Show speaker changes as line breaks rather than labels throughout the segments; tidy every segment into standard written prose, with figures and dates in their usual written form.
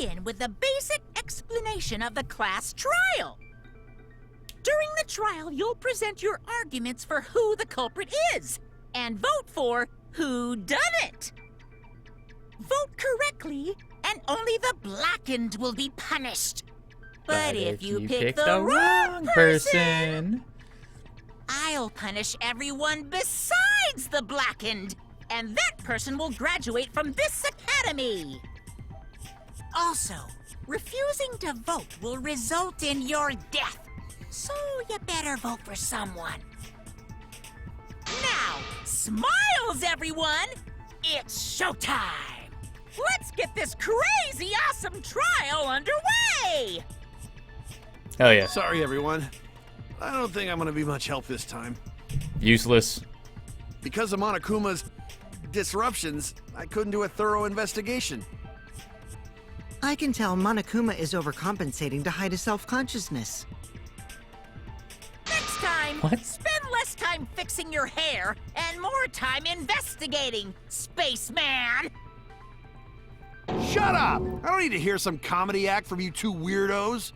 begin with a basic explanation of the class trial. During the trial, you'll present your arguments for who the culprit is, and vote for who done it. Vote correctly, and only the blackened will be punished. But if you pick the wrong person, I'll punish everyone besides the blackened, and that person will graduate from this academy. Also, refusing to vote will result in your death, so you better vote for someone. Now, smiles, everyone! It's showtime! Let's get this crazy awesome trial underway!
Oh yeah.
Sorry, everyone. I don't think I'm gonna be much help this time.
Useless.
Because of Monokuma's disruptions, I couldn't do a thorough investigation.
I can tell Monokuma is overcompensating to hide his self-consciousness.
Next time,
What?
spend less time fixing your hair and more time investigating, spaceman!
Shut up! I don't need to hear some comedy act from you two weirdos.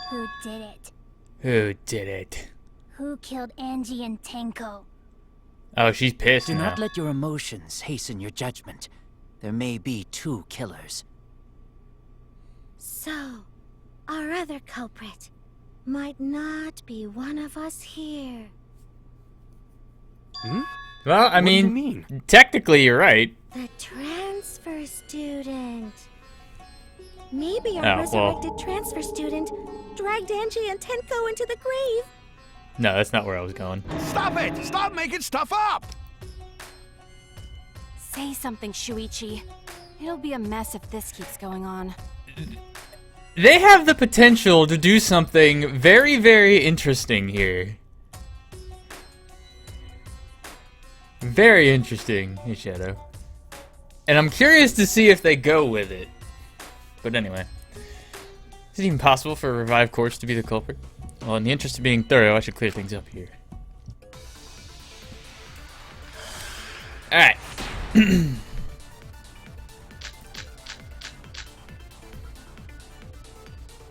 Who did it?
Who did it?
Who killed Angie and Tenko?
Oh, she's pissed
Do
now.
not let your emotions hasten your judgment. There may be two killers.
So, our other culprit might not be one of us here.
Well, I
What do you
mean,
mean?
technically you're right.
The transfer student. Maybe
Oh,
our
well.
resurrected transfer student dragged Angie and Tenko into the grave.
No, that's not where I was going.
Stop it! Stop making stuff up!
Say something, Shuichi. It'll be a mess if this keeps going on.
They have the potential to do something very, very interesting here. Very interesting, hey Shadow. And I'm curious to see if they go with it. But anyway. Is it even possible for a revived corpse to be the culprit? Well, in the interest of being thorough, I should clear things up here. Alright.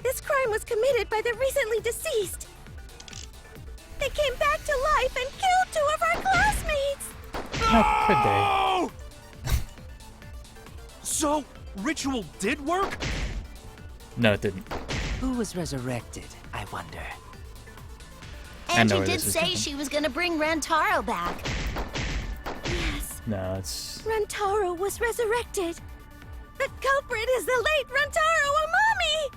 This crime was committed by the recently deceased. They came back to life and killed 2 of our classmates.
How could they?
So, ritual did work?
No, it didn't.
Who was resurrected, I wonder?
I know
Angie
where
did
this is
say
going.
she was gonna bring Rantaro back.
Yes,
No, it's...
Rantaro was resurrected. The culprit is the late Rantaro Amami.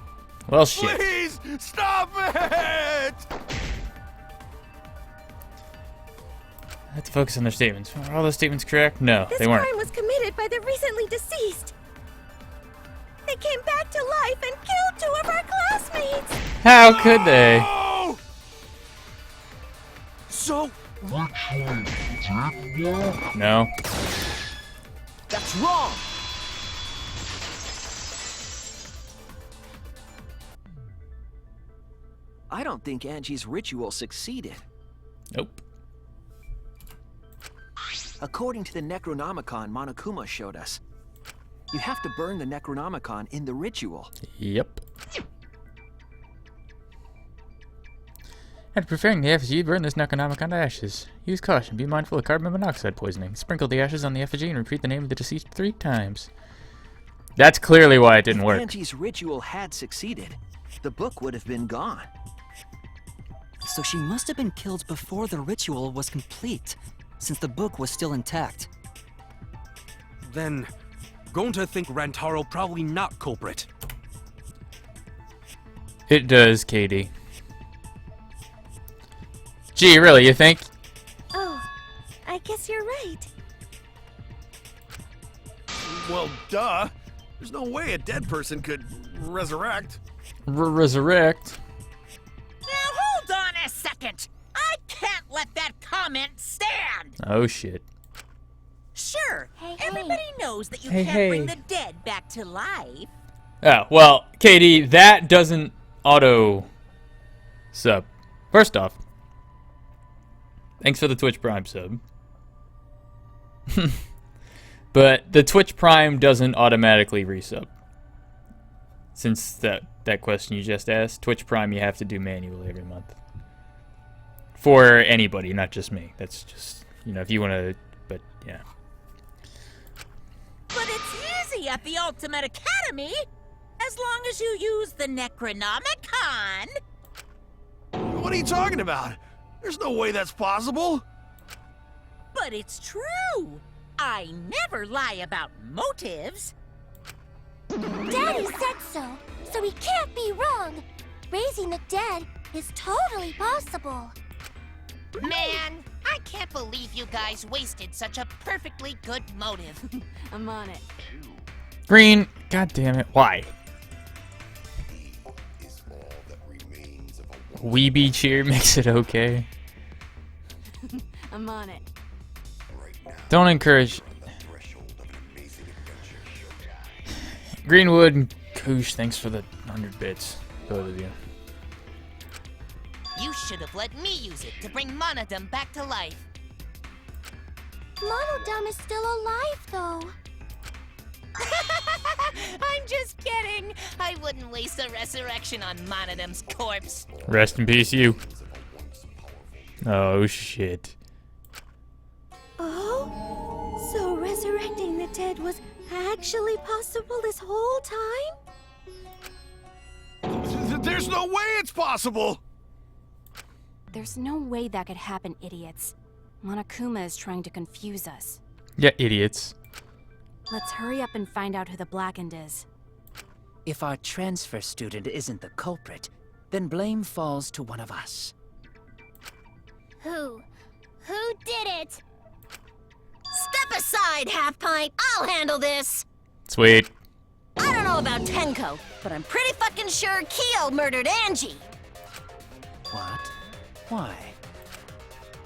Well, shit.
Please, stop it!
I have to focus on their statements. Are all those statements correct? No,
This
they weren't.
crime was committed by the recently deceased. They came back to life and killed 2 of our classmates.
How could they?
Oh! So,
No.
that's wrong!
I don't think Angie's ritual succeeded.
Nope.
According to the Necronomicon Monokuma showed us, you have to burn the Necronomicon in the ritual.
Yep. After preparing the effigy, burn this Necronomicon to ashes. Use caution. Be mindful of carbon monoxide poisoning. Sprinkle the ashes on the effigy and repeat the name of the deceased 3 times. That's clearly why it didn't
If
work.
Angie's ritual had succeeded, the book would have been gone.
So she must have been killed before the ritual was complete, since the book was still intact.
Then, going to think Rantaro probably not culprit.
It does, Katie. Gee, really, you think?
Oh, I guess you're right.
Well, duh. There's no way a dead person could resurrect.
Resurrect?
Now hold on a second! I can't let that comment stand!
Oh, shit.
Sure,
Hey,
everybody knows that you
Hey,
can't bring
hey.
the dead back to life.
Oh, well, Katie, that doesn't auto-sub. First off, thanks for the Twitch Prime sub. But the Twitch Prime doesn't automatically resub. Since that question you just asked, Twitch Prime you have to do manually every month. For anybody, not just me. That's just, you know, if you want to, but yeah.
But it's easy at the Ultimate Academy, as long as you use the Necronomicon.
What are you talking about? There's no way that's possible.
But it's true. I never lie about motives.
Daddy said so he can't be wrong. Raising the dead is totally possible.
Man, I can't believe you guys wasted such a perfectly good motive.
I'm on it.
Green, god damn it, why? Weeby cheer makes it okay.
I'm on it.
Don't encourage. Greenwood and Koosh, thanks for the 100 bits, both of you.
You should have let me use it to bring Monodum back to life.
Monodum is still alive, though.
I'm just kidding. I wouldn't waste a resurrection on Monodum's corpse.
Rest in peace, you. Oh shit.
Oh? So resurrecting the dead was actually possible this whole time?
There's no way it's possible.
There's no way that could happen, idiots. Monokuma is trying to confuse us.
Yeah, idiots.
Let's hurry up and find out who the Blackened is.
If our transfer student isn't the culprit, then blame falls to one of us.
Who? Who did it? Step aside, Half Pint. I'll handle this.
Sweet.
I don't know about Tenko, but I'm pretty fucking sure Kyo murdered Angie.
What? Why?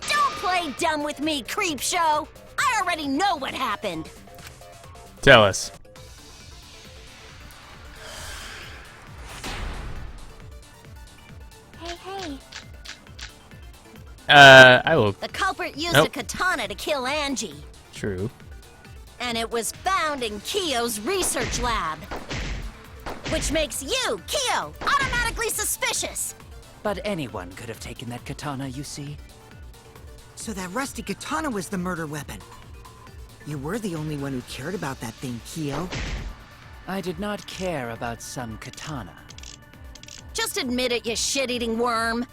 Don't play dumb with me, Creepshow. I already know what happened.
Tell us.
Hey.
I will.
The culprit used
Nope.
a katana to kill Angie,
True.
and it was found in Kyo's research lab. Which makes you, Kyo, automatically suspicious.
But anyone could have taken that katana, you see.
So that rusty katana was the murder weapon. You were the only one who cared about that thing, Kyo.
I did not care about some katana.
Just admit it, you shit-eating worm.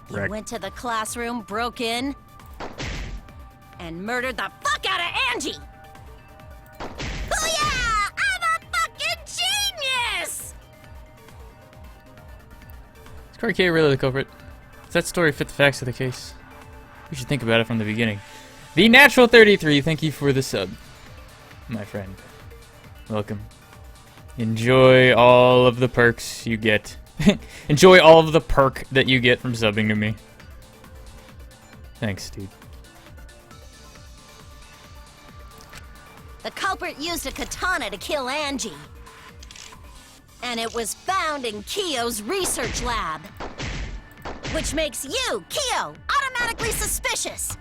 You
Wreck.
went to the classroom, broke in, and murdered the fuck out of Angie! Oh yeah! I'm a fucking genius!
Is Corey K really the culprit? Does that story fit the facts of the case? We should think about it from the beginning. The Natural 33, thank you for the sub, my friend. Welcome. Enjoy all of the perks you get. Enjoy all of the perk that you get from subbing to me. Thanks, dude.
The culprit used a katana to kill Angie. And it was found in Kyo's research lab. Which makes you, Kyo, automatically suspicious.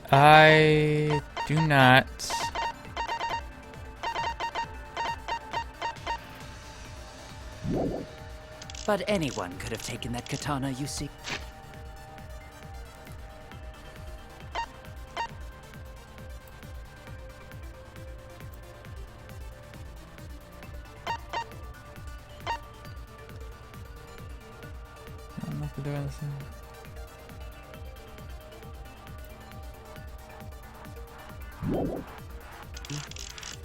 I do not.
But anyone could have taken that katana, you see.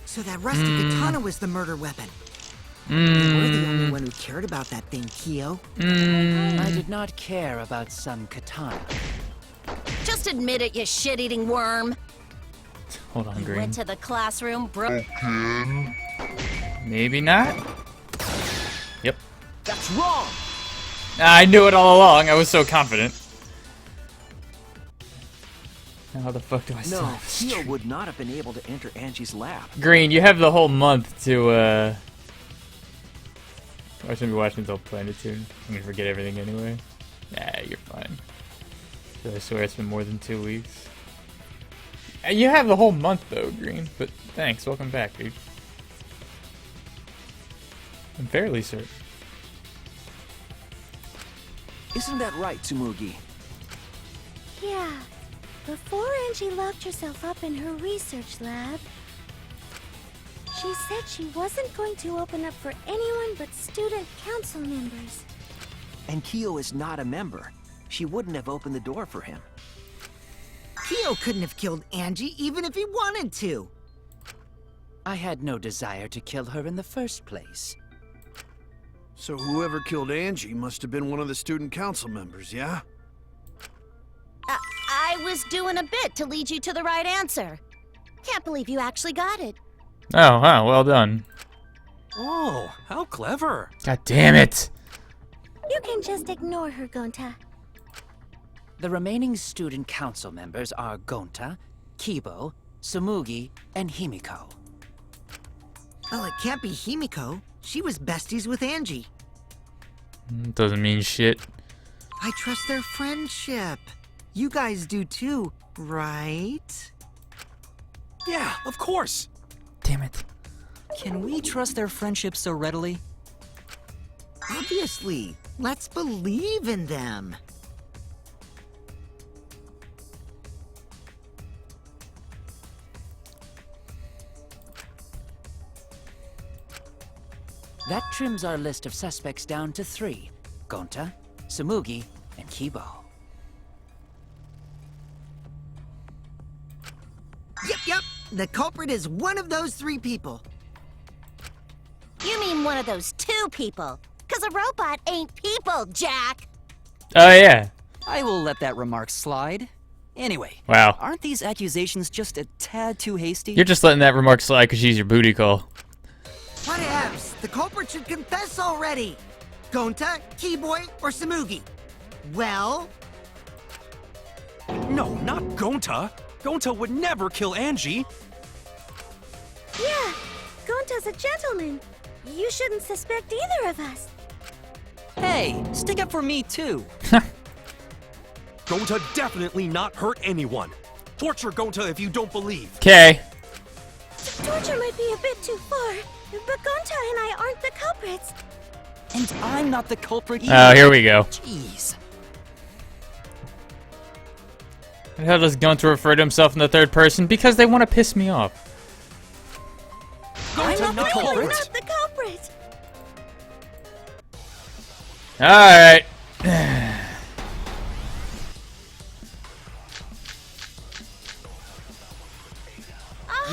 So that rusty katana was the murder weapon. You were the only one who cared about that thing, Kyo.
I did not care about some katana.
Just admit it, you shit-eating worm.
Hold on,
You
Green.
went to the classroom, broke...
Maybe not. Yep.
That's wrong!
I knew it all along. I was so confident. Now how the fuck do I still
No,
have this
Kyo
tree?
would not have been able to enter Angie's lab.
Green, you have the whole month to, I shouldn't be watching until Planet Tune. I'm gonna forget everything anyway. Nah, you're fine. I swear it's been more than 2 weeks. You have the whole month though, Green. But thanks, welcome back, dude. I'm fairly certain.
Isn't that right, Tsumugi?
Yeah. Before Angie locked herself up in her research lab, she said she wasn't going to open up for anyone but student council members.
And Kyo is not a member. She wouldn't have opened the door for him.
Kyo couldn't have killed Angie even if he wanted to.
I had no desire to kill her in the first place.
So whoever killed Angie must have been one of the student council members, yeah?
I was doing a bit to lead you to the right answer. Can't believe you actually got it.
Oh, wow, well done.
Oh, how clever.
God damn it!
You can just ignore her, Gonta.
The remaining student council members are Gonta, Kibo, Tsumugi, and Himiko.
Well, it can't be Himiko. She was besties with Angie.
Doesn't mean shit.
I trust their friendship. You guys do too, right?
Yeah, of course.
Damn it.
Can we trust their friendship so readily?
Obviously. Let's believe in them.
That trims our list of suspects down to 3. Gonta, Tsumugi, and Kibo.
Yep. The culprit is one of those 3 people.
You mean one of those 2 people? Because a robot ain't people, Jack!
Oh, yeah.
I will let that remark slide. Anyway,
Wow.
aren't these accusations just a tad too hasty?
You're just letting that remark slide because she's your booty call.
Whatevs. The culprit should confess already. Gonta, Keyboy, or Tsumugi? Well,
No, not Gonta. Gonta would never kill Angie.
Yeah, Gonta's a gentleman. You shouldn't suspect either of us.
Hey, stick up for me too.
Gonta definitely not hurt anyone. Torture Gonta if you don't believe.
Okay.
Torture might be a bit too far, but Gonta and I aren't the culprits.
And I'm not the culprit either.
Oh, here we go.
Jeez.
The hell does Gunter refer to himself in the third person? Because they want to piss me off.
I'm not the
We're
culprit.
not the culprit.
Alright.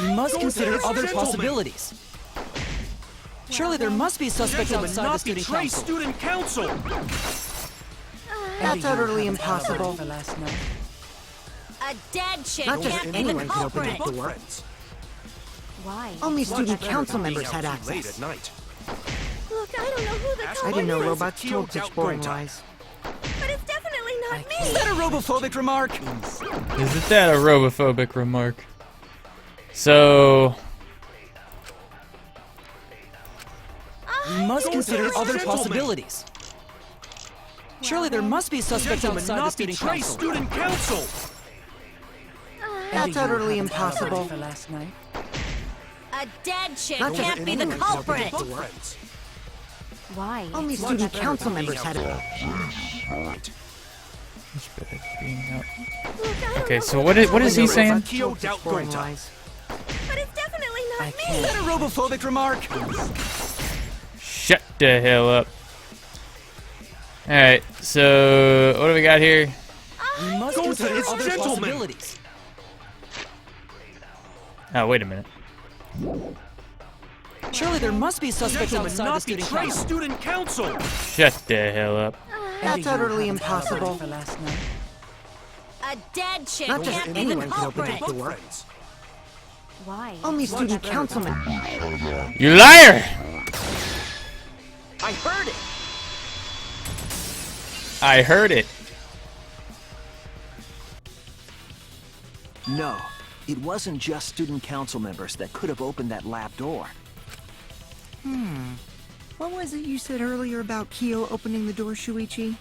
We must consider
Gonta,
other
gentlemen.
possibilities. Surely there must be suspects
Gentlemen,
outside the
not
student
betray
council.
student council.
that's utterly impossible.
For last night?
A dead chick
Not just
can't be the
anyone can open
culprit.
that door.
Why?
Only student council
Being
members
out
had
too late
access.
at night.
Look, I don't know who the
I
culprit
didn't know
is,
robots
Kyo
told such
doubt
boring
Gonta.
lies.
but it's definitely not
Is
me.
that a robophobic remark?
Isn't that a robophobic remark? So...
We must consider other
gentlemen.
possibilities. Surely there must be suspects
Gentlemen,
outside the
not
student
betray
council.
student council.
That's utterly impossible.
For last night?
A dead chick
Not just
can't be the
anyone can open
culprit.
that door.
Why?
Only student council members had access.
Okay, so what is he saying?
Kyo doubt
Boring
Gonta.
lies.
But it's definitely not me.
Is that a robophobic remark?
Shut the hell up. Alright, so what do we got here?
We must
Gonta,
consider
it's
other
gentlemen.
possibilities.
Oh, wait a minute.
Surely there must be suspects
Gentlemen,
outside the
not
student
betray
council.
student council.
Shut the hell up.
That's utterly impossible.
For last night?
A dead chick
Not just
can't be the
anyone can open
culprit.
that door.
Why?
Only student council members.
You liar!
I heard it.
I heard it.
No, it wasn't just student council members that could have opened that lab door.
What was it you said earlier about Kyo opening the door, Shuichi?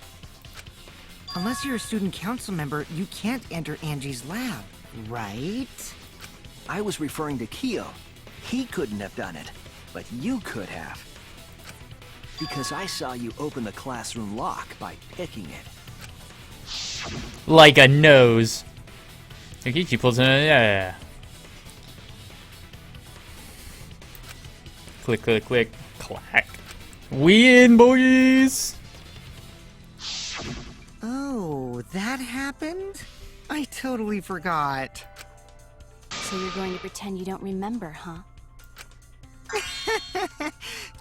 Unless you're a student council member, you can't enter Angie's lab, right?
I was referring to Kyo. He couldn't have done it, but you could have. Because I saw you open the classroom lock by picking it.
Like a nose. Kokichi pulls in. Yeah. Click, click, click, clack. We in, boys!
Oh, that happened? I totally forgot.
So you're going to pretend you don't remember, huh?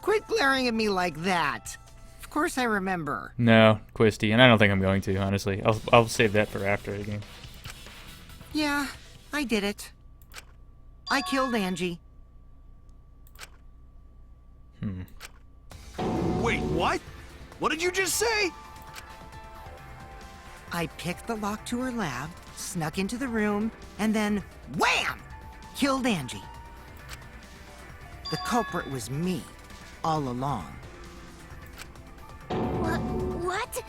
Quit glaring at me like that. Of course I remember.
No, Quisty, and I don't think I'm going to, honestly. I'll save that for after the game.
Yeah, I did it. I killed Angie.
Wait, what? What did you just say?
I picked the lock to her lab, snuck into the room, and then wham! Killed Angie. The culprit was me, all along.
What?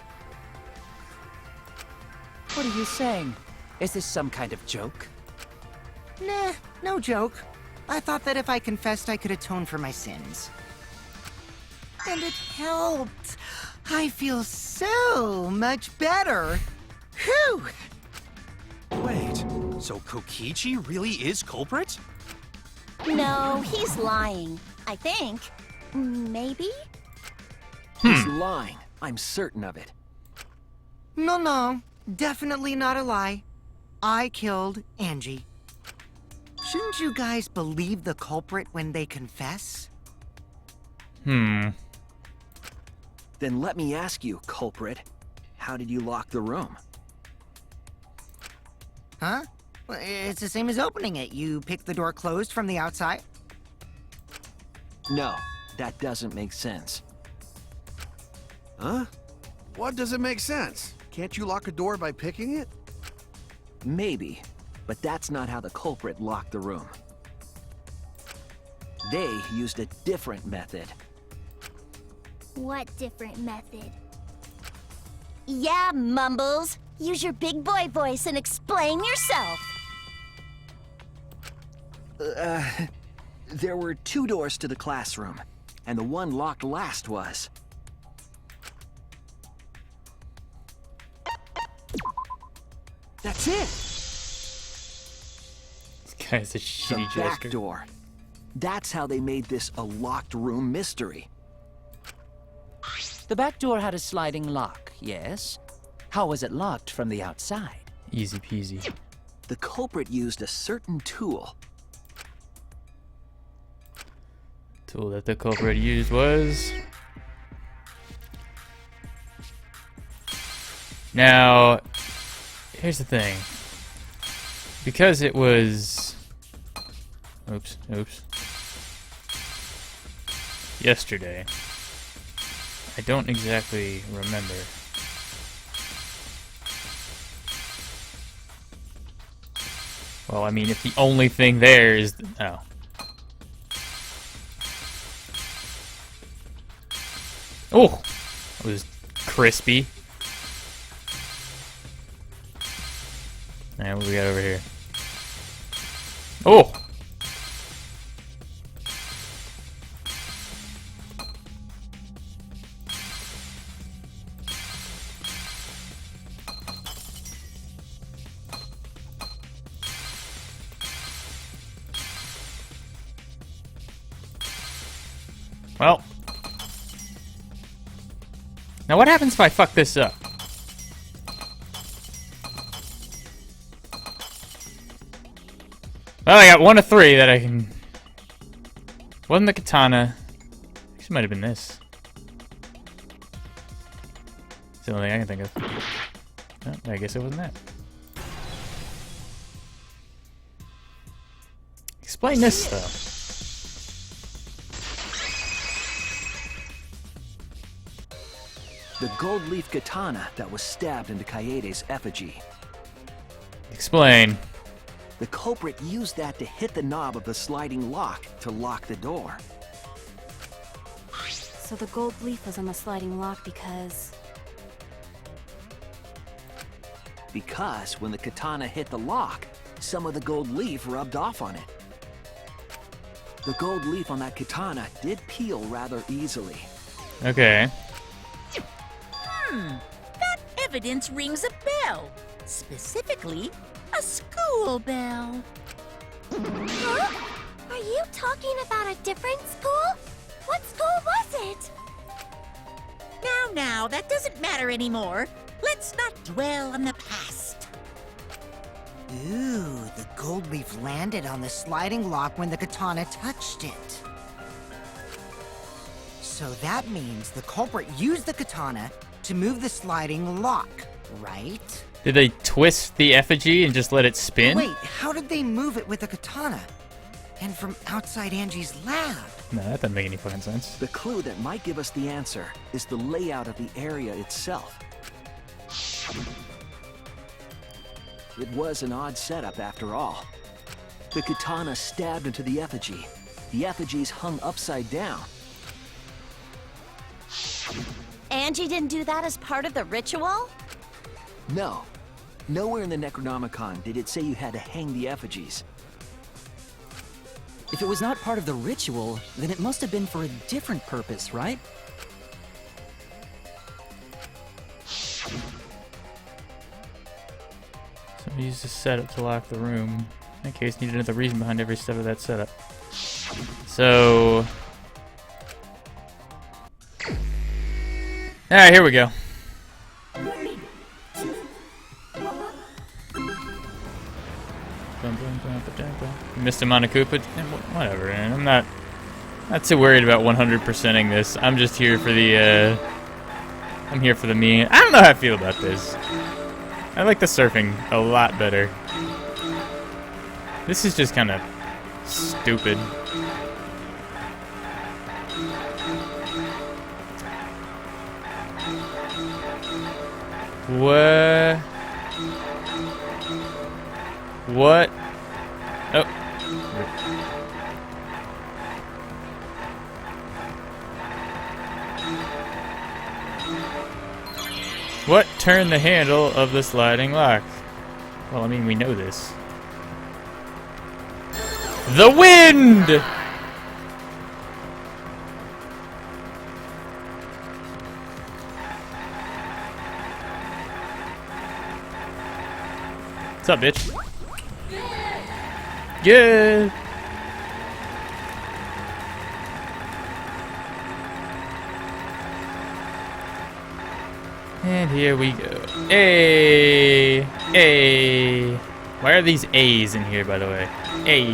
What are you saying? Is this some kind of joke?
Nah, no joke. I thought that if I confessed, I could atone for my sins. And it helped. I feel so much better. Whew!
Wait, so Kokichi really is culprit?
No, he's lying. I think. Maybe?
He's lying. I'm certain of it.
No, definitely not a lie. I killed Angie. Shouldn't you guys believe the culprit when they confess?
Then let me ask you, culprit. How did you lock the room?
Huh? Well, it's the same as opening it. You pick the door closed from the outside.
No, that doesn't make sense.
Huh? What doesn't make sense? Can't you lock a door by picking it?
Maybe, but that's not how the culprit locked the room. They used a different method.
What different method?
Yeah, Mumbles. Use your big boy voice and explain yourself.
There were 2 doors to the classroom, and the one locked last was... That's it!
This guy's a shitty
The back
jester.
door. That's how they made this a locked room mystery.
The back door had a sliding lock, yes? How was it locked from the outside?
Easy peasy.
The culprit used a certain tool.
Tool that the culprit used was... Now, here's the thing. Because it was... Oops. Yesterday. I don't exactly remember. Well, I mean, if the only thing there is... Oh. Oh! It was crispy. Alright, what do we got over here? Oh! Well. Now what happens if I fuck this up? Well, I got 1 of 3 that I can... Wasn't the katana. Actually, might have been this. It's the only thing I can think of. Oh, I guess it wasn't that. Explain this, though.
The gold leaf katana that was stabbed into Kaede's effigy.
Explain.
The culprit used that to hit the knob of the sliding lock to lock the door.
So the gold leaf was on the sliding lock because...
Because when the katana hit the lock, some of the gold leaf rubbed off on it. The gold leaf on that katana did peel rather easily.
Okay.
That evidence rings a bell. Specifically, a school bell.
Huh? Are you talking about a different school? What school was it?
Now, that doesn't matter anymore. Let's not dwell on the past.
Ooh, the gold leaf landed on the sliding lock when the katana touched it. So that means the culprit used the katana to move the sliding lock, right?
Did they twist the effigy and just let it spin?
Wait, how did they move it with the katana? And from outside Angie's lab?
No, that doesn't make any fucking sense.
The clue that might give us the answer is the layout of the area itself. It was an odd setup after all. The katana stabbed into the effigy. The effigies hung upside down.
Angie didn't do that as part of the ritual?
No. Nowhere in the Necronomicon did it say you had to hang the effigies.
If it was not part of the ritual, then it must have been for a different purpose, right?
Somebody used the setup to lock the room. In case needed another reason behind every step of that setup. So... Alright, here we go. Mr. Monokoopa? Whatever, man. I'm not too worried about 100%ing this. I'm just here for the, I'm here for the meme. I don't know how I feel about this. I like the surfing a lot better. This is just kind of stupid. What? Oh. What turned the handle of the sliding lock? Well, I mean, we know this. The wind! What's up, bitch? Good. And here we go. A. Why are these A's in here, by the way? A.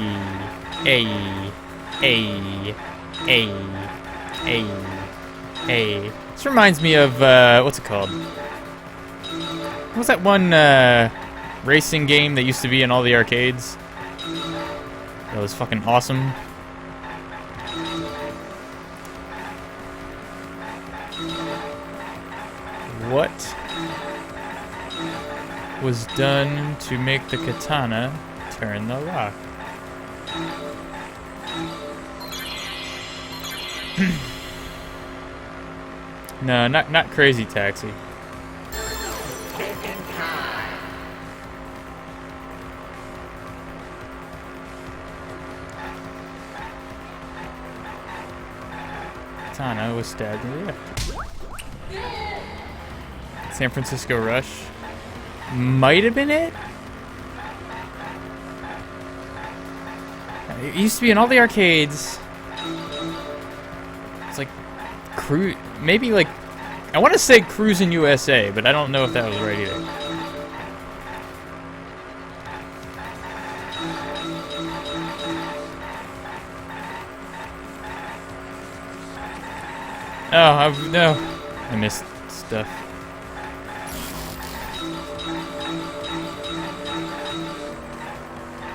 This reminds me of what's it called? What was that one racing game that used to be in all the arcades? That was fucking awesome. What was done to make the katana turn the lock? No, not Crazy Taxi. Katana was stabbed in the left. San Francisco Rush might have been it. It used to be in all the arcades. It's like maybe like I want to say Cruisin' USA, but I don't know if that was right either. Oh, no. I missed stuff.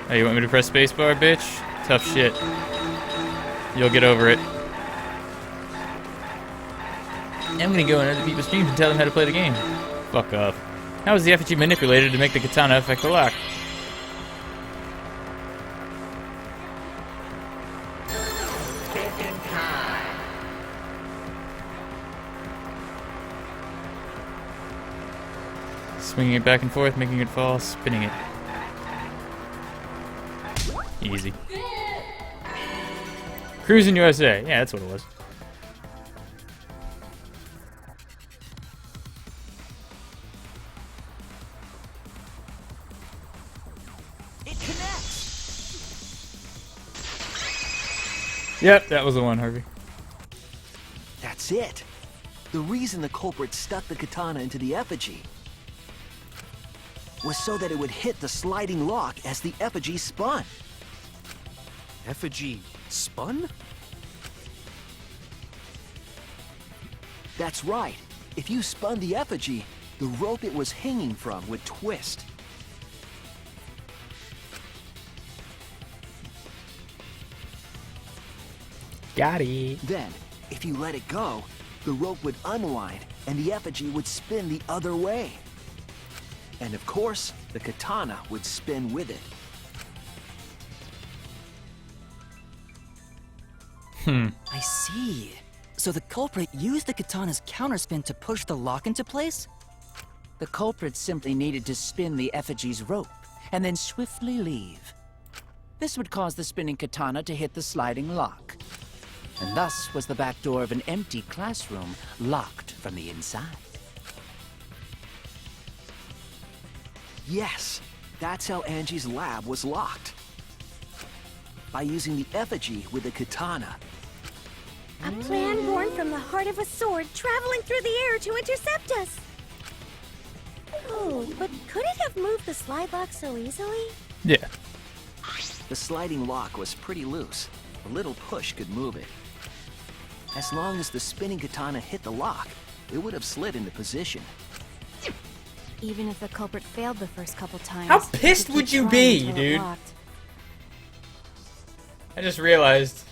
Oh, you want me to press spacebar, bitch? Tough shit. You'll get over it. I'm gonna go into other people's streams and tell them how to play the game. Fuck off. How was the effigy manipulated to make the katana affect the lock? Swinging it back and forth, making it fall, spinning it. Easy. Cruising USA. Yeah, that's what it was.
It connects.
Yep, that was the one, Harvey.
That's it. The reason the culprit stuck the katana into the effigy was so that it would hit the sliding lock as the effigy spun.
Effigy spun?
That's right. If you spun the effigy, the rope it was hanging from would twist.
Got it.
Then, if you let it go, the rope would unwind and the effigy would spin the other way. And of course, the katana would spin with it.
I see. So the culprit used the katana's counterspin to push the lock into place?
The culprit simply needed to spin the effigy's rope and then swiftly leave. This would cause the spinning katana to hit the sliding lock. And thus was the back door of an empty classroom locked from the inside.
Yes, that's how Angie's lab was locked. By using the effigy with the katana.
A plan born from the heart of a sword traveling through the air to intercept us. Oh, but could it have moved the slide lock so easily?
Yeah.
The sliding lock was pretty loose. A little push could move it. As long as the spinning katana hit the lock, it would have slid into position.
Even if the culprit failed the first couple times.
How
he
pissed
keep
would you
trying
be,
until it
dude?
locked.
I just realized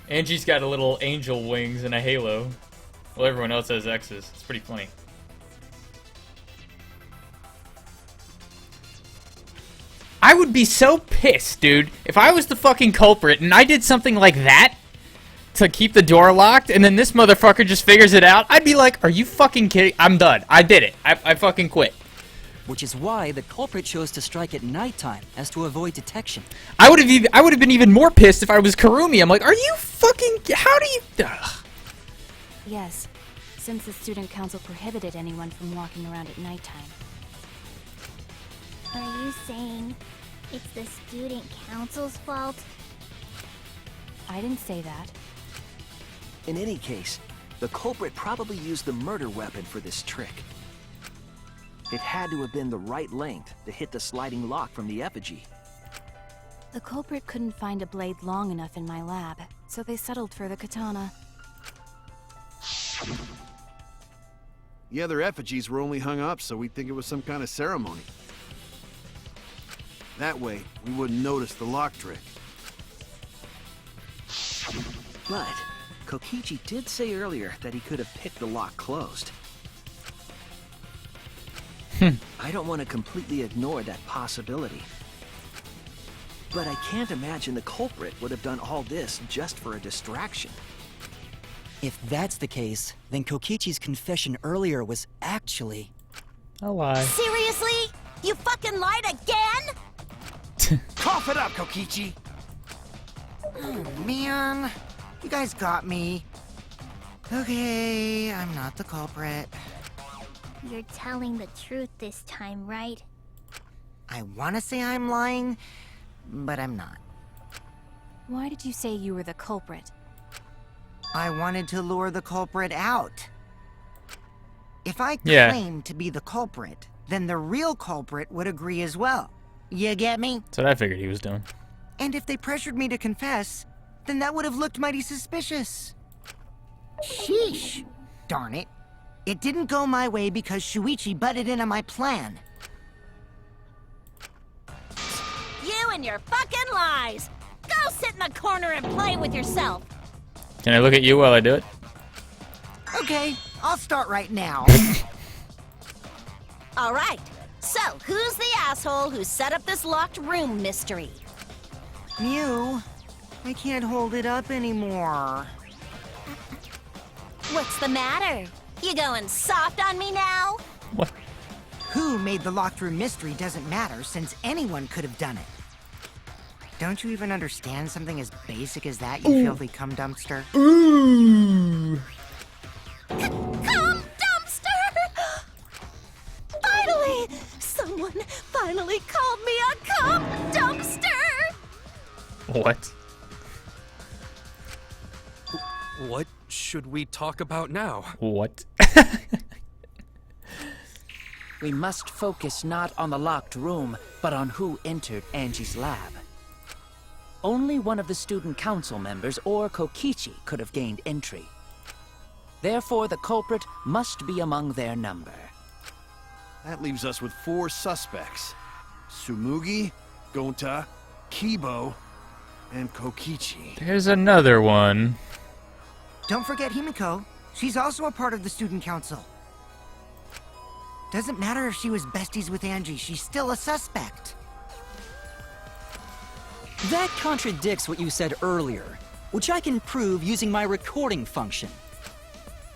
Angie's got a little angel wings and a halo. Well, everyone else has X's. It's pretty funny. I would be so pissed, dude, if I was the fucking culprit and I did something like that to keep the door locked and then this motherfucker just figures it out. I'd be like, are you fucking kidding? I'm done. I did it. I fucking quit.
Which is why the culprit chose to strike at nighttime, as to avoid detection.
I would have been even more pissed if I was Karumi. I'm like, are you fucking... How do you... Ugh.
Yes, since the student council prohibited anyone from walking around at nighttime.
Are you saying it's the student council's fault?
I didn't say that.
In any case, the culprit probably used the murder weapon for this trick. It had to have been the right length to hit the sliding lock from the effigy.
The culprit couldn't find a blade long enough in my lab, so they settled for the katana.
The other effigies were only hung up so we'd think it was some kind of ceremony. That way, we wouldn't notice the lock trick.
But Kokichi did say earlier that he could have picked the lock closed. I don't want to completely ignore that possibility. But I can't imagine the culprit would have done all this just for a distraction.
If that's the case, then Kokichi's confession earlier was actually...
A lie.
Seriously? You fucking lied again?
Cough it up, Kokichi!
Oh, man. You guys got me. Okay, I'm not the culprit.
You're telling the truth this time, right?
I want to say I'm lying, but I'm not.
Why did you say you were the culprit?
I wanted to lure the culprit out. If I
Yeah.
claimed to be the culprit, then the real culprit would agree as well. You get me?
That's what I figured he was doing.
And if they pressured me to confess, then that would have looked mighty suspicious. Sheesh. Darn it. It didn't go my way because Shuichi butted in on my plan.
You and your fucking lies! Go sit in the corner and play with yourself!
Can I look at you while I do it?
Okay, I'll start right now.
Alright, so who's the asshole who set up this locked room mystery?
Mew, I can't hold it up anymore.
What's the matter? You going soft on me now?
What?
Who made the locked room mystery doesn't matter, since anyone could have done it. Don't you even understand something as basic as that, you filthy cum dumpster?
Ooh.
Cum dumpster! Finally! Someone finally called me a cum dumpster!
What?
What should we talk about now?
What?
We must focus not on the locked room, but on who entered Angie's lab. Only one of the student council members or Kokichi could have gained entry. Therefore, the culprit must be among their number.
That leaves us with 4 suspects. Tsumugi, Gonta, Kibo, and Kokichi.
There's another one.
Don't forget Himiko. She's also a part of the student council. Doesn't matter if she was besties with Angie, she's still a suspect.
That contradicts what you said earlier, which I can prove using my recording function.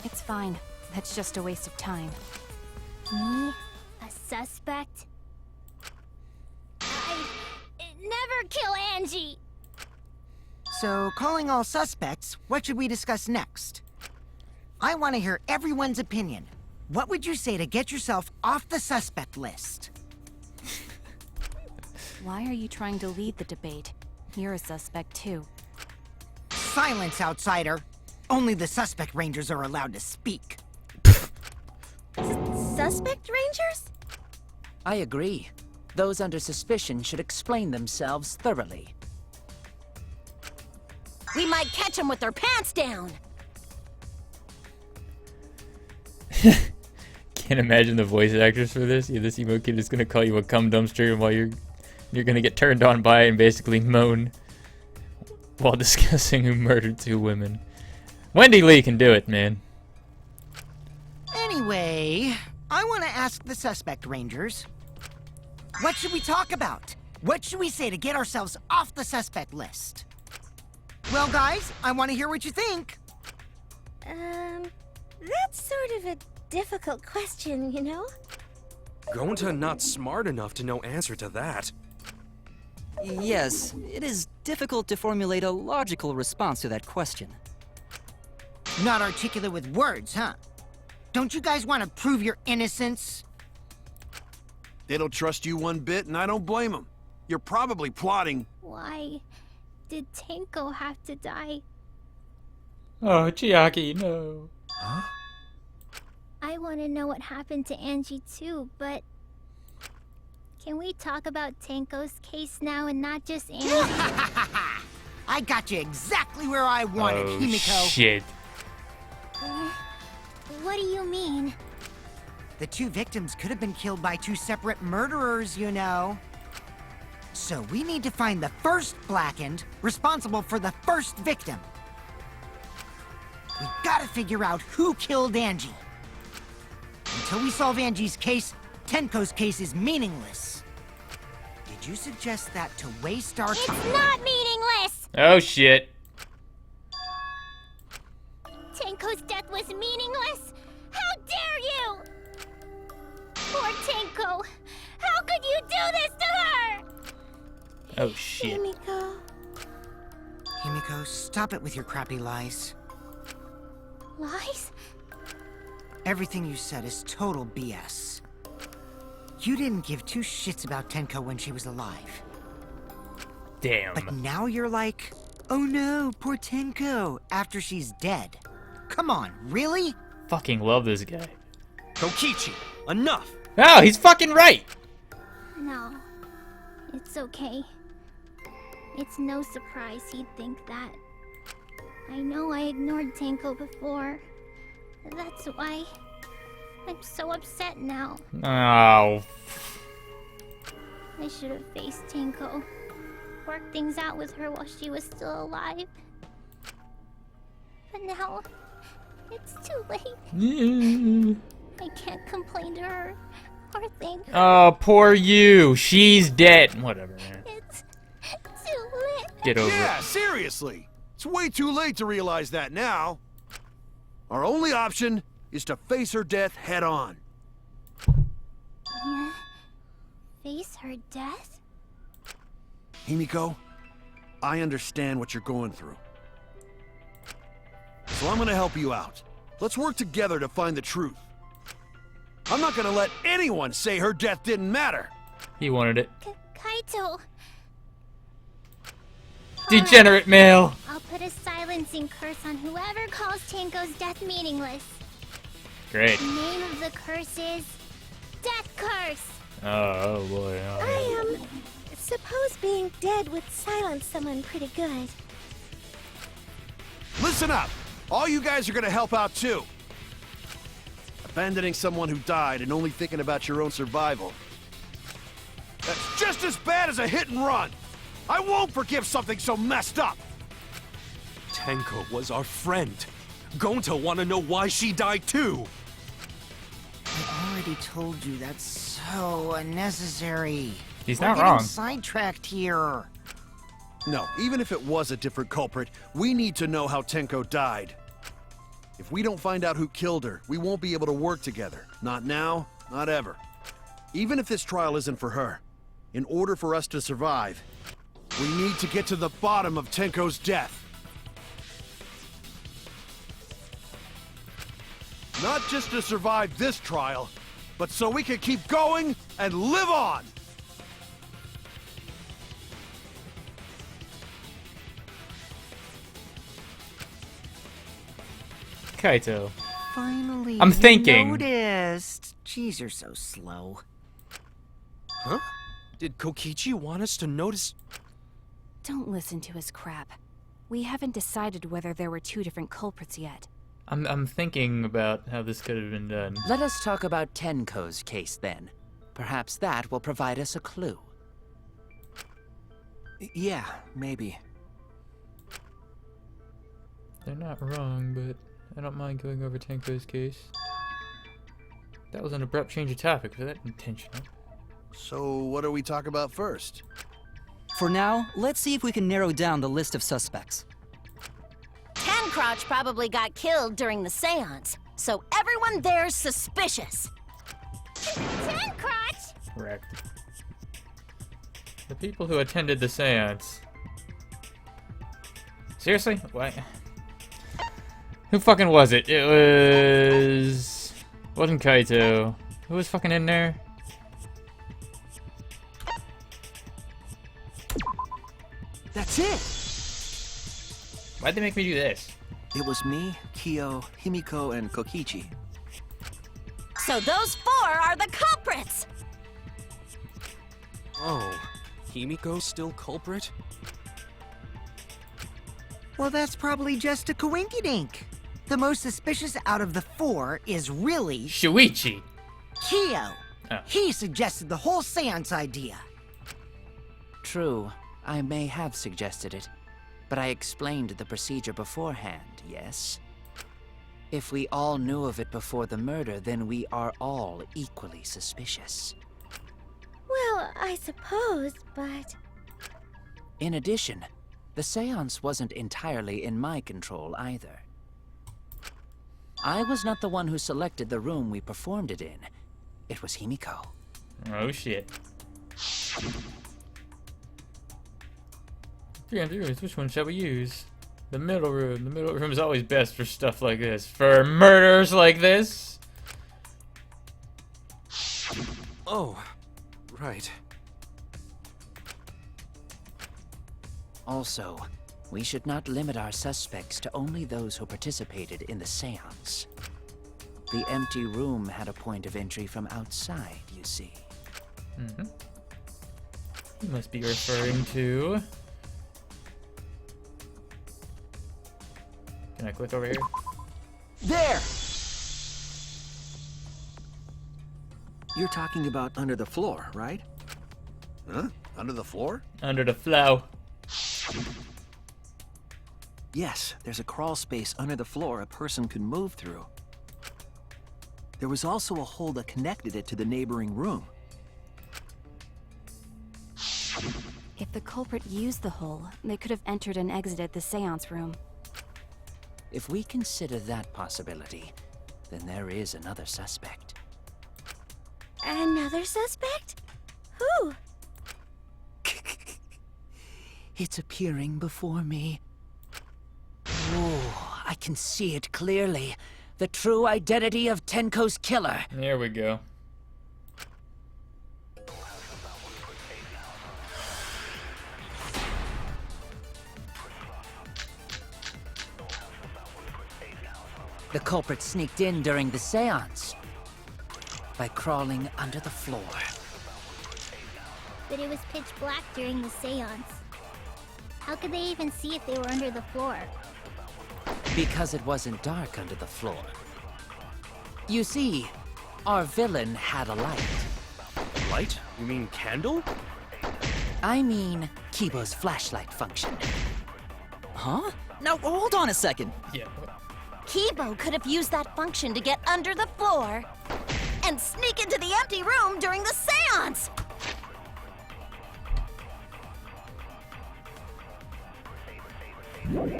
It's fine. That's just a waste of time.
Me? A suspect? I never kill Angie!
So, calling all suspects, what should we discuss next? I want to hear everyone's opinion. What would you say to get yourself off the suspect list?
Why are you trying to lead the debate? You're a suspect too.
Silence, outsider! Only the suspect rangers are allowed to speak.
Suspect rangers?
I agree. Those under suspicion should explain themselves thoroughly.
We might catch them with their pants down!
Can't imagine the voice actors for this. Yeah, this emo kid is gonna call you a cum dumpster while you're gonna get turned on by it and basically moan while discussing who murdered 2 women. Wendy Lee can do it, man.
Anyway, I want to ask the suspect rangers. What should we talk about? What should we say to get ourselves off the suspect list? Well, guys, I want to hear what you think.
That's sort of a difficult question, you know?
Gonta not smart enough to know answer to that.
Yes, it is difficult to formulate a logical response to that question.
Not articulate with words, huh? Don't you guys want to prove your innocence?
They don't trust you one bit, and I don't blame them. You're probably plotting.
Why did Tenko have to die?
Oh, Chiaki, no.
Huh?
I want to know what happened to Angie too, but... Can we talk about Tenko's case now and not just Angie?
I got you exactly where I wanted,
Oh,
Himiko.
shit.
What do you mean?
The 2 victims could have been killed by 2 separate murderers, you know. So we need to find the first Blackened responsible for the first victim. We gotta figure out who killed Angie. Until we solve Angie's case, Tenko's case is meaningless. Did you suggest that to waste our time?
It's not meaningless!
Oh, shit.
Tenko's death was meaningless? How dare you! Poor Tenko! How could you do this to her?
Oh, shit.
Himiko, stop it with your crappy lies.
Lies?
Everything you said is total BS. You didn't give 2 shits about Tenko when she was alive.
Damn.
But now you're like, oh no, poor Tenko, after she's dead. Come on, really?
Fucking love this guy.
Kokichi, enough!
Oh, he's fucking right!
No. It's okay. It's no surprise he'd think that. I know I ignored Tenko before. That's why I'm so upset now.
Oh.
I should have faced Tenko. Worked things out with her while she was still alive. But now, it's too late. I can't complain to her or thank her.
Oh, poor you. She's dead. Whatever, man.
It's too late.
Get over
Yeah,
it.
seriously. It's way too late to realize that now. Our only option is to face her death head on.
Face her death?
Himiko, I understand what you're going through. So I'm gonna help you out. Let's work together to find the truth. I'm not gonna let anyone say her death didn't matter.
He wanted it.
Kaito.
Degenerate male.
I'll put a silencing curse on whoever calls Tenko's death meaningless.
Great.
The name of the curse is Death Curse.
Oh boy. Oh.
Suppose being dead would silence someone pretty good.
Listen up! All you guys are gonna help out too. Abandoning someone who died and only thinking about your own survival. That's just as bad as a hit and run! I won't forgive something so messed up!
Tenko was our friend. Gonta wanna know why she died too.
I already told you that's so unnecessary.
He's
We're
not
getting
wrong.
sidetracked here.
No, even if it was a different culprit, we need to know how Tenko died. If we don't find out who killed her, we won't be able to work together. Not now, not ever. Even if this trial isn't for her, in order for us to survive, we need to get to the bottom of Tenko's death. Not just to survive this trial, but so we can keep going and live on!
Kaito.
Finally,
I'm
you
thinking.
noticed. Jeez, you're so slow.
Huh? Did Kokichi want us to notice?
Don't listen to his crap. We haven't decided whether there were two different culprits yet.
I'm thinking about how this could have been done.
Let us talk about Tenko's case then. Perhaps that will provide us a clue.
Yeah, maybe.
They're not wrong, but I don't mind going over Tenko's case. That was an abrupt change of topic. Was that intentional?
So, what do we talk about first?
For now, let's see if we can narrow down the list of suspects.
Tencrotch probably got killed during the seance, so everyone there's suspicious.
Tencrotch!
Correct. The people who attended the seance. Seriously? Why? Who fucking was it? It was... Wasn't Kaito. Who was fucking in there?
That's it!
Why'd they make me do this?
It was me, Kyo, Himiko, and Kokichi.
So those four are the culprits!
Oh, Himiko's still culprit?
Well, that's probably just a coinkydink. The most suspicious out of the four is really
Shuichi.
Kyo.
Oh.
He suggested the whole seance idea.
True, I may have suggested it, but I explained the procedure beforehand, yes? If we all knew of it before the murder, then we are all equally suspicious.
Well, I suppose, but...
In addition, the seance wasn't entirely in my control either. I was not the one who selected the room we performed it in. It was Himiko.
Oh shit. 300 rooms, which one shall we use? The middle room. The middle room is always best for stuff like this. For murders like this.
Oh, right.
Also, we should not limit our suspects to only those who participated in the seance. The empty room had a point of entry from outside, you see.
Mm-hmm. You must be referring to... Can I click over here?
There! You're talking about under the floor, right?
Huh? Under the floor?
Under the flow.
Yes, there's a crawl space under the floor a person could move through. There was also a hole that connected it to the neighboring room.
If the culprit used the hole, they could have entered and exited the seance room.
If we consider that possibility, then there is another suspect.
Another suspect? Who?
It's appearing before me. Oh, I can see it clearly. The true identity of Tenko's killer.
There we go.
The culprit sneaked in during the seance by crawling under the floor.
But it was pitch black during the seance. How could they even see if they were under the floor?
Because it wasn't dark under the floor. You see, our villain had a light.
Light? You mean candle?
I mean, Kibo's flashlight function.
Huh? Now hold on a second.
Yeah.
Kibo could have used that function to get under the floor and sneak into the empty room during the seance.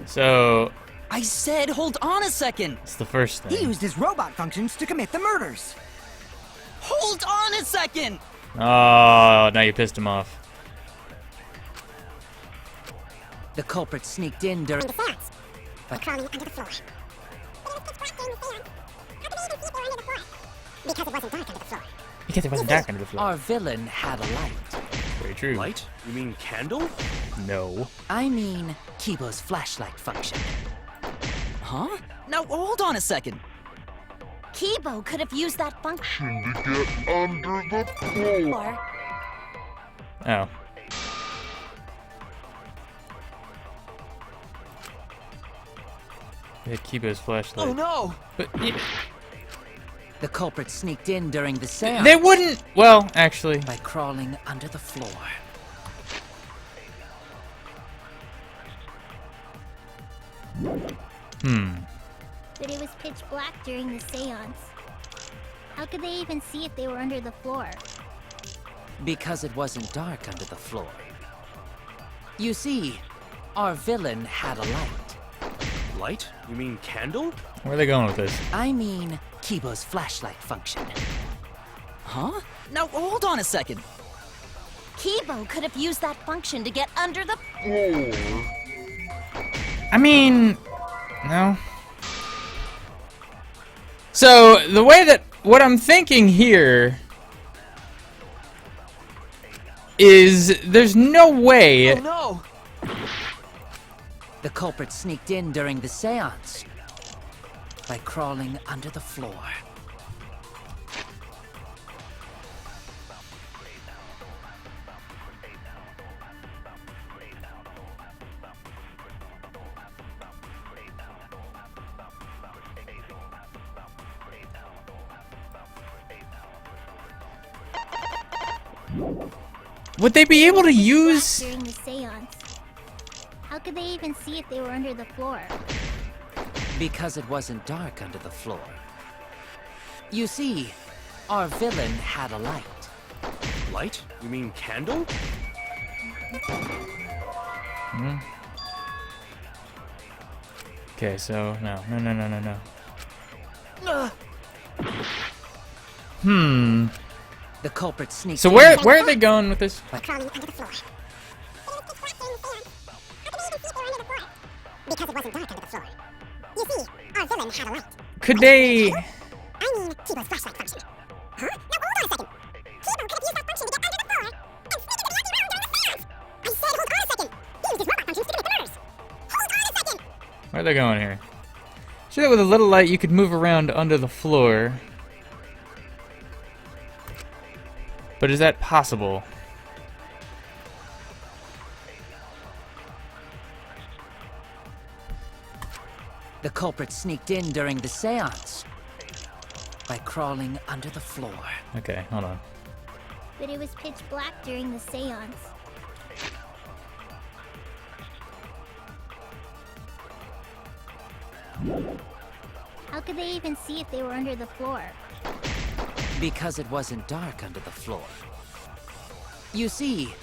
So,
I said hold on a second.
it's the first
He
thing.
used his robot functions to commit the murders.
Hold on a second.
Oh, now you pissed him off.
The culprit sneaked in during
The seance. By crawling under the floor. Because it wasn't dark under the floor.
Because it wasn't dark under the floor.
Our villain had a light.
Very true.
Light? You mean candle?
No.
I mean, Kibo's flashlight function.
Huh? Now hold on a second.
Kibo could have used that function
To get under the floor.
Oh. Hit Kibo's flashlight.
Oh no!
But yeah,
The culprit sneaked in during the seance
they wouldn't. Well, actually,
by crawling under the floor.
But it was pitch black during the seance. How could they even see if they were under the floor?
Because it wasn't dark under the floor. You see, our villain had a light.
Light? You mean candle?
where are they going with this?
I mean, Kibo's flashlight function.
Huh? Now hold on a second.
Kibo could have used that function to get under the
I mean, no. So the way that what I'm thinking here is there's no way.
Oh no!
The culprit sneaked in during the seance by crawling under the floor.
Would they be able to use?
During the seance. How could they even see if they were under the floor?
Because it wasn't dark under the floor. You see, our villain had a light.
Light? You mean candle?
Okay, so no.
The culprit sneaked
So
in
where are they going with this?
By crawling under the floor. Because it wasn't dark under the floor. You see, our villain had a light.
Could they?
I mean, Kibo's flashlight function. Huh? Now hold on a second. Kibo could have used that function to get under the floor and sneak into the empty room during the seance. I said hold on a second. He used his robot functions to commit the murders. Hold on a second.
Where are they going here? Sure that with a little light you could move around under the floor. But is that possible?
The culprit sneaked in during the seance by crawling under the floor.
Okay, hold on.
But it was pitch black during the seance. How could they even see if they were under the floor?
Because it wasn't dark under the floor. You see,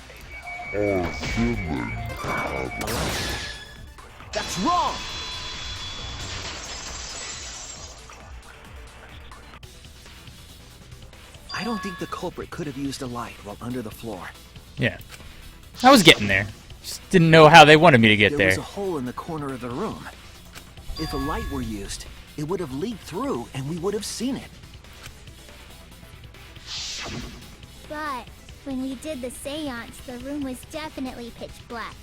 That's wrong! I don't think the culprit could have used a light while under the floor.
Yeah. I was getting there. Just didn't know how they wanted me to get
There
there.
was a hole in the corner of the room. If a light were used, it would have leaked through and we would have seen it.
But when we did the seance, the room was definitely pitch black.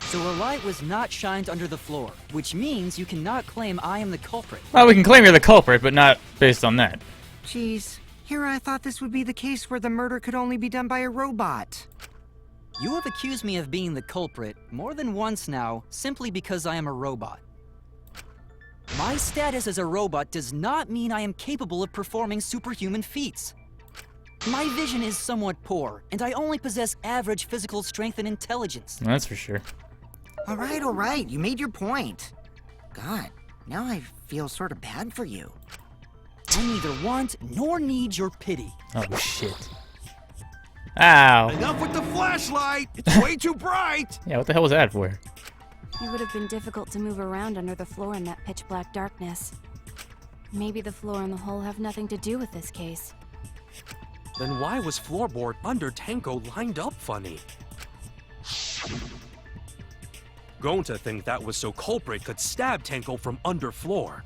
So a light was not shined under the floor, which means you cannot claim I am the culprit.
Well, we can claim you're the culprit, but not based on that.
Jeez, here I thought this would be the case where the murder could only be done by a robot.
You have accused me of being the culprit more than once now, simply because I am a robot. My status as a robot does not mean I am capable of performing superhuman feats. My vision is somewhat poor, and I only possess average physical strength and intelligence.
That's for sure.
All right, you made your point. God, now I feel sort of bad for you.
I neither want nor need your pity.
Oh, shit. Ow.
Enough with the flashlight! It's way too bright!
Yeah, what the hell was that for?
It would have been difficult to move around under the floor in that pitch black darkness. Maybe the floor and the hole have nothing to do with this case.
Then why was floorboard under Tenko lined up funny? Going to think that was so culprit could stab Tenko from under floor.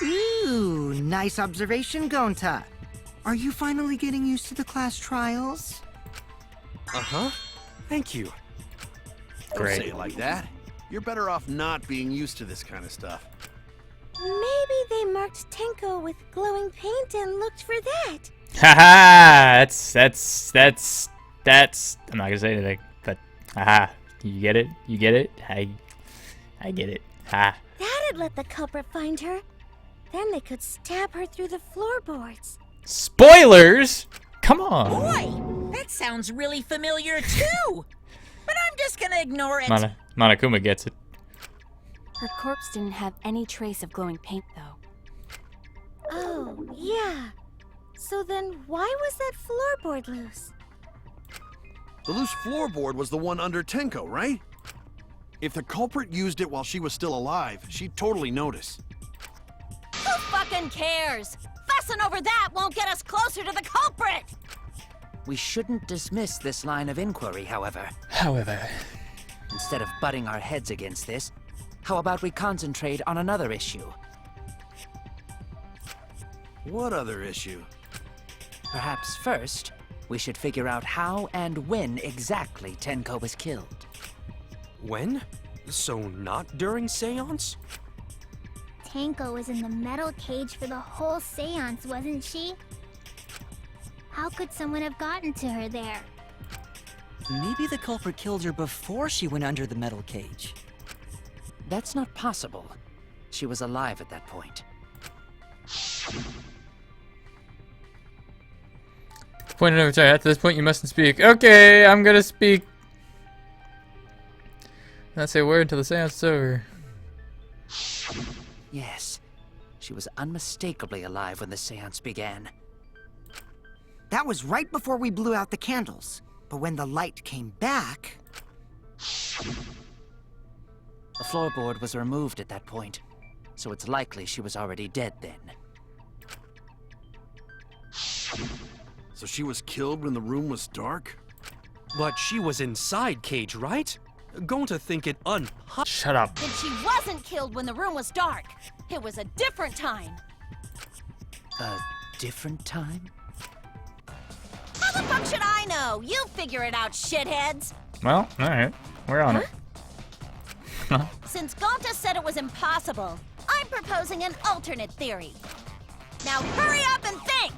Ooh, nice observation, Gonta. Are you finally getting used to the class trials?
Uh-huh. Thank you.
Don't
Great.
say it like that. You're better off not being used to this kind of stuff.
Maybe they marked Tenko with glowing paint and looked for that.
Haha! That's. I'm not gonna say anything, but haha. You get it? You get it? I get it. Ha.
That'd let the culprit find her. Then they could stab her through the floorboards.
Spoilers! Come on.
Boy, that sounds really familiar too. But I'm just gonna ignore it.
Monokuma gets it.
Her corpse didn't have any trace of glowing paint, though.
Oh, yeah. So then why was that floorboard loose?
The loose floorboard was the one under Tenko, right? If the culprit used it while she was still alive, she'd totally notice.
Who fucking cares? Fussing over that won't get us closer to the culprit!
We shouldn't dismiss this line of inquiry, however. Instead of butting our heads against this, how about we concentrate on another issue?
What other issue?
Perhaps first, we should figure out how and when exactly Tenko was killed.
When? So not during seance?
Tenko was in the metal cage for the whole seance, wasn't she? How could someone have gotten to her there?
Maybe the culprit killed her before she went under the metal cage.
That's not possible. She was alive at that point.
Point of no return. At this point, you mustn't speak. Okay, I'm gonna speak. Not say a word until the seance is over.
Yes, she was unmistakably alive when the seance began.
That was right before we blew out the candles. But when the light came back...
The floorboard was removed at that point, so it's likely she was already dead then.
So she was killed when the room was dark?
But she was inside cage, right? Going to think it
Shut up.
Then she wasn't killed when the room was dark. It was a different time.
A different time?
How the fuck should I know? You figure it out, shitheads.
Well, alright. We're on it.
Since Gonta said it was impossible, I'm proposing an alternate theory. Now hurry up and think!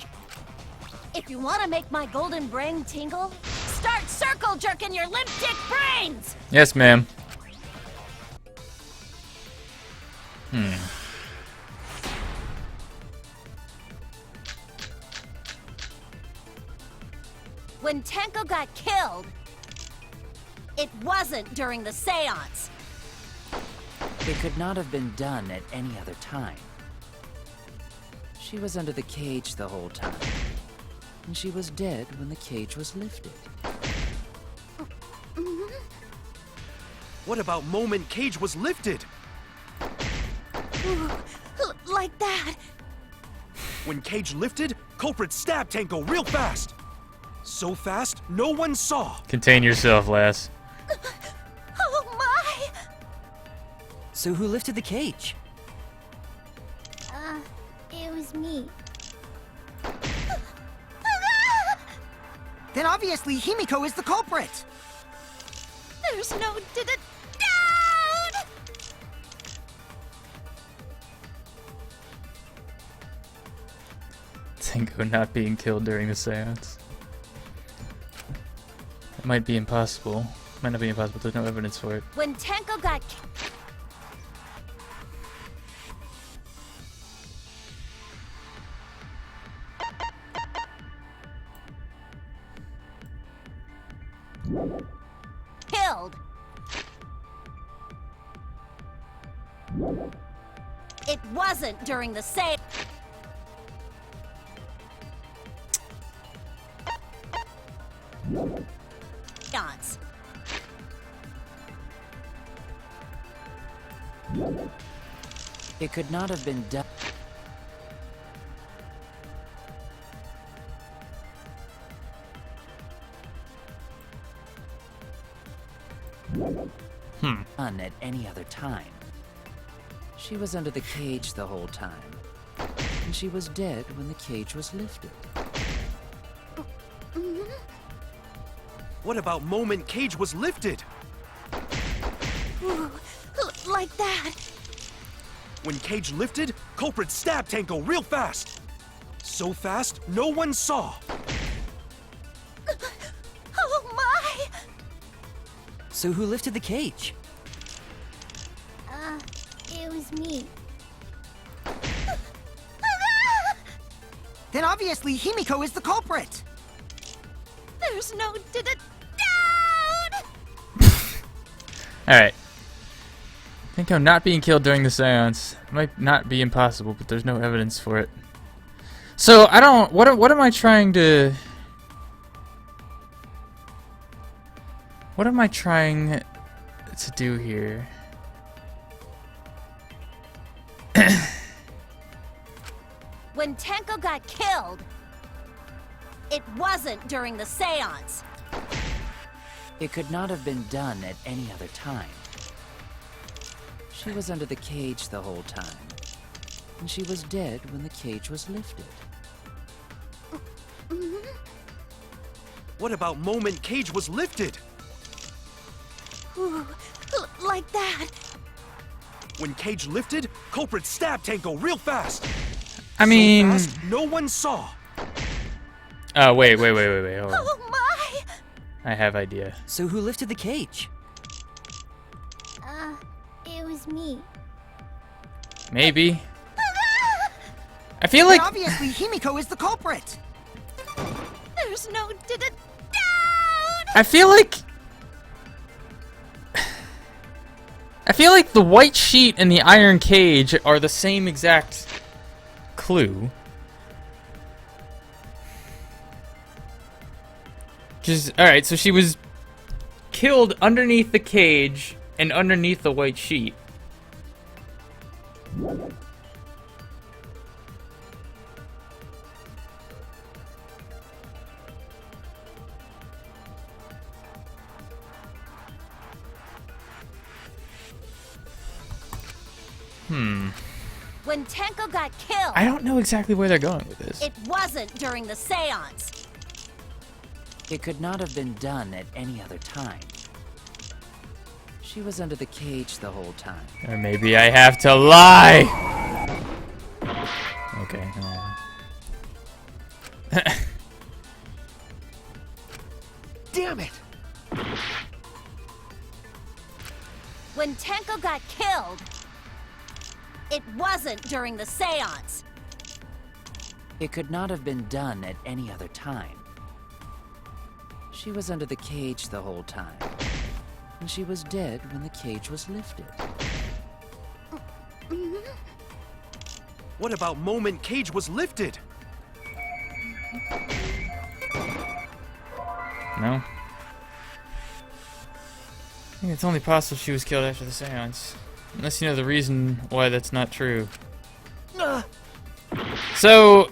If you want to make my golden brain tingle, start circle jerking your limp dick brains!
Yes, ma'am.
When Tenko got killed, it wasn't during the seance.
It could not have been done at any other time. She was under the cage the whole time. And she was dead when the cage was lifted.
What about moment cage was lifted?
Like that.
When cage lifted, culprit stabbed Tanko real fast. So fast, no one saw.
Contain yourself, lass.
Oh my!
So who lifted the cage?
It was me.
Then obviously Himiko is the culprit.
There's no doubt!
Tenko not being killed during the seance. It might be impossible. Might not be impossible, there's no evidence for it.
When Tanko got killed, it wasn't during the seance.
It could not have been done. Done at any other time. She was under the cage the whole time. And she was dead when the cage was lifted.
What about moment cage was lifted?
Ooh, like that.
When cage lifted, culprit stabbed Tanko real fast. So fast, no one saw.
Oh my!
So who lifted the cage?
It was me.
Then obviously Himiko is the culprit.
There's no doubt!
Alright. Tenko not being killed during the seance might not be impossible, but there's no evidence for it. So, I don't... What am I trying to... What am I trying to do here?
When Tanko got killed, it wasn't during the seance.
It could not have been done at any other time. She was under the cage the whole time. And she was dead when the cage was lifted.
What about moment cage was lifted?
Ooh, like that.
When cage lifted, culprit stabbed Tanko real fast.
I mean...
So fast, no one saw.
Oh, wait, hold on.
Oh my!
I have idea.
So who lifted the cage?
It was me.
Maybe. I feel like...
Then obviously Himiko is the culprit.
There's no doubt!
I feel like the white sheet and the iron cage are the same exact clue. Alright, so she was killed underneath the cage and underneath the white sheet.
When Tanko got killed,
I don't know exactly where they're going with this.
it wasn't during the seance.
It could not have been done at any other time. She was under the cage the whole time.
Or maybe I have to lie! Okay.
Damn it!
When Tanko got killed, it wasn't during the seance.
It could not have been done at any other time. She was under the cage the whole time. And she was dead when the cage was lifted.
What about moment cage was lifted?
No? I think it's only possible she was killed after the seance. Unless you know the reason why that's not true. So,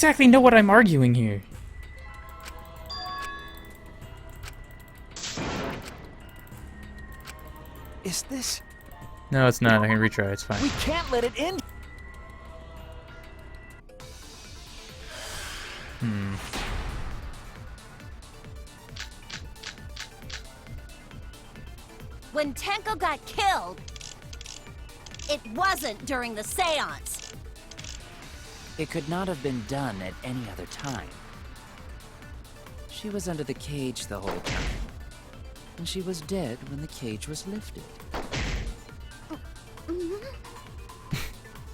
exactly know what I'm arguing here.
Is this...
No, it's not. I can retry. It's fine.
We can't let it end.
When Tenko got killed, it wasn't during the seance.
It could not have been done at any other time. She was under the cage the whole time. And she was dead when the cage was lifted.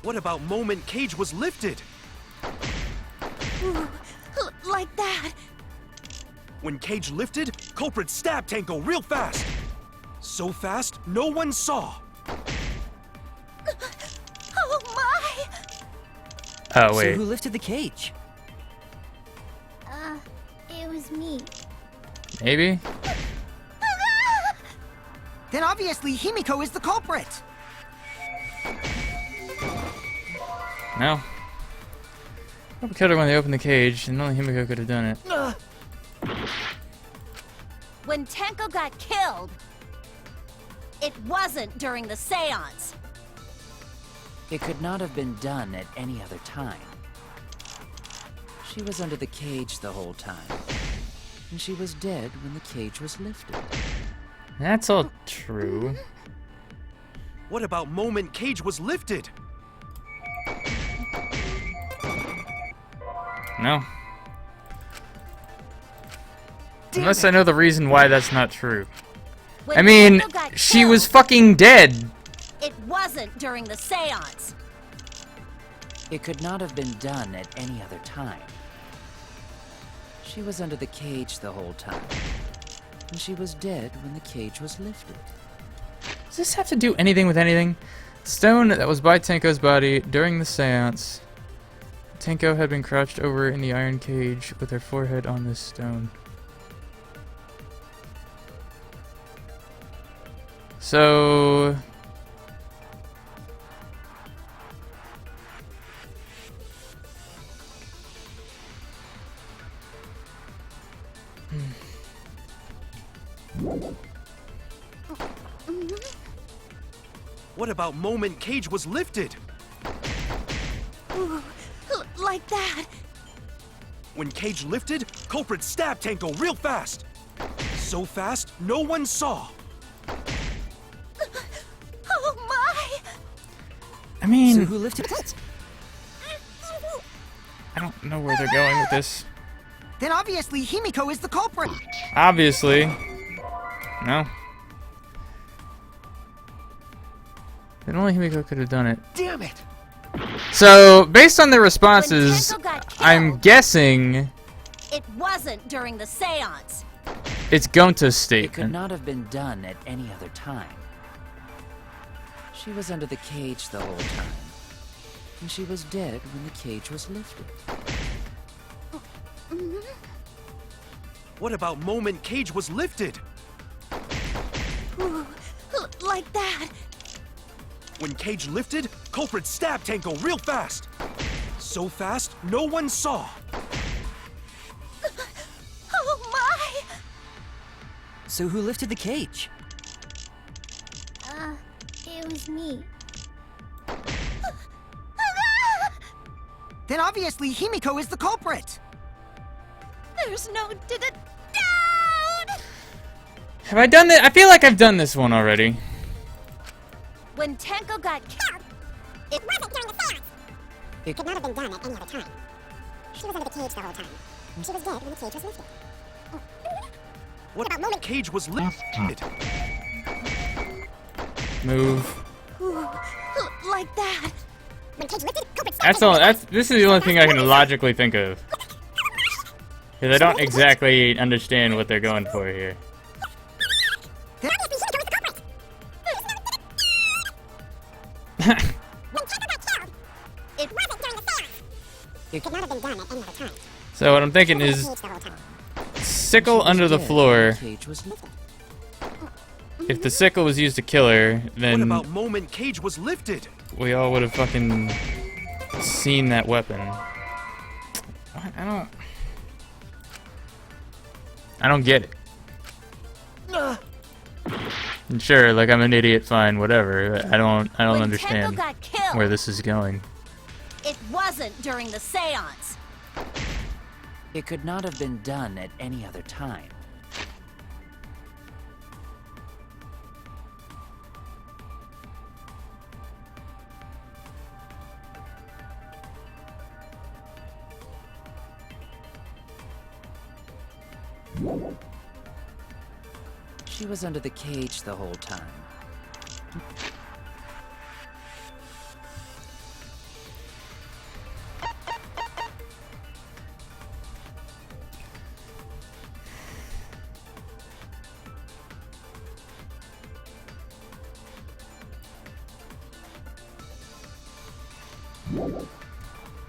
What about moment Cage was lifted?
Ooh, like that.
When Cage lifted, culprit stabbed Tenko real fast. So fast, no one saw.
Oh my!
Oh,
So
wait.
who lifted the cage?
It was me.
Maybe?
Then obviously Himiko is the culprit.
No. Probably killed her when they opened the cage, and only Himiko could have done it.
When Tenko got killed, it wasn't during the seance.
It could not have been done at any other time. She was under the cage the whole time. And she was dead when the cage was lifted.
That's all true.
What about moment Cage was lifted?
No. Unless I know the reason why that's not true.
When
I mean,
Tenko got
she was
killed,
fucking dead.
It wasn't during the seance.
It could not have been done at any other time. She was under the cage the whole time. And she was dead when the cage was lifted.
Does this have to do anything with anything? Stone that was by Tenko's body during the seance. Tenko had been crouched over in the iron cage with her forehead on this stone. So...
What about moment Cage was lifted?
Ooh, like that.
When Cage lifted, culprit stabbed Tenko real fast. So fast, no one saw.
Oh my!
I mean...
So who lifted it?
I don't know where they're going with this.
Then obviously Himiko is the culprit.
Obviously. No. Then only Himiko could have done it.
Damn it!
So, based on the responses,
When Tenko got killed,
I'm guessing
it wasn't during the seance.
it's Gonta's
It could
statement.
not have been done at any other time. She was under the cage the whole time. And she was dead when the cage was lifted.
What about moment Cage was lifted?
Ooh, like that.
When Cage lifted, culprit stabbed Tenko real fast. So fast, no one saw.
Oh my!
So who lifted the cage?
It was me.
Then obviously Himiko is the culprit.
There's no doubt.
Have I done this? I feel like I've done this one already.
When Tenko got killed,
It wasn't during the seance.
It
Could not have been done at any other time. She was under the cage the whole time. She was dead when the cage was lifted.
What about moment Cage was lifted?
Move.
ooh, like that.
When cage lifted, culprit
That's all. This is the only thing I can logically think of. Because I don't exactly understand what they're going for here.
Obviously, Himiko was the culprit. When Tenko got killed, it wasn't during the seance. Could not have been done at any other time.
So what I'm thinking
She was
is
under the cage the whole time.
sickle
She was
under the
dead
floor.
when the cage was lifted.
If the sickle was used to kill her,
What
then
about moment Cage was lifted?
we all would have fucking seen that weapon. I don't get it. And sure, like I'm an idiot, fine, whatever. I don't
When
understand
Tenko got killed,
where this is going.
it wasn't during the seance.
It could not have been done at any other time. She was under the cage the whole time.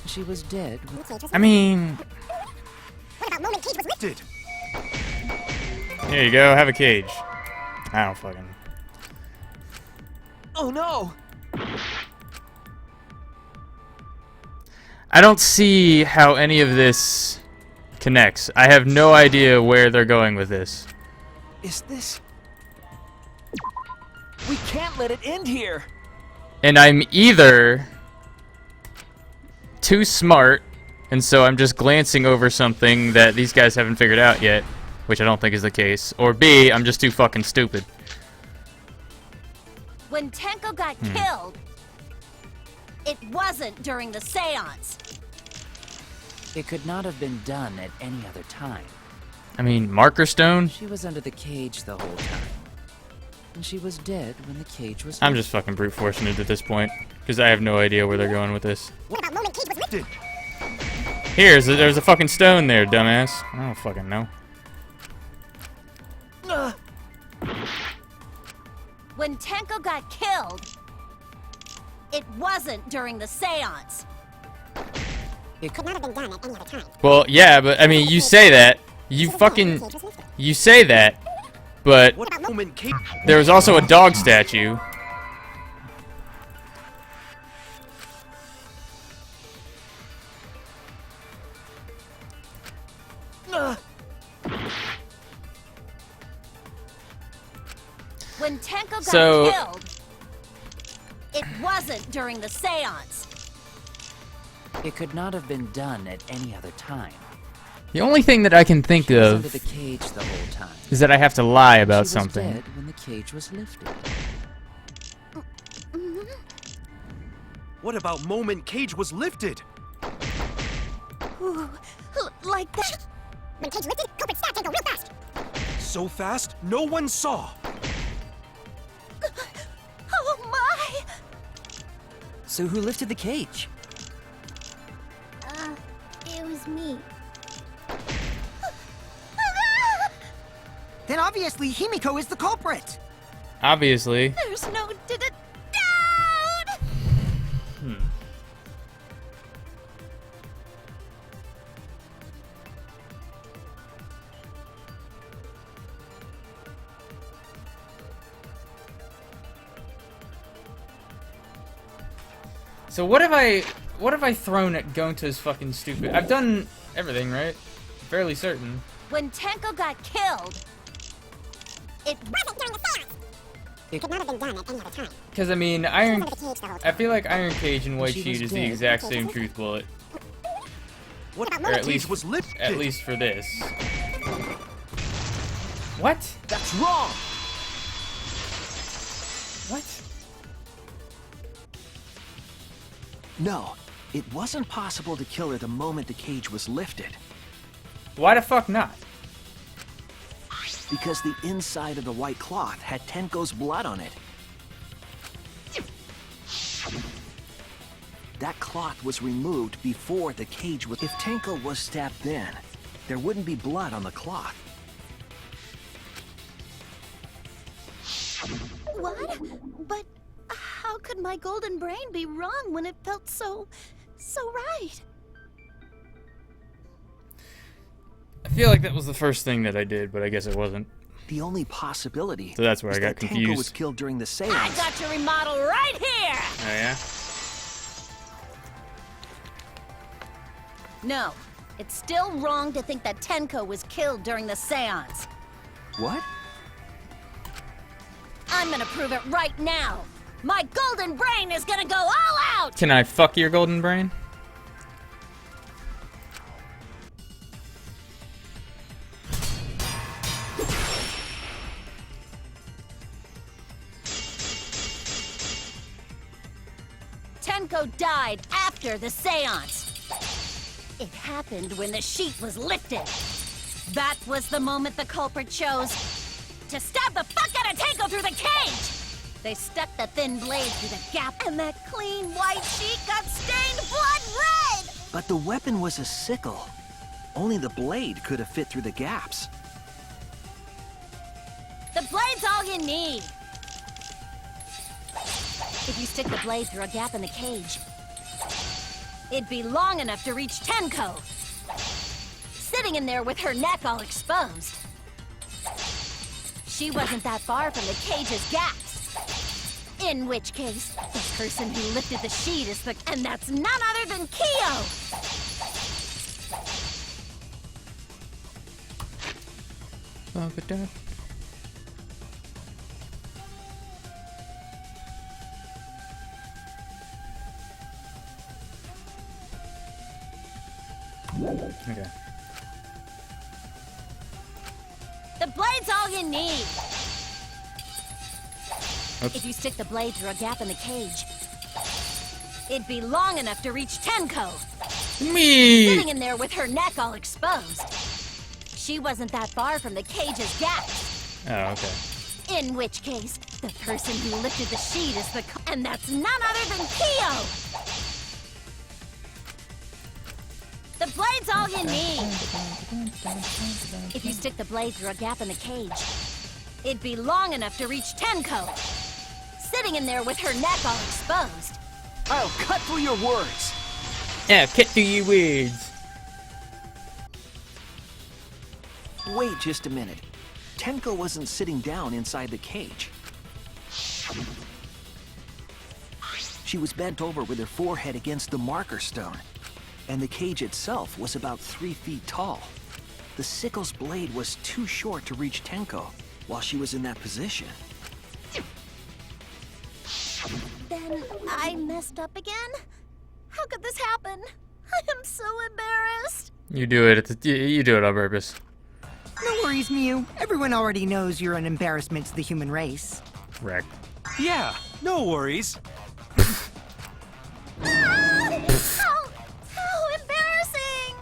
She was dead.
I mean,
What about moment Cage was lifted?
here you go, have a cage. I don't fucking...
Oh no!
I don't see how any of this connects. I have no idea where they're going with this.
Is this... We can't let it end here!
And I'm either too smart, and so I'm just glancing over something that these guys haven't figured out yet, which I don't think is the case, or B, I'm just too fucking stupid.
When Tenko got killed, it wasn't during the seance.
It could not have been done at any other time.
I mean, Marker Stone?
She was under the cage the whole time. And she was dead when the cage was
I'm just fucking brute forcing it at this point, because I have no idea where they're going with this.
What about moment Cage was lifted?
There's a fucking stone there, dumbass. I don't fucking know.
When Tenko got killed, it wasn't during the seance.
It
Could not have been done at any other time.
Well, yeah, but I mean, you say that. You fucking... You say that, but
What about moment Cage?
there was also a dog statue.
When Tenko got
So-
killed, it wasn't during the seance.
It could not have been done at any other time.
The only thing that I can think
She was under
of
the cage the whole time.
is that I have to lie about
She was
something.
dead when the cage was lifted.
What about moment Cage was lifted?
Ooh, like that.
When Cage lifted, culprit stabbed Tenko real fast.
So fast, no one saw.
Oh my!
So who lifted the cage?
It was me.
Then obviously Himiko is the culprit.
Obviously.
There's no doubt.
So what have I thrown at Gonta's fucking stupid... I've done everything, right? Fairly certain.
When Tenko got killed, it
Wasn't during the seance.
It-
Could not have been done at any other time.
Because, I mean,
She was
Iron...
under the cage the whole
I
time.
feel like Iron Cage and White
She
Sheet
was
is the
dead.
exact same truth bullet.
What
about
Or
moment
at
Cage
least,
was lifted?
at least for this. What?
That's wrong!
What?
No, it wasn't possible to kill her the moment the cage was lifted.
Why the fuck not?
Because the inside of the white cloth had Tenko's blood on it. That cloth was removed before the cage was... If Tenko was stabbed then, there wouldn't be blood on the cloth.
What? But how could my golden brain be wrong when it felt so right?
I feel like that was the first thing that I did, but I guess it wasn't.
The only possibility
So that's where
is
I got
that Tenko
confused.
was killed during the
I
seance.
got your remodel right here!
Oh, yeah?
No, It's still wrong to think that Tenko was killed during the seance.
What?
I'm gonna prove it right now. My golden brain is gonna go all out!
Can I fuck your golden brain?
Tenko died after the seance. It happened when the sheet was lifted. That was the moment the culprit chose to stab the fuck out of Tenko through the cage! They stuck the thin blade through the gap, and that clean white sheet got stained blood red!
But the weapon was a sickle. Only the blade could have fit through the gaps.
The blade's all you need. If you stick the blade through a gap in the cage, it'd be long enough to reach Tenko, sitting in there with her neck all exposed. She wasn't that far from the cage's gaps. In which case, the person who lifted the sheet is the... And that's none other than Kyo!
Okay.
The blade's all you need.
Oops.
If you stick the blade through a gap in the cage, it'd be long enough to reach Tenko,
Me!
sitting in there with her neck all exposed. She wasn't that far from the cage's gaps.
Oh, okay.
In which case, the person who lifted the sheet is the... And that's none other than Kyo! The blade's all you need. If you stick the blade through a gap in the cage, it'd be long enough to reach Tenko, sitting in there with her neck all exposed.
I'll cut through your words.
Yeah, cut through your words.
Wait just a minute. Tenko wasn't sitting down inside the cage. She was bent over with her forehead against the marker stone, and the cage itself was about 3 feet tall. The sickle's blade was too short to reach Tenko while she was in that position.
Then I messed up again? How could this happen? I am so embarrassed.
You do it. You do it on purpose.
No worries, Mew. Everyone already knows you're an embarrassment to the human race.
Wrecked.
Yeah, no worries.
How embarrassing!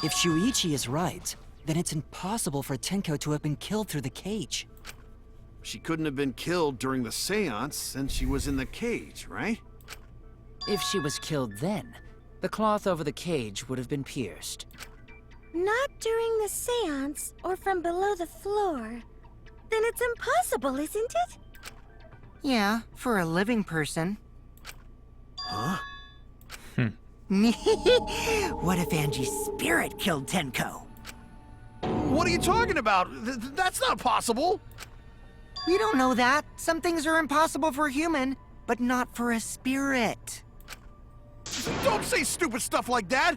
If Shuichi is right, then it's impossible for Tenko to have been killed through the cage.
She couldn't have been killed during the seance since she was in the cage, right?
If she was killed then, the cloth over the cage would have been pierced.
Not during the seance or from below the floor. Then it's impossible, isn't it?
Yeah, for a living person.
Huh?
What if Angie's spirit killed Tenko?
What are you talking about? That's not possible!
We don't know that. Some things are impossible for a human, but not for a spirit.
Don't say stupid stuff like that!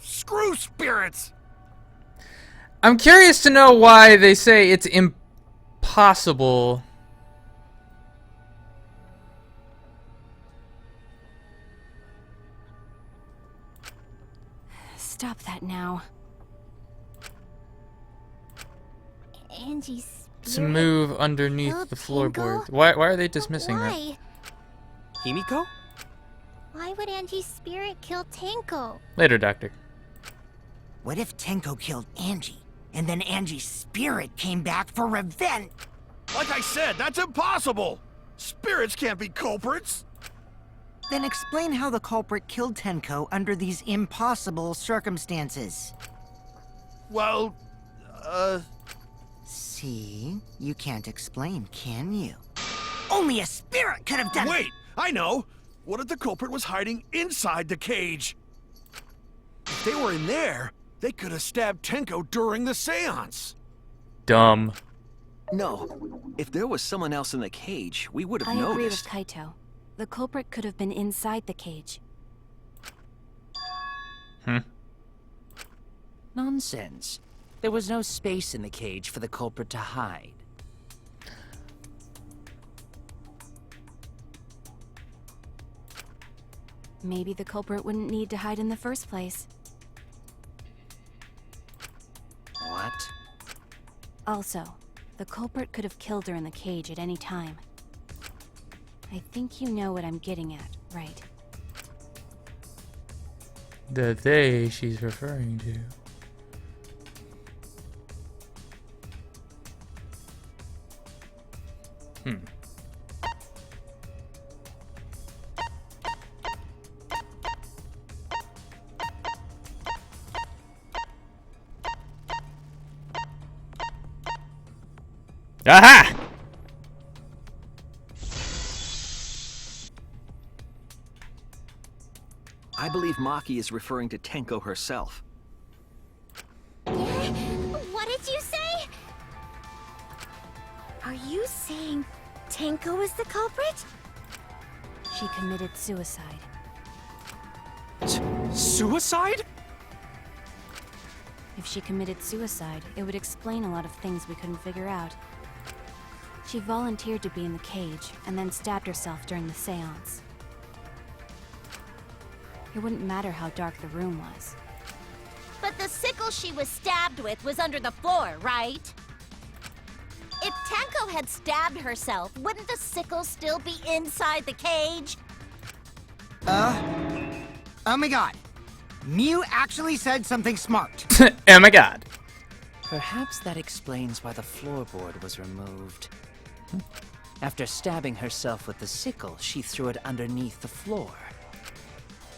Screw spirits!
I'm curious to know why they say it's impossible.
Stop that now.
Angie's
To move underneath
killed
the floorboard.
Tenko?
Why are they dismissing that?
Why?
Himiko?
Why would Angie's spirit kill Tenko?
Later, Doctor.
What if Tenko killed Angie, and then Angie's spirit came back for revenge?
Like I said, that's impossible! Spirits can't be culprits!
Then explain how the culprit killed Tenko under these impossible circumstances.
Well,
See? You can't explain, can you? Only a spirit could have done it!
wait! I know! What if the culprit was hiding inside the cage? If they were in there, they could have stabbed Tenko during the seance.
Dumb.
No. If there was someone else in the cage, we would have
I agree with
noticed.
Kaito. The culprit could have been inside the cage.
Nonsense. There was no space in the cage for the culprit to hide.
Maybe the culprit wouldn't need to hide in the first place.
What?
Also, the culprit could have killed her in the cage at any time. I think you know what I'm getting at, right?
The they she's referring to. Aha!
I believe Maki is referring to Tenko herself.
What did you say? Are you saying Tenko is the culprit?
She committed suicide.
Suicide?
If she committed suicide, it would explain a lot of things we couldn't figure out. She volunteered to be in the cage, and then stabbed herself during the seance. It wouldn't matter how dark the room was.
But the sickle she was stabbed with was under the floor, right? If Tenko had stabbed herself, wouldn't the sickle still be inside the cage?
Oh my god. Mew actually said something smart.
Oh my god.
Perhaps that explains why the floorboard was removed. After stabbing herself with the sickle, she threw it underneath the floor.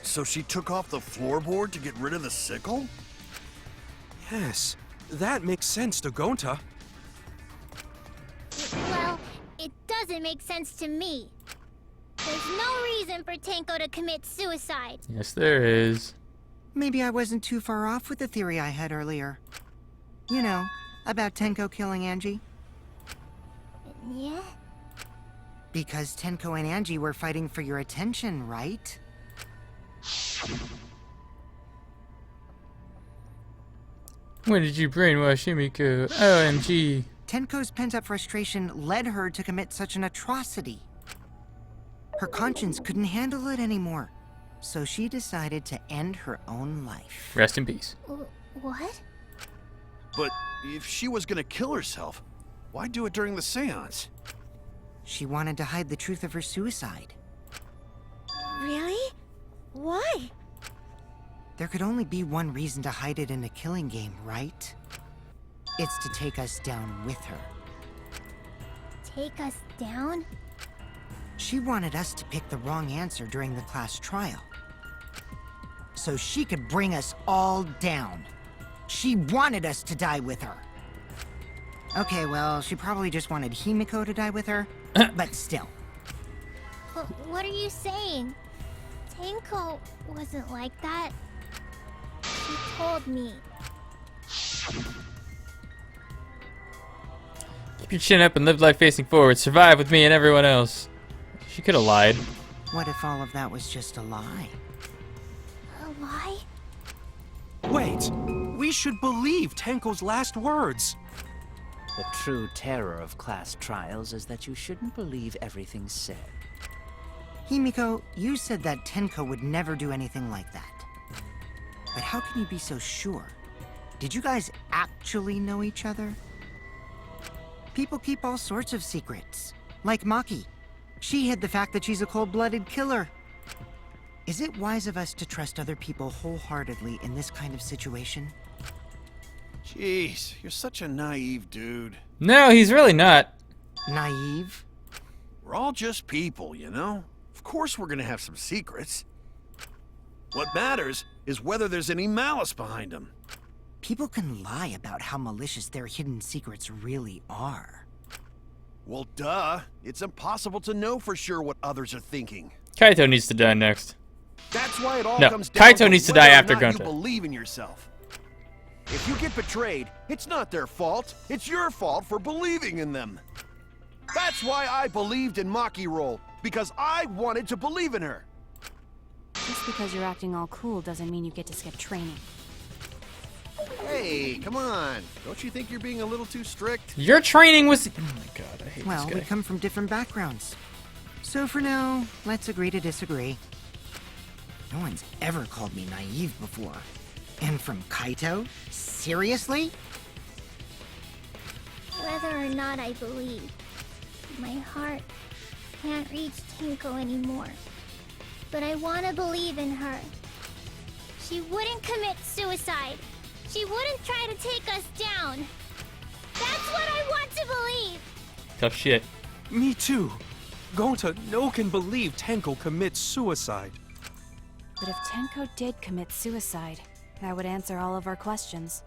So she took off the floorboard to get rid of the sickle?
Yes, that makes sense to Gonta.
Well, it doesn't make sense to me. There's no reason for Tenko to commit suicide.
Yes, there is.
Maybe I wasn't too far off with the theory I had earlier. You know, about Tenko killing Angie.
Yeah?
Because Tenko and Angie were fighting for your attention, right?
When did you brainwash Himiko? OMG.
Tenko's pent-up frustration led her to commit such an atrocity. Her conscience couldn't handle it anymore, so she decided to end her own life.
Rest in peace.
What?
But if she was gonna kill herself, why do it during the seance?
She wanted to hide the truth of her suicide.
Really? Why?
There could only be one reason to hide it in a killing game, right? It's to take us down with her.
Take us down?
She wanted us to pick the wrong answer during the class trial, so she could bring us all down. She wanted us to die with her. Okay, well, she probably just wanted Himiko to die with her, but still.
What are you saying? Tenko wasn't like that. She told me.
Keep your chin up and live life facing forward. Survive with me and everyone else. She could have lied.
What if all of that was just a lie?
A lie?
Wait, we should believe Tenko's last words.
The true terror of class trials is that you shouldn't believe everything said.
Himiko, you said that Tenko would never do anything like that. But how can you be so sure? Did you guys actually know each other? People keep all sorts of secrets. Like Maki. She hid the fact that she's a cold-blooded killer. Is it wise of us to trust other people wholeheartedly in this kind of situation?
Jeez, you're such a naive dude.
No, he's really not.
Naive?
We're all just people, you know? Of course we're gonna have some secrets. What matters is whether there's any malice behind them.
People can lie about how malicious their hidden secrets really are.
Well, duh. It's impossible to know for sure what others are thinking.
Kaito needs to die next.
That's why it all
No,
comes down
Kaito
to
needs to
whether
die
or
after
not
Gonta.
you believe in yourself. If you get betrayed, it's not their fault. It's your fault for believing in them. That's why I believed in Maki Roll, because I wanted to believe in her.
Just because you're acting all cool doesn't mean you get to skip training.
Hey, come on. Don't you think you're being a little too strict?
Your training was... Oh my god, I hate
Well,
this
we
guy.
come from different backgrounds. So for now, let's agree to disagree. No one's ever called me naive before. And from Kaito? Seriously?
Whether or not I believe, my heart can't reach Tenko anymore. But I want to believe in her. She wouldn't commit suicide. She wouldn't try to take us down. That's what I want to believe.
Tough shit.
Me too. Gonta, no can believe Tenko commits suicide.
But if Tenko did commit suicide, that would answer all of our questions.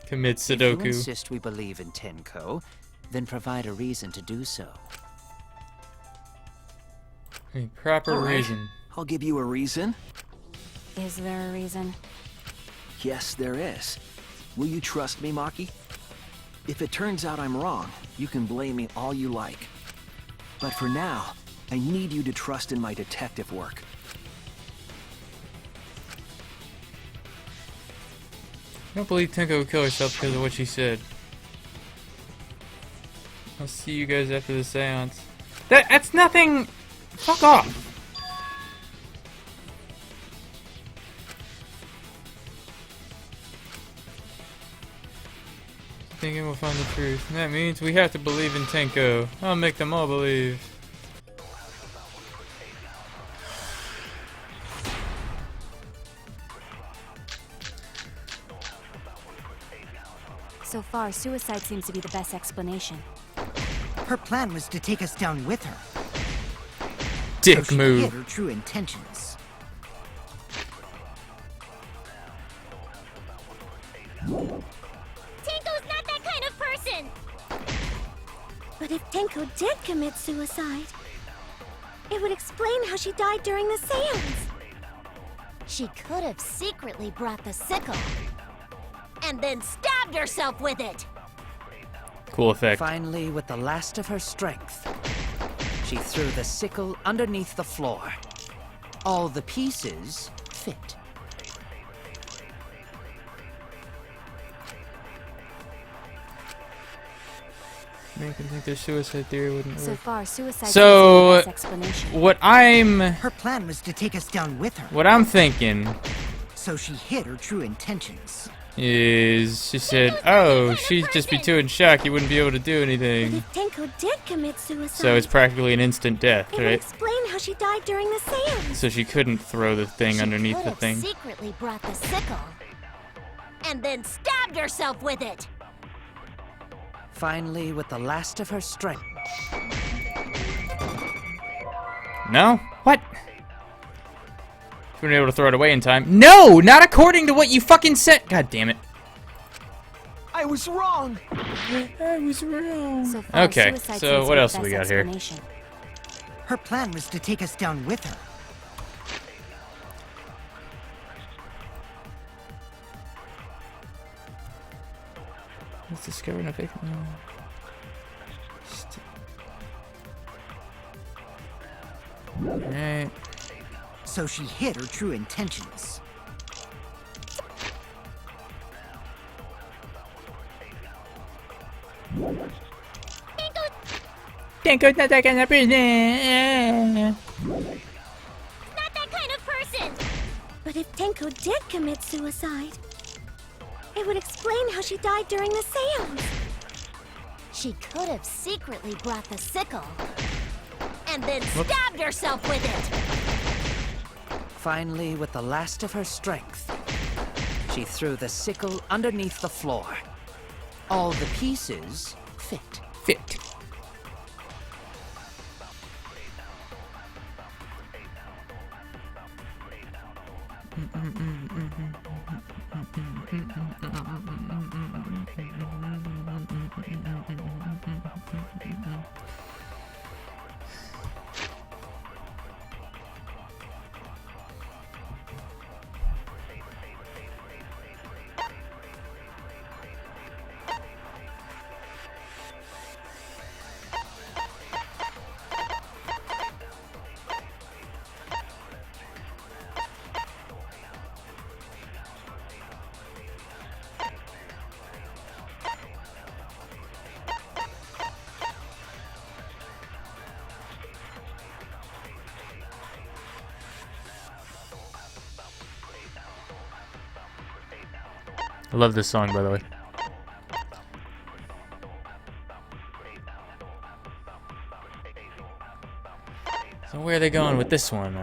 Commit
If you
Sudoku.
insist we believe in Tenko, then provide a reason to do so.
A proper
All right.
reason.
I'll give you a reason.
Is there a reason?
Yes, there is. Will you trust me, Maki? If it turns out I'm wrong, you can blame me all you like. But for now, I need you to trust in my detective work.
I don't believe Tenko would kill herself because of what she said. I'll see you guys after the seance. That's nothing! Fuck off! Thinking we'll find the truth. And that means we have to believe in Tenko. I'll make them all believe.
So far, suicide seems to be the best explanation.
Her plan was to take us down with her.
Dick
so she
move.
hid her true intentions.
Tenko's not that kind of person! But if Tenko did commit suicide, it would explain how she died during the seance.
She could have secretly brought the sickle and then stabbed herself with it.
Cool effect.
Finally, with the last of her strength, she threw the sickle underneath the floor. All the pieces fit.
Make them think their suicide theory wouldn't
So
work.
far, suicide
So,
seems to be the best explanation.
what I'm
Her plan was to take us down with her.
what I'm thinking
So she hid her true intentions.
is she said, "Oh, she'd just be too in shock. You wouldn't be able to do
But
anything."
if Tenko did commit suicide,
So it's practically an instant death,
it would
right?
explain how she died during the seance.
So she couldn't throw the thing
She
underneath
could
the
have
thing.
secretly brought the sickle and then stabbed herself with it.
Finally, with the last of her strength.
No? What? She wouldn't be able to throw it away in time. No! Not according to what you fucking said! God damn it.
I was wrong!
I was wrong.
So far,
Okay,
suicide
so
seems to
what
be
else
the
do we
best
got here?
explanation.
Her plan was to take us down with her.
Let's discover an effect. Alright.
So she hid her true intentions.
Tenko's not that kind of person.
Not that kind of person! But if Tenko did commit suicide, it would explain how she died during the seance.
She could have secretly brought the sickle and then stabbed herself with it.
Finally, with the last of her strength, she threw the sickle underneath the floor. All the pieces fit.
Fit. I love this song, by the way. So where are they going with this one?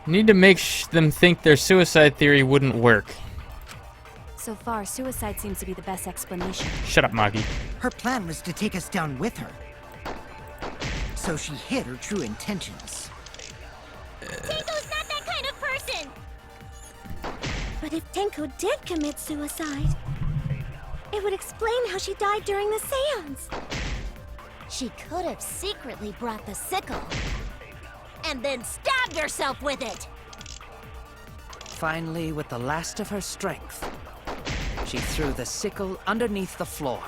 Need to make them think their suicide theory wouldn't work.
So far, suicide seems to be the best explanation.
Shut up, Magi.
Her plan was to take us down with her. So she hid her true intentions.
Tenko's not that kind of person! But if Tenko did commit suicide, it would explain how she died during the seance.
She could have secretly brought the sickle and then stabbed herself with it.
Finally, with the last of her strength, she threw the sickle underneath the floor.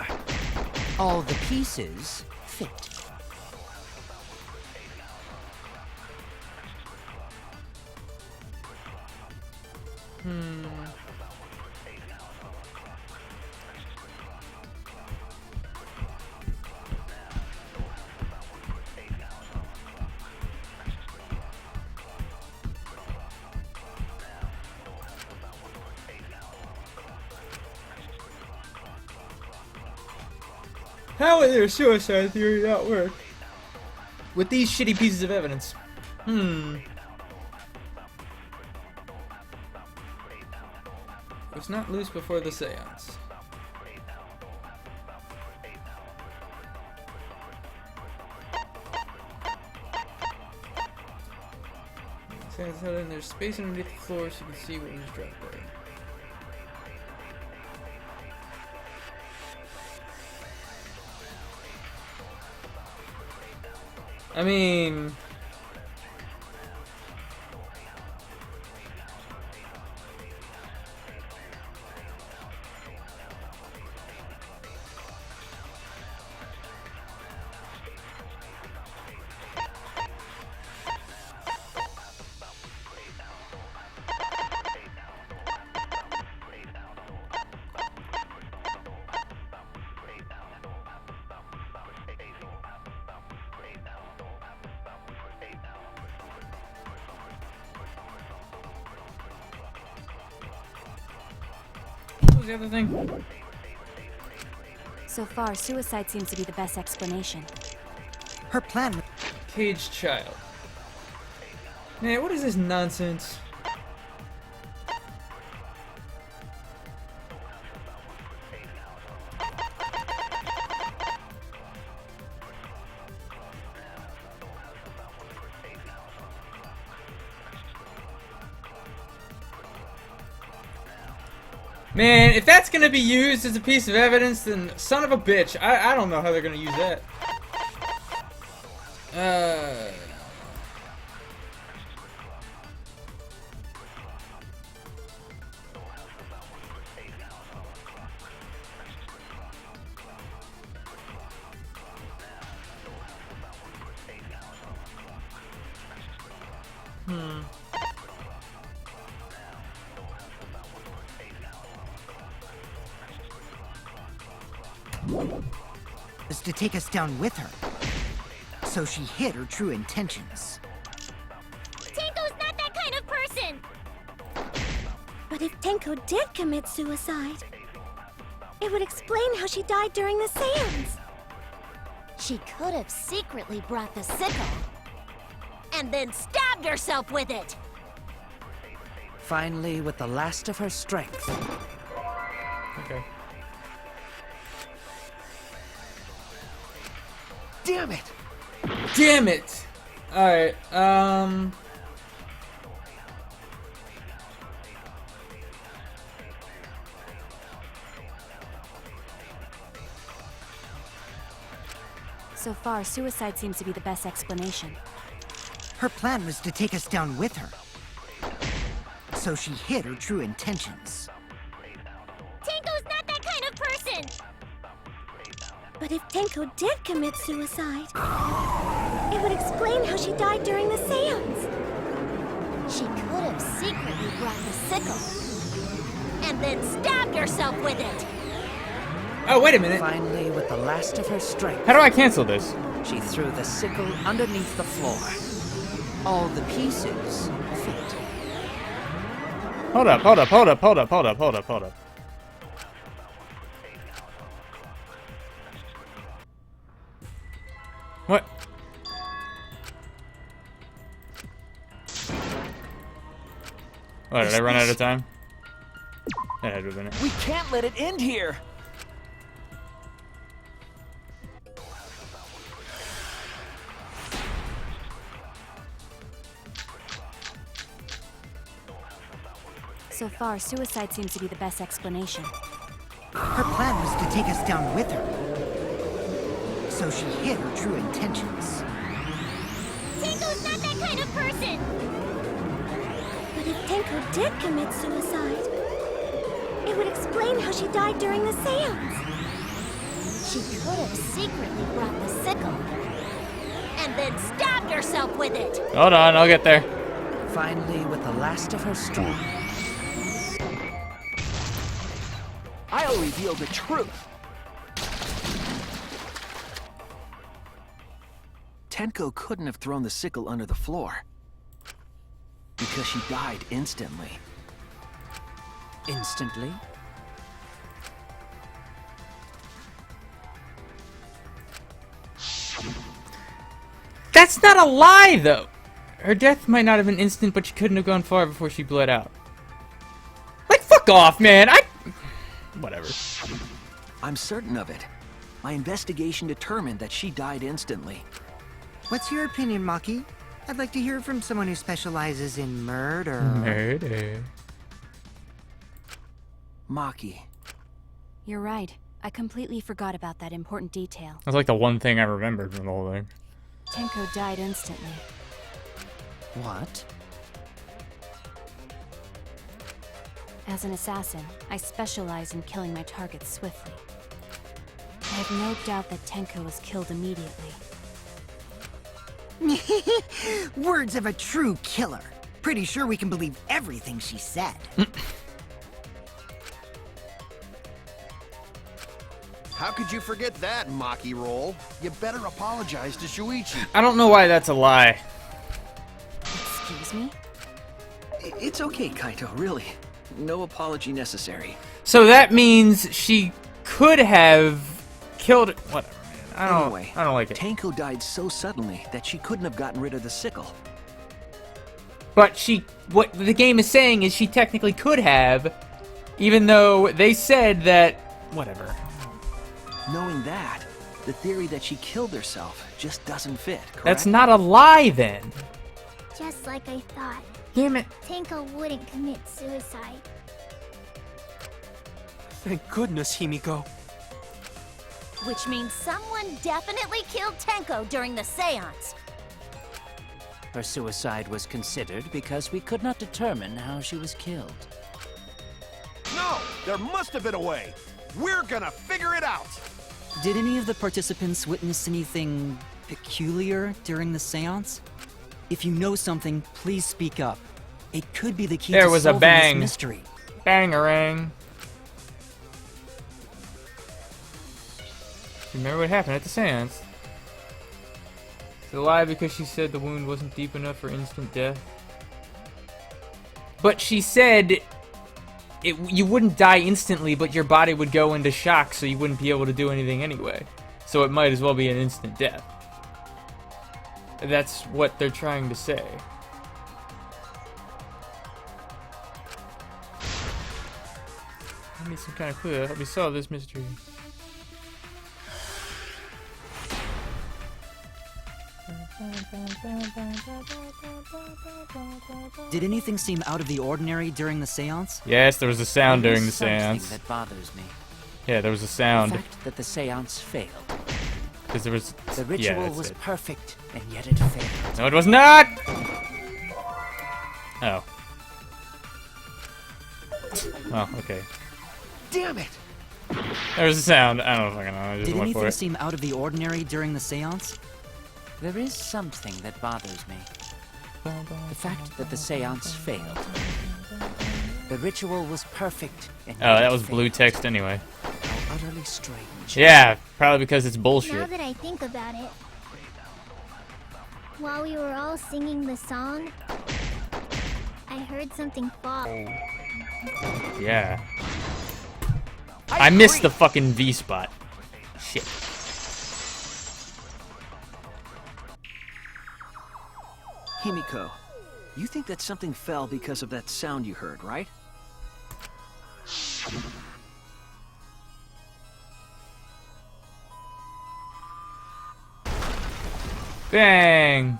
All the pieces fit.
How would their suicide theory not work? With these shitty pieces of evidence. Was not loose before the seance. Seance held in there's space underneath the floor so you can see what was dropped there. I mean... What was the other thing?
So far, suicide seems to be the best explanation.
Her plan...
Caged child. Man, what is this nonsense? Man, if that's gonna be used as a piece of evidence, then son of a bitch. I don't know how they're gonna use that.
is to take us down with her. So she hid her true intentions.
Tenko's not that kind of person! But if Tenko did commit suicide, it would explain how she died during the seance.
She could have secretly brought the sickle and then stabbed herself with it.
Finally, with the last of her strength.
Okay.
Damn it!
Damn it! Alright,
So far, suicide seems to be the best explanation.
Her plan was to take us down with her. So she hid her true intentions.
Tenko's not that kind of person! But if Tenko did commit suicide, it would explain how she died during the seance.
She could have secretly brought the sickle and then stabbed herself with it.
oh, wait a minute.
Finally, with the last of her strength,
How do I cancel this?
she threw the sickle underneath the floor. All the pieces fit.
Hold up, hold up, hold up, hold up, hold up, hold up, hold up. What? What, did I run out of time? That had to have been it.
We can't let it end here.
So far, suicide seems to be the best explanation.
Her plan was to take us down with her. So she hid her true intentions.
Tenko's not that kind of person! But if Tenko did commit suicide, it would explain how she died during the seance.
She could have secretly brought the sickle and then stabbed herself with it.
Hold on, I'll get there.
Finally, with the last of her strength,
I'll reveal the truth. Tenko couldn't have thrown the sickle under the floor because she died instantly.
instantly.
That's not a lie, though. Her death might not have been instant, but she couldn't have gone far before she bled out. Like, fuck off, man. Whatever.
I'm certain of it. My investigation determined that she died instantly.
What's your opinion, Maki? I'd like to hear from someone who specializes in murder.
Murder.
Maki.
You're right. I completely forgot about that important detail.
That's like the one thing I remembered from the whole thing.
Tenko died instantly.
What?
As an assassin, I specialize in killing my targets swiftly. I have no doubt that Tenko was killed immediately.
Words of a true killer. Pretty sure we can believe everything she said.
How could you forget that, Maki Roll? You better apologize to Shuichi.
I don't know why that's a lie.
Excuse me?
It's okay, Kaito, really. No apology necessary.
So that means she could have killed it. Whatever, man.
Anyway,
I don't like it.
Tenko died so suddenly that she couldn't have gotten rid of the sickle.
But what the game is saying is she technically could have, even though they said that, whatever.
Knowing that, the theory that she killed herself just doesn't fit, correct?
That's not a lie, then.
Just like I thought.
Damn it.
Tenko wouldn't commit suicide.
Thank goodness, Himiko.
Which means someone definitely killed Tenko during the seance.
Her suicide was considered because we could not determine how she was killed.
No! There must have been a way! We're gonna figure it out!
Did any of the participants witness anything peculiar during the seance? If you know something, please speak up. It could be the key
There
to
was a
solving
bang.
this mystery.
Bangarang. Remember what happened at the seance? It's a lie because she said the wound wasn't deep enough for instant death. But she said you wouldn't die instantly, but your body would go into shock, so you wouldn't be able to do anything anyway. So it might as well be an instant death. That's what they're trying to say. I need some kind of clue to help me solve this mystery.
Did anything seem out of the ordinary during the seance?
Yes, there was a sound
There
during the
is something
seance.
that bothers me.
Yeah, there was a
The
sound.
fact that the seance failed.
Because there was...
The
yeah,
ritual
that's
was
it.
perfect, and yet it failed.
No, it was not! Oh. Oh, okay.
Damn it!
There was a sound. I don't fucking know. I just
Did
went for
anything
it.
seem out of the ordinary during the seance?
There is something that bothers me. The fact that the seance failed. The ritual was perfect, and
Oh,
yet
that
it
was blue
failed.
text anyway.
How utterly strange.
Yeah, probably because it's
Now
bullshit.
that I think about it, while we were all singing the song, I heard something fall.
Yeah. I missed the fucking V spot. Shit.
Himiko, you think that something fell because of that sound you heard, right?
Bang!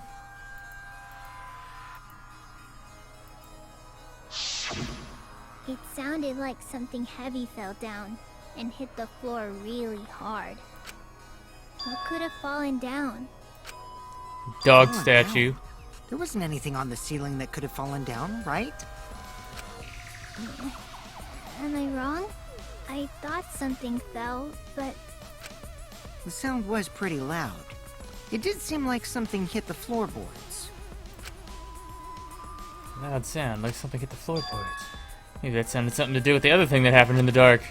It sounded like something heavy fell down and hit the floor really hard. What could have fallen down?
Dog
Fallen
statue.
down? There wasn't anything on the ceiling that could have fallen down, right?
Am I wrong? I thought something fell, but
The sound was pretty loud. It did seem like something hit the floorboards.
Loud sound, like something hit the floorboards. Maybe that sounded something to do with the other thing that happened in the dark.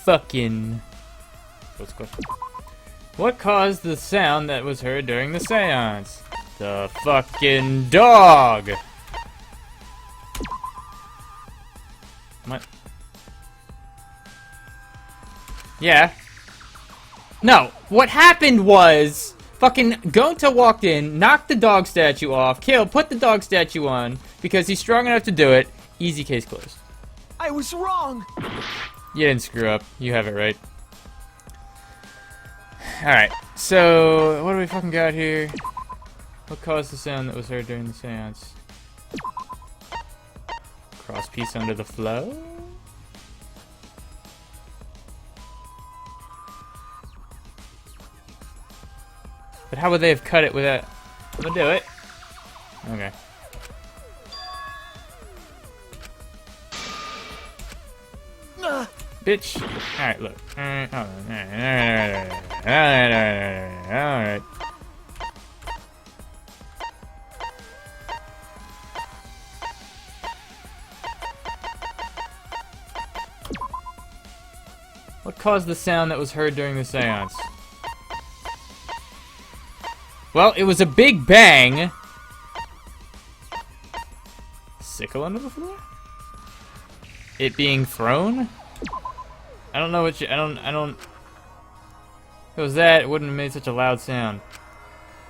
Fucking... What's the question? What caused the sound that was heard during the seance? The fucking dog! What? Yeah. No, what happened was... Fucking Gonta walked in, knocked the dog statue off, put the dog statue on, because he's strong enough to do it. Easy case closed.
I was wrong!
You didn't screw up. You have it right. Alright, so what do we fucking got here? What caused the sound that was heard during the seance? Cross piece under the flow? But how would they have cut it without... I'm gonna do it. Okay. Bitch. Alright, look. Alright. What caused the sound that was heard during the seance? Well, it was a big bang. Sickle under the floor? It being thrown? I don't know what you... I don't... If it was that, it wouldn't have made such a loud sound.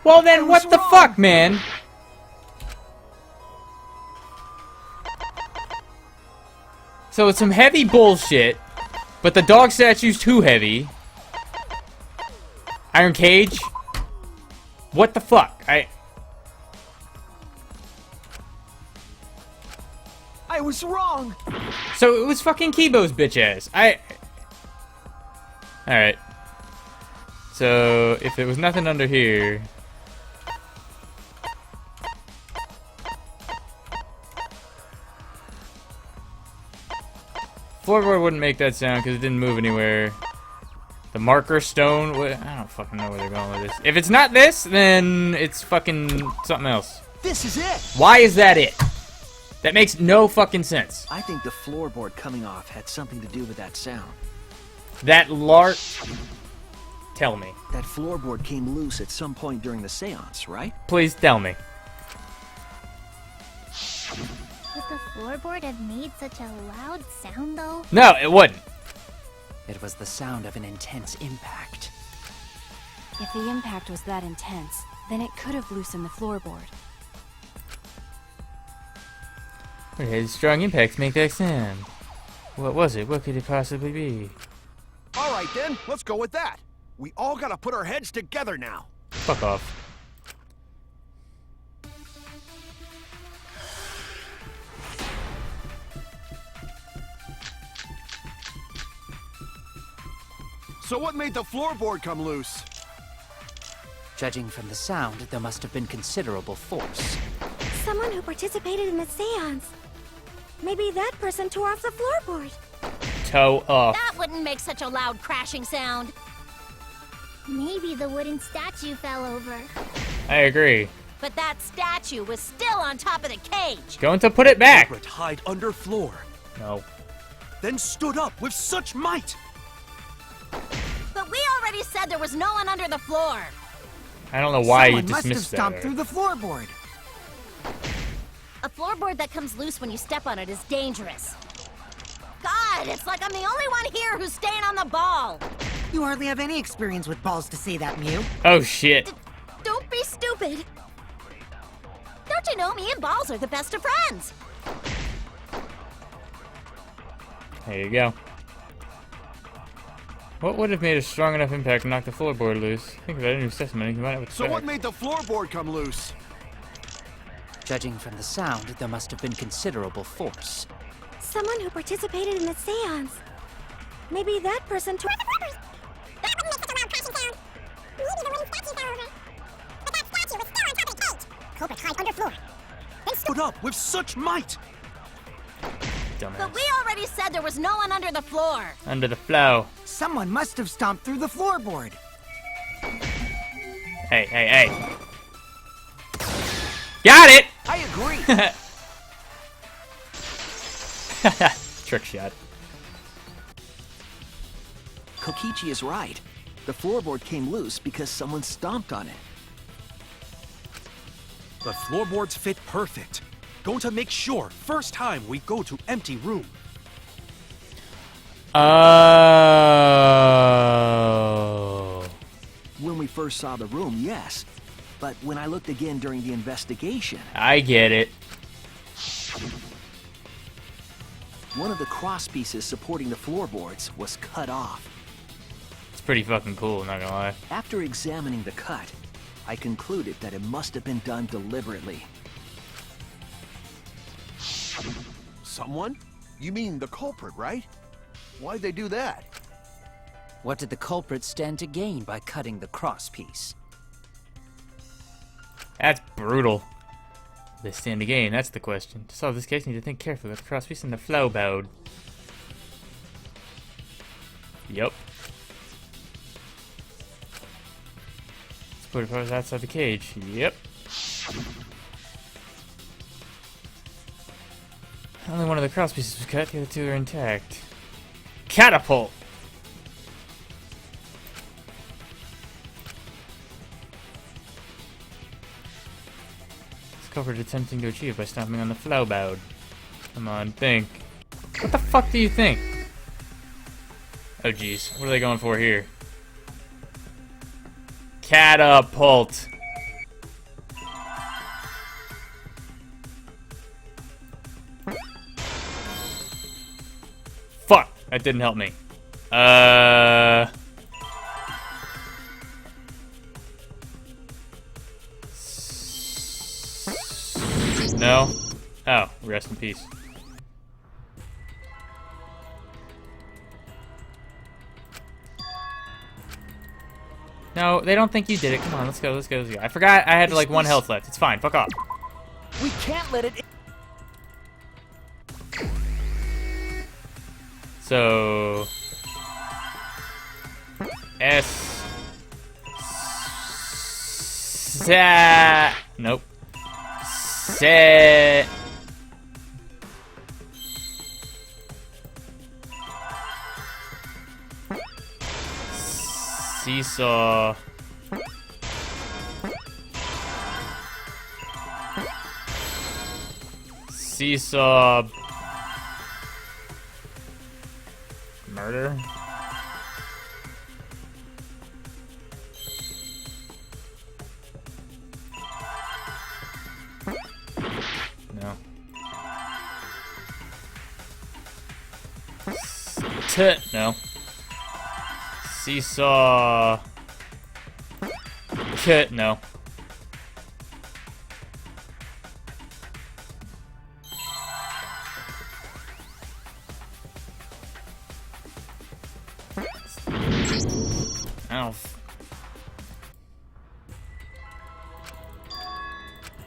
Well then, what the fuck, man? So it's some heavy bullshit, but the dog statue's too heavy. Iron cage? What the fuck? I
was wrong!
So it was fucking Kibo's bitch ass. Alright. So if there was nothing under here. Floorboard wouldn't make that sound because it didn't move anywhere. The marker stone, I don't fucking know where they're going with this. If it's not this, then it's fucking something else.
This is it!
Why is that it? That makes no fucking sense.
I think the floorboard coming off had something to do with that sound.
That large... Tell me.
That floorboard came loose at some point during the seance, right?
Please tell me.
would the floorboard have made such a loud sound, though?
No, it wouldn't.
It was the sound of an intense impact.
If the impact was that intense, then it could have loosened the floorboard.
Okay, strong impacts make that sound. What was it? What could it possibly be?
All right, then. Let's go with that. We all gotta put our heads together now.
Fuck off.
So what made the floorboard come loose?
Judging from the sound, there must have been considerable force.
Someone who participated in the seance. Maybe that person tore off the floorboard.
Toe off.
That wouldn't make such a loud crashing sound.
Maybe the wooden statue fell over.
I agree.
But that statue was still on top of the cage.
Going to put it back.
Culprit hide under floor.
No.
Then stood up with such might.
But we already said there was no one under the floor.
I don't know why you
Someone must have
dismissed
stomped
that.
through the floorboard.
A floorboard that comes loose when you step on it is dangerous. God, it's like I'm the only one here who's staying on the ball.
You hardly have any experience with balls to say that, Mew.
Oh shit.
Don't be stupid. Don't you know me and balls are the best of friends?
There you go. What would have made a strong enough impact to knock the floorboard loose? Think about any assessment, you might have
So what made the floorboard come loose?
Judging from the sound, there must have been considerable force.
Someone who participated in the seance. Maybe that person took.
Culprit hides under floor.
Put up with such might!
Dumbass.
But we already said there was no one under the floor.
Under the flow.
Someone must have stomped through the floorboard.
Hey, hey, hey. Got it!
I agree.
Trick shot.
Kokichi is right. The floorboard came loose because someone stomped on it.
The floorboards fit perfect. Going to make sure first time we go to empty room.
Oh.
When we first saw the room, yes. But when I looked again during the investigation,
I get it.
one of the cross pieces supporting the floorboards was cut off.
It's pretty fucking cool, not gonna lie.
After examining the cut, I concluded that it must have been done deliberately.
Someone? You mean the culprit, right? Why'd they do that?
What did the culprit stand to gain by cutting the cross piece?
That's brutal. They stand to gain, that's the question. To solve this case, you need to think carefully about the crosspiece and the flowboard. Yup. Let's put it outside the cage. Yep. Only one of the crosspieces was cut, the other two are intact. Catapult! Culprit attempting to achieve by stomping on the flowboard. Come on, think. What the fuck do you think? Oh jeez, what are they going for here? Catapult! Fuck! That didn't help me. No? Oh, rest in peace. No, they don't think you did it. Come on, let's go, let's go, let's go. I forgot I had like 1 health left. It's fine, fuck off.
We can't let it.
So... S... Nope. Set. Seesaw. Seesaw. Murder. No. No. Seesaw. No. Ow.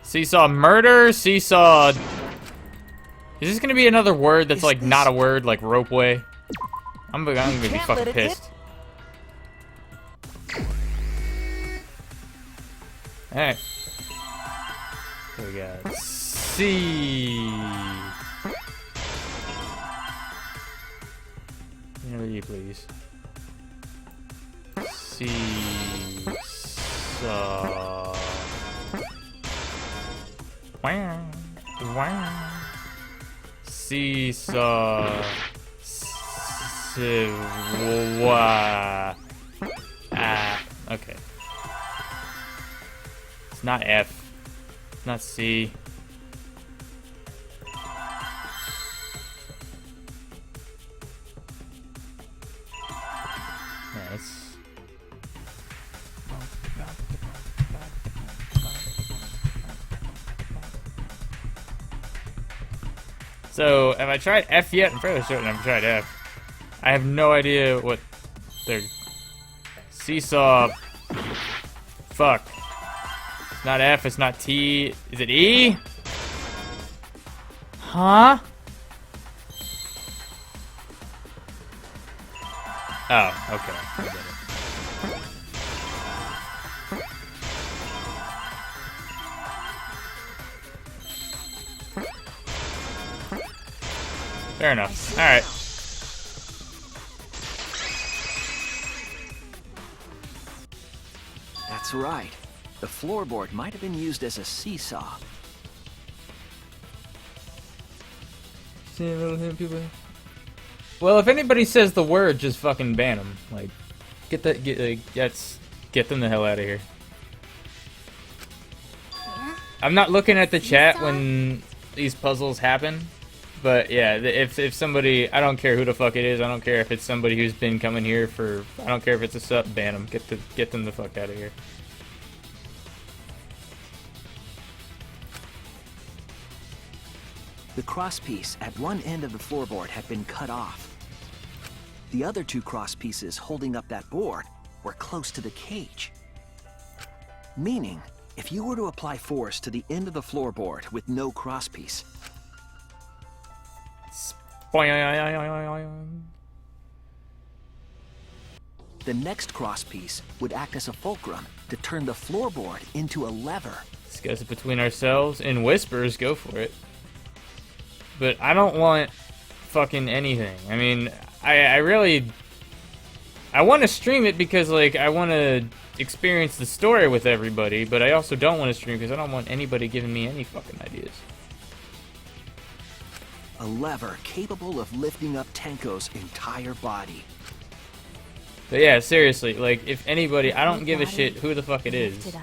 Seesaw murder, seesaw... Is this gonna be another word that's like not a word, like ropeway? I'm gonna be fucking pissed. Alright. Here we go. C. Here, please. Seesaw. Wow. Wow. Seesaw. Okay. It's not F. It's not C. Yeah, it's... So, have I tried F yet? I'm fairly certain I've tried F. I have no idea what they're... Seesaw... Fuck. It's not F, it's not T. Is it E? Huh? Oh, okay. I get it. Fair enough. Alright.
That's right. The floorboard might have been used as a seesaw.
Well, if anybody says the word, just fucking ban them. Like, get them the hell out of here. I'm not looking at the chat when these puzzles happen, but yeah, if somebody, I don't care who the fuck it is, I don't care if it's somebody who's been coming here for, I don't care if it's a sub, ban them. Get them the fuck out of here.
The crosspiece at one end of the floorboard had been cut off. The other two crosspieces holding up that board were close to the cage. Meaning, if you were to apply force to the end of the floorboard with no crosspiece, the next crosspiece would act as a fulcrum to turn the floorboard into a lever.
Discuss it between ourselves in whispers, go for it. But I don't want fucking anything. I mean, I really... I want to stream it because, like, I want to experience the story with everybody, but I also don't want to stream because I don't want anybody giving me any fucking ideas.
A lever capable of lifting up Tenko's entire body.
But yeah, seriously, like, if anybody... I don't give a shit who the fuck it is.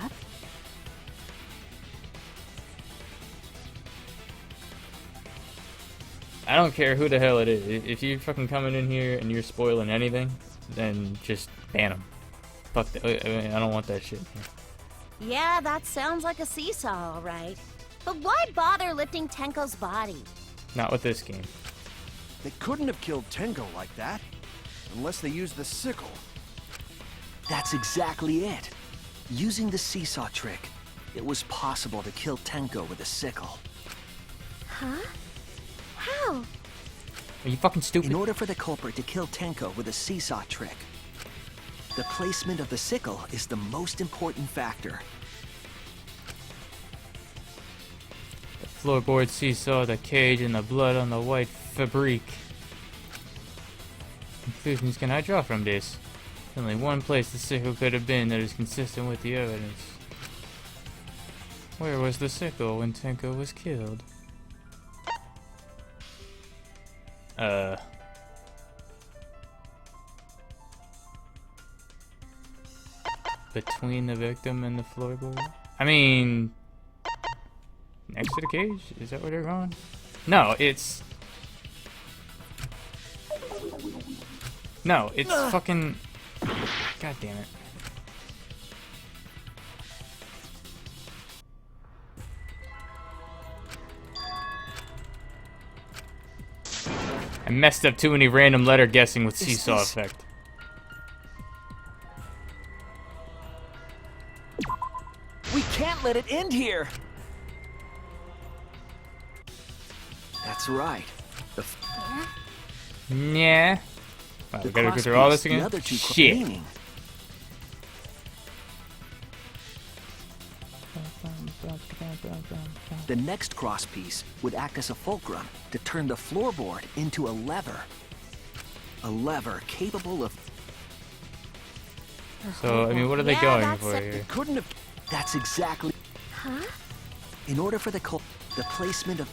I don't care who the hell it is. If you're fucking coming in here and you're spoiling anything, then just ban them. Fuck that. I don't want that shit.
Yeah, that sounds like a seesaw, all right. But why bother lifting Tenko's body?
Not with this game.
They couldn't have killed Tenko like that, unless they used the sickle.
That's exactly it. Using the seesaw trick, it was possible to kill Tenko with a sickle.
Huh? How?
Are you fucking stupid?
In order for the culprit to kill Tenko with a seesaw trick, the placement of the sickle is the most important factor.
The floorboard, seesaw, the cage, and the blood on the white fabric. Conclusions can I draw from this? There's only one place the sickle could have been that is consistent with the evidence. Where was the sickle when Tenko was killed? Between the victim and the floorboard? I mean... next to the cage? Is that where they're going? No, it's... no, it's fucking... God damn it. I messed up too many random letter guessing with seesaw effect.
We can't let it end here! That's right.
Yeah. Wow, we gotta go through all this again? Shit.
The next crosspiece would act as a fulcrum to turn the floorboard into a lever. A lever capable of...
So, I mean, what are they going for here?
Couldn't have... That's exactly...
Huh?
In order for the placement of...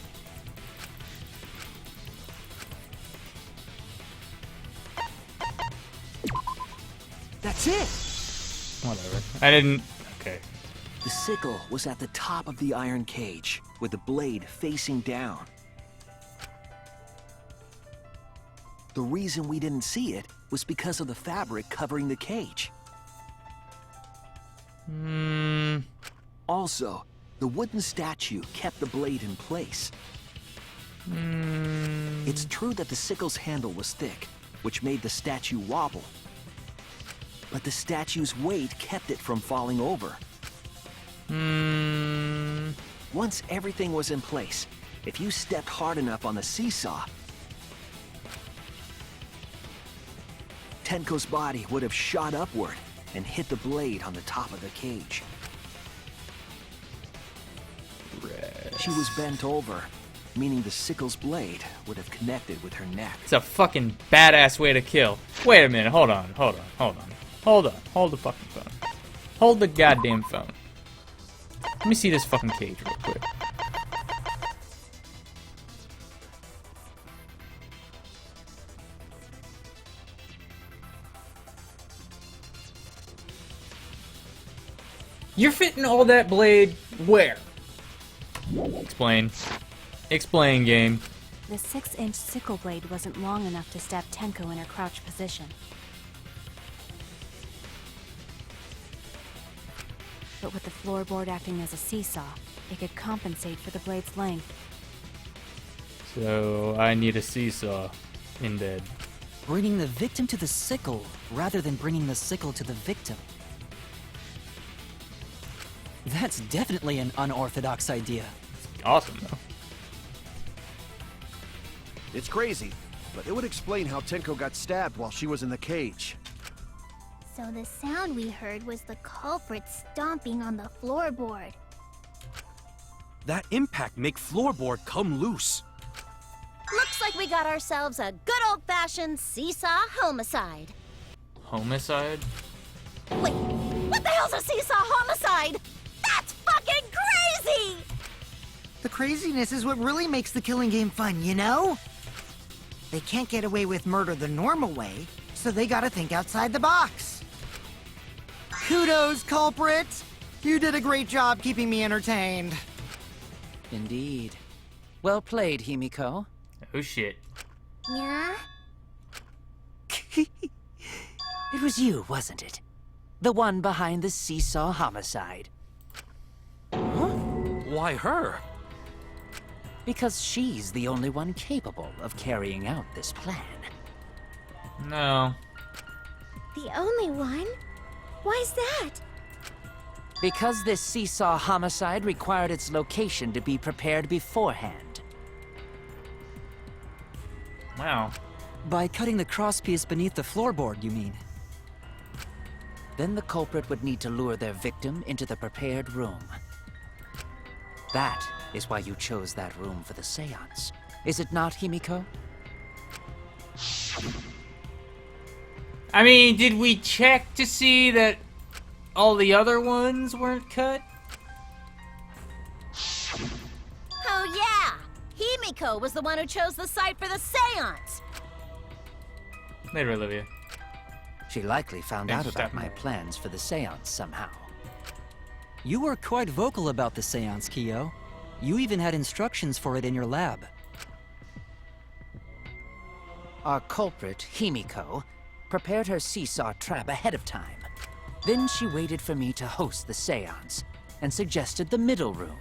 That's it!
Whatever. I didn't... Okay.
The sickle was at the top of the iron cage, with the blade facing down. The reason we didn't see it was because of the fabric covering the cage. Also, the wooden statue kept the blade in place. It's true that the sickle's handle was thick, which made the statue wobble. But the statue's weight kept it from falling over. Once everything was in place, if you stepped hard enough on the seesaw, Tenko's body would have shot upward and hit the blade on the top of the cage. She was bent over, meaning the sickle's blade would have connected with her neck.
It's a fucking badass way to kill. Wait a minute, hold on. Hold the fucking phone. Hold the goddamn phone. Let me see this fucking cage real quick. You're fitting all that blade where? Explain. Explain, game.
The 6-inch sickle blade wasn't long enough to stab Tenko in her crouch position. But with the floorboard acting as a seesaw, it could compensate for the blade's length.
So, I need a seesaw in bed.
Bringing the victim to the sickle, rather than bringing the sickle to the victim. That's definitely an unorthodox idea.
Awesome, though.
It's crazy, but it would explain how Tenko got stabbed while she was in the cage.
So the sound we heard was the culprit stomping on the floorboard.
That impact make floorboard come loose.
Looks like we got ourselves a good old-fashioned seesaw homicide.
Homicide?
Wait, what the hell's a seesaw homicide? That's fucking crazy!
The craziness is what really makes the killing game fun, you know? They can't get away with murder the normal way, so they gotta think outside the box. Kudos, culprit! You did a great job keeping me entertained.
Indeed. Well played, Himiko.
Oh shit.
Yeah?
It was you, wasn't it? The one behind the seesaw homicide.
Why her?
Because she's the only one capable of carrying out this plan.
No.
The only one? Why's that?
Because this seesaw homicide required its location to be prepared beforehand.
Wow.
By cutting the crosspiece beneath the floorboard, you mean?
Then the culprit would need to lure their victim into the prepared room. That is why you chose that room for the seance. Is it not, Himiko?
I mean, did we check to see that all the other ones weren't cut?
Oh yeah! Himiko was the one who chose the site for the seance!
Later, Olivia.
She likely found
Thanks
out
for
about
stopping
my
by.
plans for the seance somehow.
You were quite vocal about the seance, Kyo. You even had instructions for it in your lab.
Our culprit, Himiko, prepared her seesaw trap ahead of time. Then she waited for me to host the seance, and suggested the middle room.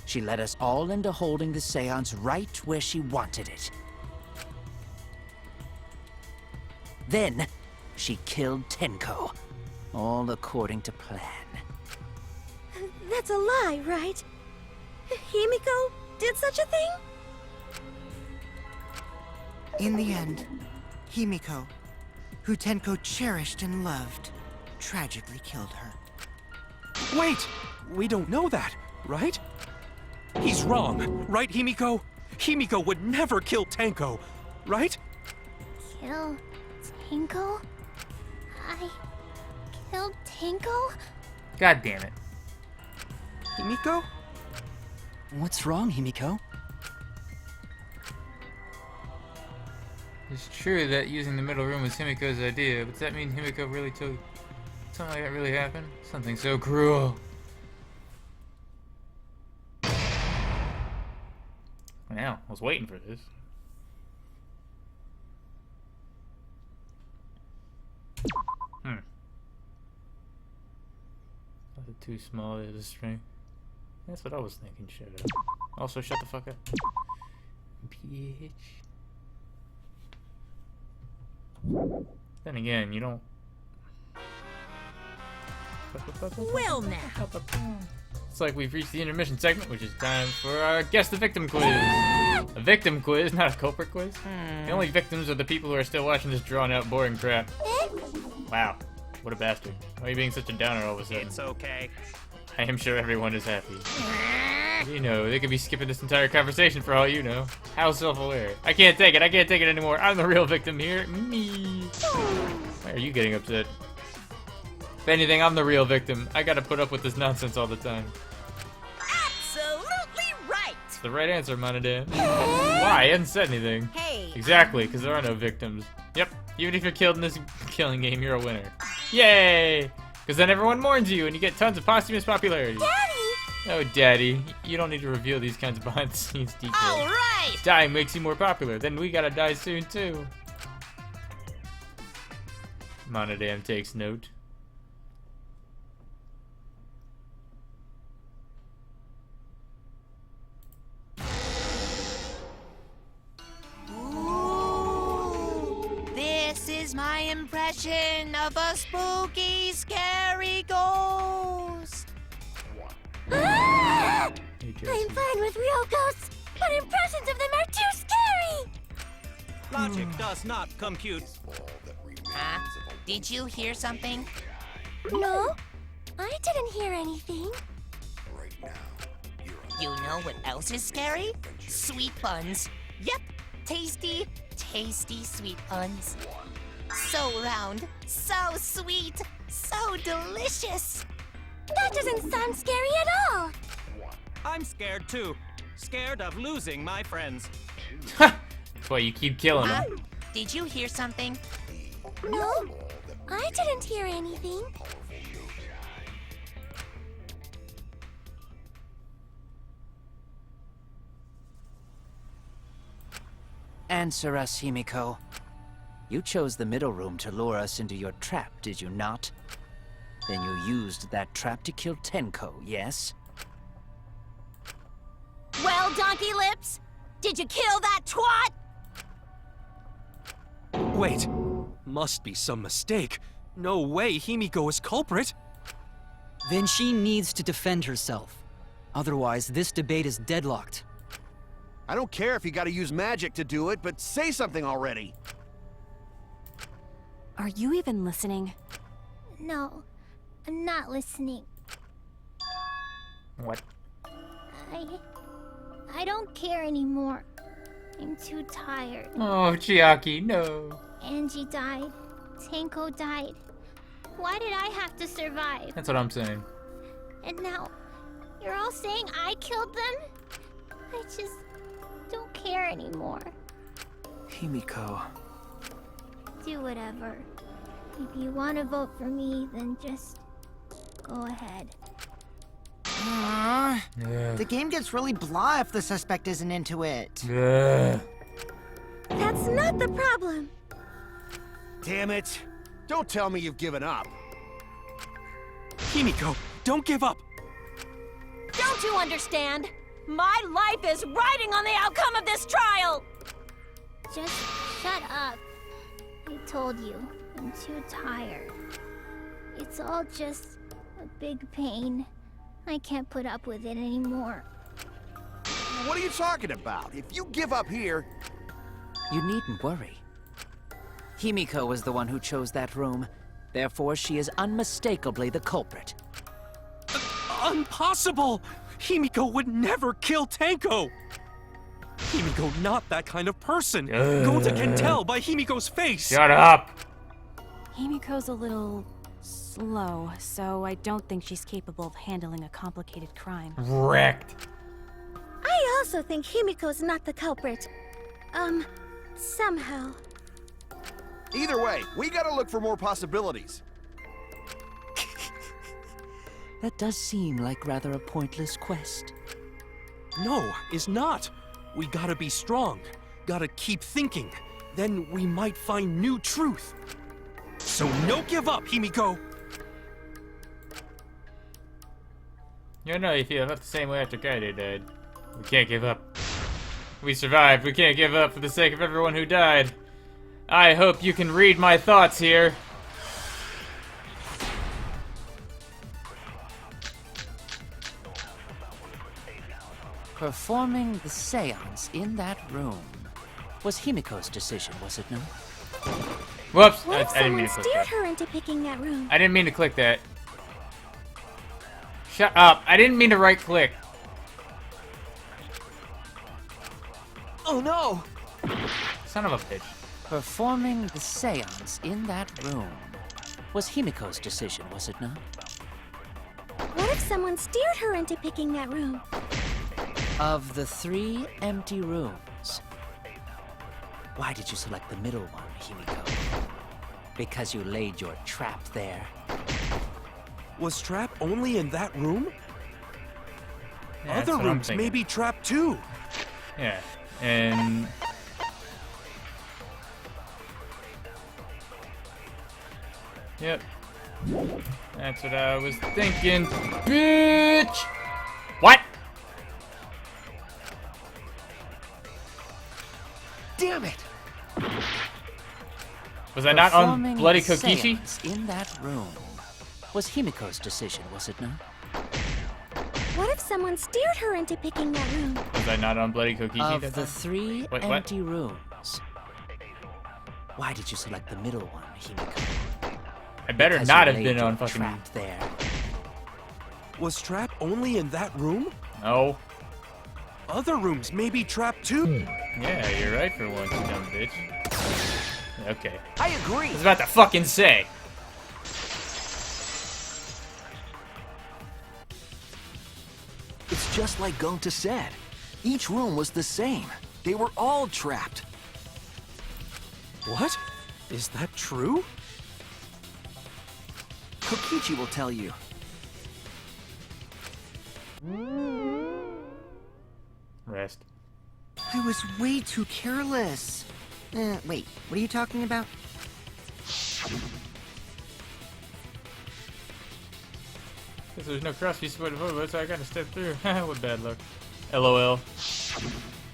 She led us all into holding the seance right where she wanted it. Then, she killed Tenko, all according to plan.
That's a lie, right? Himiko did such a thing?
In the end, Himiko, who Tenko cherished and loved, tragically killed her.
Wait! We don't know that, right? He's wrong, right, Himiko? Himiko would never kill Tenko, right?
Kill Tenko? I killed Tenko?
God damn it.
Himiko?
What's wrong, Himiko?
It's true that using the middle room was Himiko's idea, but does that mean Himiko really told something like that really happened? Something so cruel. Now, I was waiting for this. Was it too small as a string? That's what I was thinking, Shadow. Also, shut the fuck up. Bitch. Then again, you don't...
Well now.
It's like we've reached the intermission segment, which is time for our Guess the Victim quiz. A victim quiz, not a culprit quiz. The only victims are the people who are still watching this drawn-out, boring crap. Wow, what a bastard. Why are you being such a downer all of a sudden?
It's okay.
I am sure everyone is happy. You know, they could be skipping this entire conversation for all you know. How self-aware. I can't take it anymore. I'm the real victim here. Me. Why are you getting upset? If anything, I'm the real victim. I gotta put up with this nonsense all the time.
Absolutely right.
It's the right answer, Monodam. Why? I hadn't said anything.
Hey.
Exactly, because there are no victims. Yep, even if you're killed in this killing game, you're a winner. Yay! Because then everyone mourns you, and you get tons of posthumous popularity.
Daddy!
Oh, Daddy, you don't need to reveal these kinds of behind-the-scenes details.
All right.
Dying makes you more popular. Then we gotta die soon, too. Monodam takes note.
This is my impression of a spooky, scary ghost.
Ah!
Hey, Jesse.
I'm fine with real ghosts, but impressions of them are too scary!
Logic does not compute.
Huh? Did you hear something?
No, I didn't hear anything.
You know what else is scary? Sweet buns. Yep, tasty, tasty sweet buns. So round, so sweet, so delicious.
That doesn't sound scary at all.
I'm scared too. Scared of losing my friends.
That's why you keep killing
Huh?
them.
Did you hear something?
No, I didn't hear anything.
Answer us, Himiko. You chose the middle room to lure us into your trap, did you not? Then you used that trap to kill Tenko, yes?
Well, Donkey Lips, did you kill that twat?
Wait, must be some mistake. No way Himiko is culprit.
Then she needs to defend herself. Otherwise, this debate is deadlocked.
I don't care if you gotta use magic to do it, but say something already.
Are you even listening?
No, I'm not listening.
What?
I don't care anymore. I'm too tired.
Oh, Chiaki, no.
Angie died. Tenko died. Why did I have to survive?
That's what I'm saying.
And now, you're all saying I killed them? I just don't care anymore.
Himiko.
Do whatever. If you want to vote for me, then just go ahead.
The game gets really blah if the suspect isn't into it.
That's not the problem.
Damn it. Don't tell me you've given up.
Himiko, don't give up.
Don't you understand? My life is riding on the outcome of this trial!
Just shut up. I told you, I'm too tired. It's all just a big pain. I can't put up with it anymore.
What are you talking about? If you give up here...
You needn't worry. Himiko was the one who chose that room. Therefore, she is unmistakably the culprit.
Impossible! Himiko would never kill Tenko! Himiko not that kind of person. Gota can tell by Himiko's face.
Shut up!
Himiko's a little slow, so I don't think she's capable of handling a complicated crime.
Wrecked.
I also think Himiko's not the culprit. Somehow.
Either way, we gotta look for more possibilities.
That does seem like rather a pointless quest.
No, it's not. We gotta be strong. Gotta keep thinking. Then we might find new truth. So no give up, Himiko!
You know, you feel about the same way after Kaede died. We can't give up. We survived. We can't give up for the sake of everyone who died. I hope you can read my thoughts here.
Performing the seance in that room was Himiko's decision, was it not?
Whoops!
What if
I didn't mean
someone
to click
steered
that.
her into picking that room?
I didn't mean to click that. Shut up! I didn't mean to right click.
Oh no!
Son of a bitch.
Performing the seance in that room was Himiko's decision, was it not?
What if someone steered her into picking that room?
Of the 3 empty rooms, why did you select the middle one, Himiko? Because you laid your trap there.
Was Trap only in that room?
Yeah, that's
Other
what I'm
rooms may
thinking.
be trapped too.
Yeah, and... Yep. That's what I was thinking. Bitch! What?
Damn it!
Was I not on
Performing
Bloody
the
Kokishi?
seance in that room was Himiko's decision, was it not?
What if someone steered her into picking that room?
Was I not on Bloody Kokishi?
Of
that
the
time?
3
Wait, what?
empty rooms, why did you select the middle one, Himiko?
I better
Because
not
you
have
laid
been
your
on fucking...
trap there.
Was Trap only in that room?
No.
Other rooms may be trapped too.
Yeah, you're right for once, you dumb bitch. Okay.
I agree!
I was about to fucking say.
It's just like Gonta said. Each room was the same. They were all trapped.
What? Is that true?
Kokichi will tell you.
Rest.
I was way too careless. Wait, what are you talking about?
Guess there's no cross piece of so I gotta step through. What bad luck. LOL.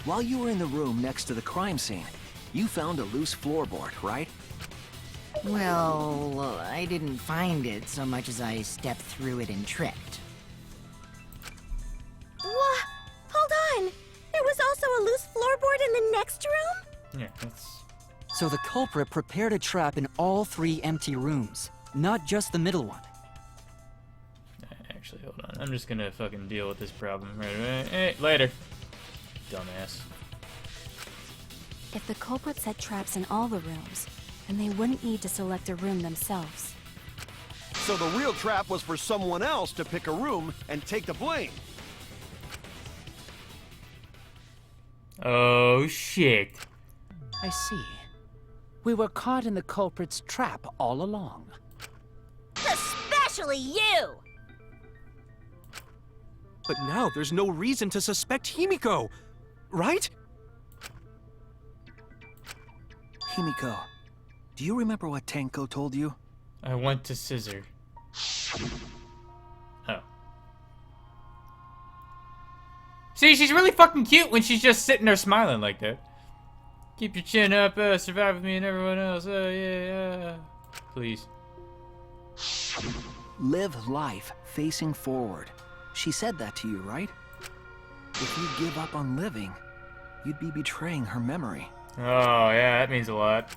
While you were in the room next to the crime scene, you found a loose floorboard, right?
Well, I didn't find it so much as I stepped through it and tripped.
What? Hold on! There was also a loose floorboard in the next room?
Yeah, that's...
So the culprit prepared a trap in all 3 empty rooms, not just the middle one.
Actually, hold on. I'm just gonna fucking deal with this problem right away. Hey, later. Dumbass.
If the culprit set traps in all the rooms, then they wouldn't need to select a room themselves.
So the real trap was for someone else to pick a room and take the blame.
Oh, shit.
I see. We were caught in the culprit's trap all along.
Especially you!
But now there's no reason to suspect Himiko, right?
Himiko, do you remember what Tenko told you?
I went to scissor. Oh. See, she's really fucking cute when she's just sitting there smiling like that. Keep your chin up, survive with me and everyone else. Yeah. Please.
Live life facing forward. She said that to you, right? If you give up on living, you'd be betraying her memory.
Oh, yeah, that means a lot.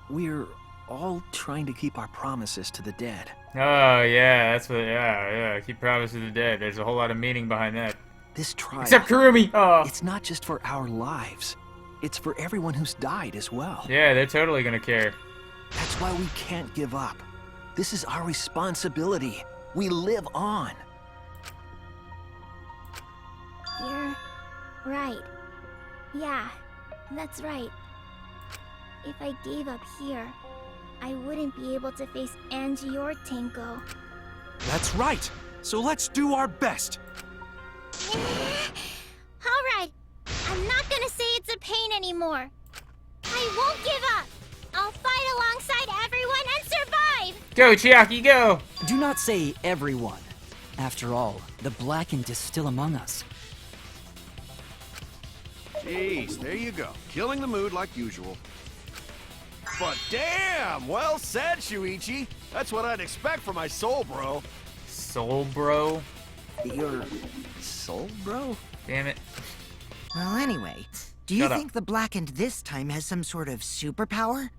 We're all trying to keep our promises to the dead.
Oh, yeah, that's what, yeah. Keep promises to the dead. There's a whole lot of meaning behind that.
This trial,
Except Kurumi! Oh.
it's not just for our lives. It's for everyone who's died as well.
Yeah, they're totally gonna care.
That's why we can't give up. This is our responsibility. We live on.
You're right. Yeah, that's right. If I gave up here, I wouldn't be able to face Angie or Tenko.
That's right. So let's do our best.
Alright, I'm not gonna say it's a pain anymore. I won't give up. I'll fight alongside everyone and survive!
Go, Chiaki, go!
Do not say everyone. After all, the Blackened is still among us.
Jeez, there you go. Killing the mood like usual. But damn! Well said, Shuichi. That's what I'd expect from my soul, bro.
Soul bro?
Your soul, bro?
Damn it.
Well, anyway, do you
Shut up.
think the Blackened this time has some sort of superpower?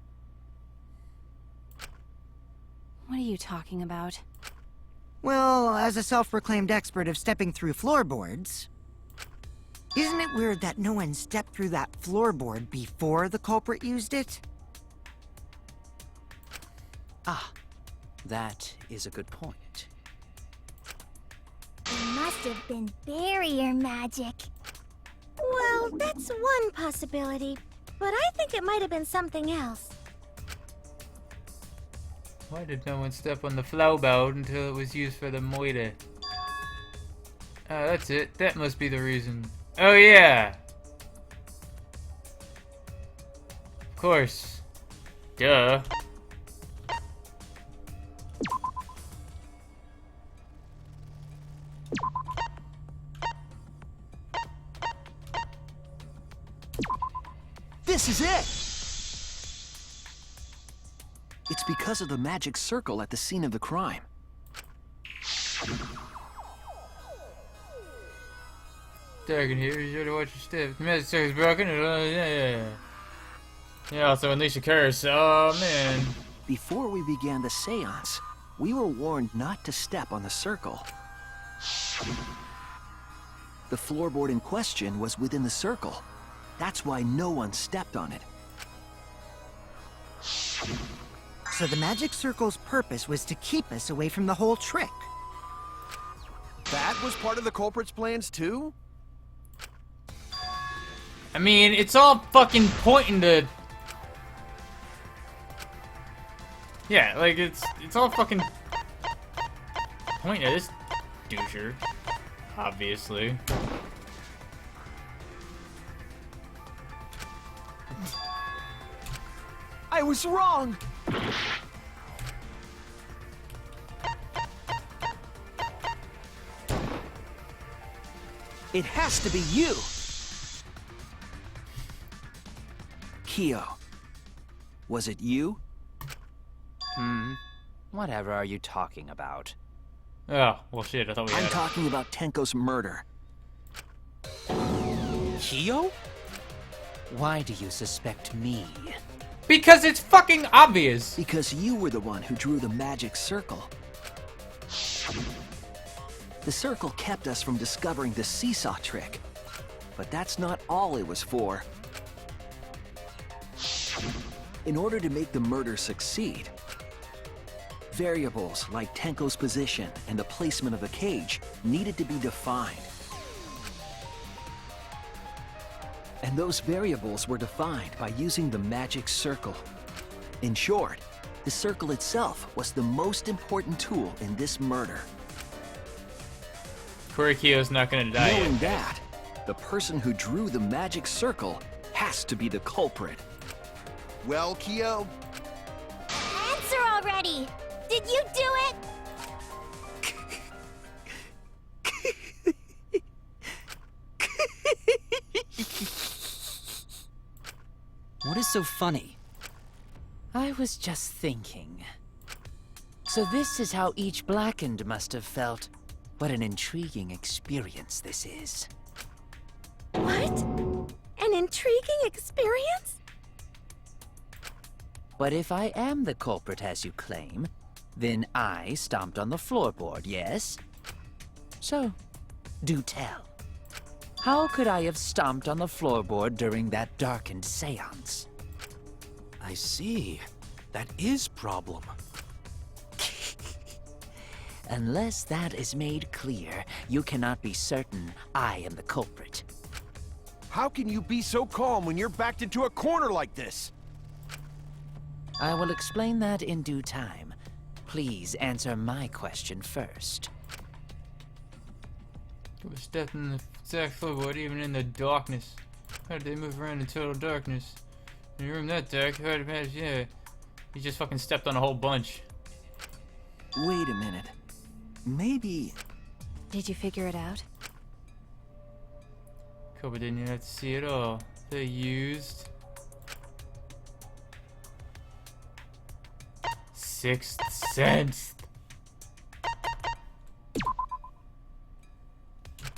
What are you talking about?
Well, as a self-proclaimed expert of stepping through floorboards, isn't it weird that no one stepped through that floorboard before the culprit used it?
Ah, that is a good point.
It must have been barrier magic. Well, that's one possibility, but I think it might have been something else.
Why did no one step on the flowboard until it was used for the moita? Oh, that's it. That must be the reason. Oh, yeah! Of course. Duh.
This is it! It's because of the magic circle at the scene of the crime.
Dragon here, you sure to watch your step. The magic circle is broken. Yeah, also unleash a curse. Oh, man.
Before we began the seance, we were warned not to step on the circle. The floorboard in question was within the circle. That's why no one stepped on it.
So the magic circle's purpose was to keep us away from the whole trick.
That was part of the culprit's plans too?
I mean, it's all fucking pointing to... Yeah, like, it's all fucking pointing at this doucher. Obviously.
I was wrong! It has to be you! Kyo, was it you?
Whatever are you talking about?
Oh, well shit, I thought we had
I'm
it.
talking about Tenko's murder.
Kyo?
Why do you suspect me?
Because it's fucking obvious!
Because you were the one who drew the magic circle. The circle kept us from discovering the seesaw trick. But that's not all it was for. In order to make the murder succeed, variables like Tenko's position and the placement of the cage needed to be defined. And those variables were defined by using the magic circle. In short, the circle itself was the most important tool in this murder.
Kurikyo's not gonna die
Knowing
yet.
that, the person who drew the magic circle has to be the culprit.
Well, Kyo,
Answer already! Did you do it?
What is so funny?
I was just thinking. So this is how each Blackened must have felt. What an intriguing experience this is.
What? An intriguing experience?
But if I am the culprit as you claim, then I stomped on the floorboard, yes? So, do tell. How could I have stomped on the floorboard during that darkened seance?
I see. That is problem.
Unless that is made clear, you cannot be certain I am the culprit.
How can you be so calm when you're backed into a corner like this?
I will explain that in due time. Please answer my question first.
It was stepped in the exact floorboard, even in the darkness. How did they move around in total darkness? In a room that dark, hard to imagine. Yeah, he just fucking stepped on a whole bunch.
Wait a minute. Maybe...
Did you figure it out?
Koba didn't even have to see it all. They used... Sixth Sense.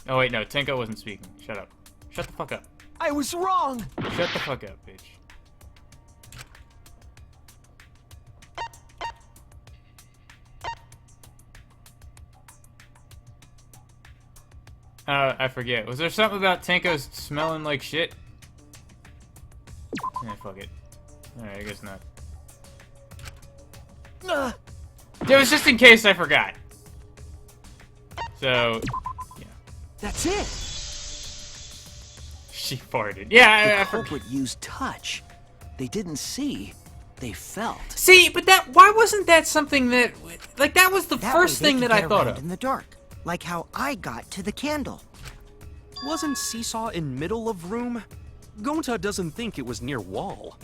Oh wait, no, Tenko wasn't speaking. Shut up. Shut the fuck up.
I was wrong!
Shut the fuck up, bitch. I forget. Was there something about Tenko smelling like shit? Yeah, fuck it. Alright, I guess not. It was just in case I forgot. So, yeah.
That's it!
She farted. Yeah,
The culprit used touch. They didn't see. They felt.
See, but why wasn't that something that, like, that was the
That
first
way they
thing
could
that I
get
thought
around
of.
in the dark, like how I got to the candle.
Wasn't Seesaw in middle of room? Gonta doesn't think it was near wall.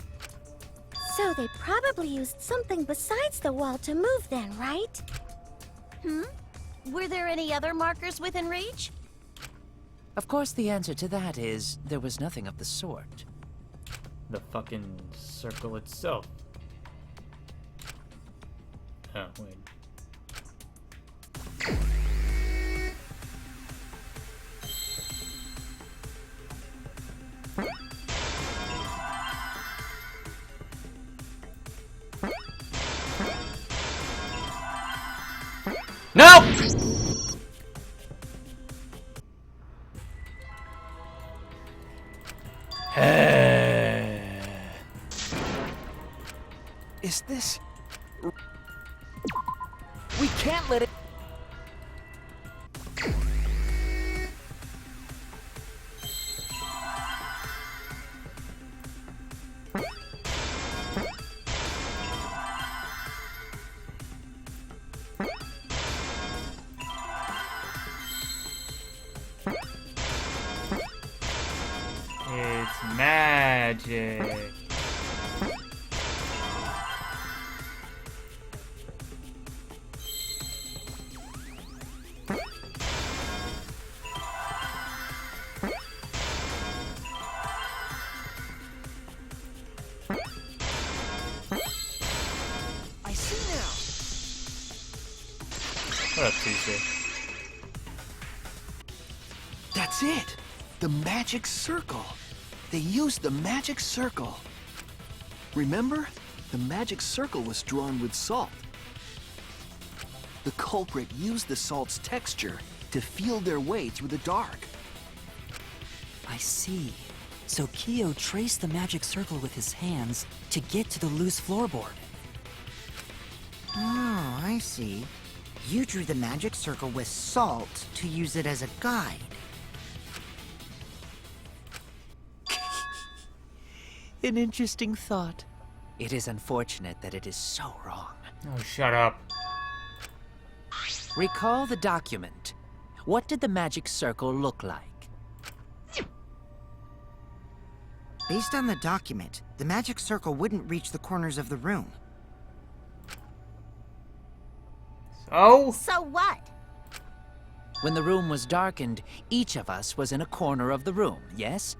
So they probably used something besides the wall to move then, right?
Were there any other markers within reach?
Of course, the answer to that is there was nothing of the sort.
The fucking circle itself. Oh, wait. No!
Is this... We can't let it...
It's magic.
I see now.
What up, Tuesday?
That's it. The magic circle. They used the magic circle. Remember? The magic circle was drawn with salt. The culprit used the salt's texture to feel their way through the dark.
I see. So Kyo traced the magic circle with his hands to get to the loose floorboard.
Oh, I see. You drew the magic circle with salt to use it as a guide.
An interesting thought. It is unfortunate that it is so wrong.
Oh, shut up.
Recall the document. What did the magic circle look like?
Based on the document, the magic circle wouldn't reach the corners of the room.
So?
So what?
When the room was darkened, each of us was in a corner of the room, yes?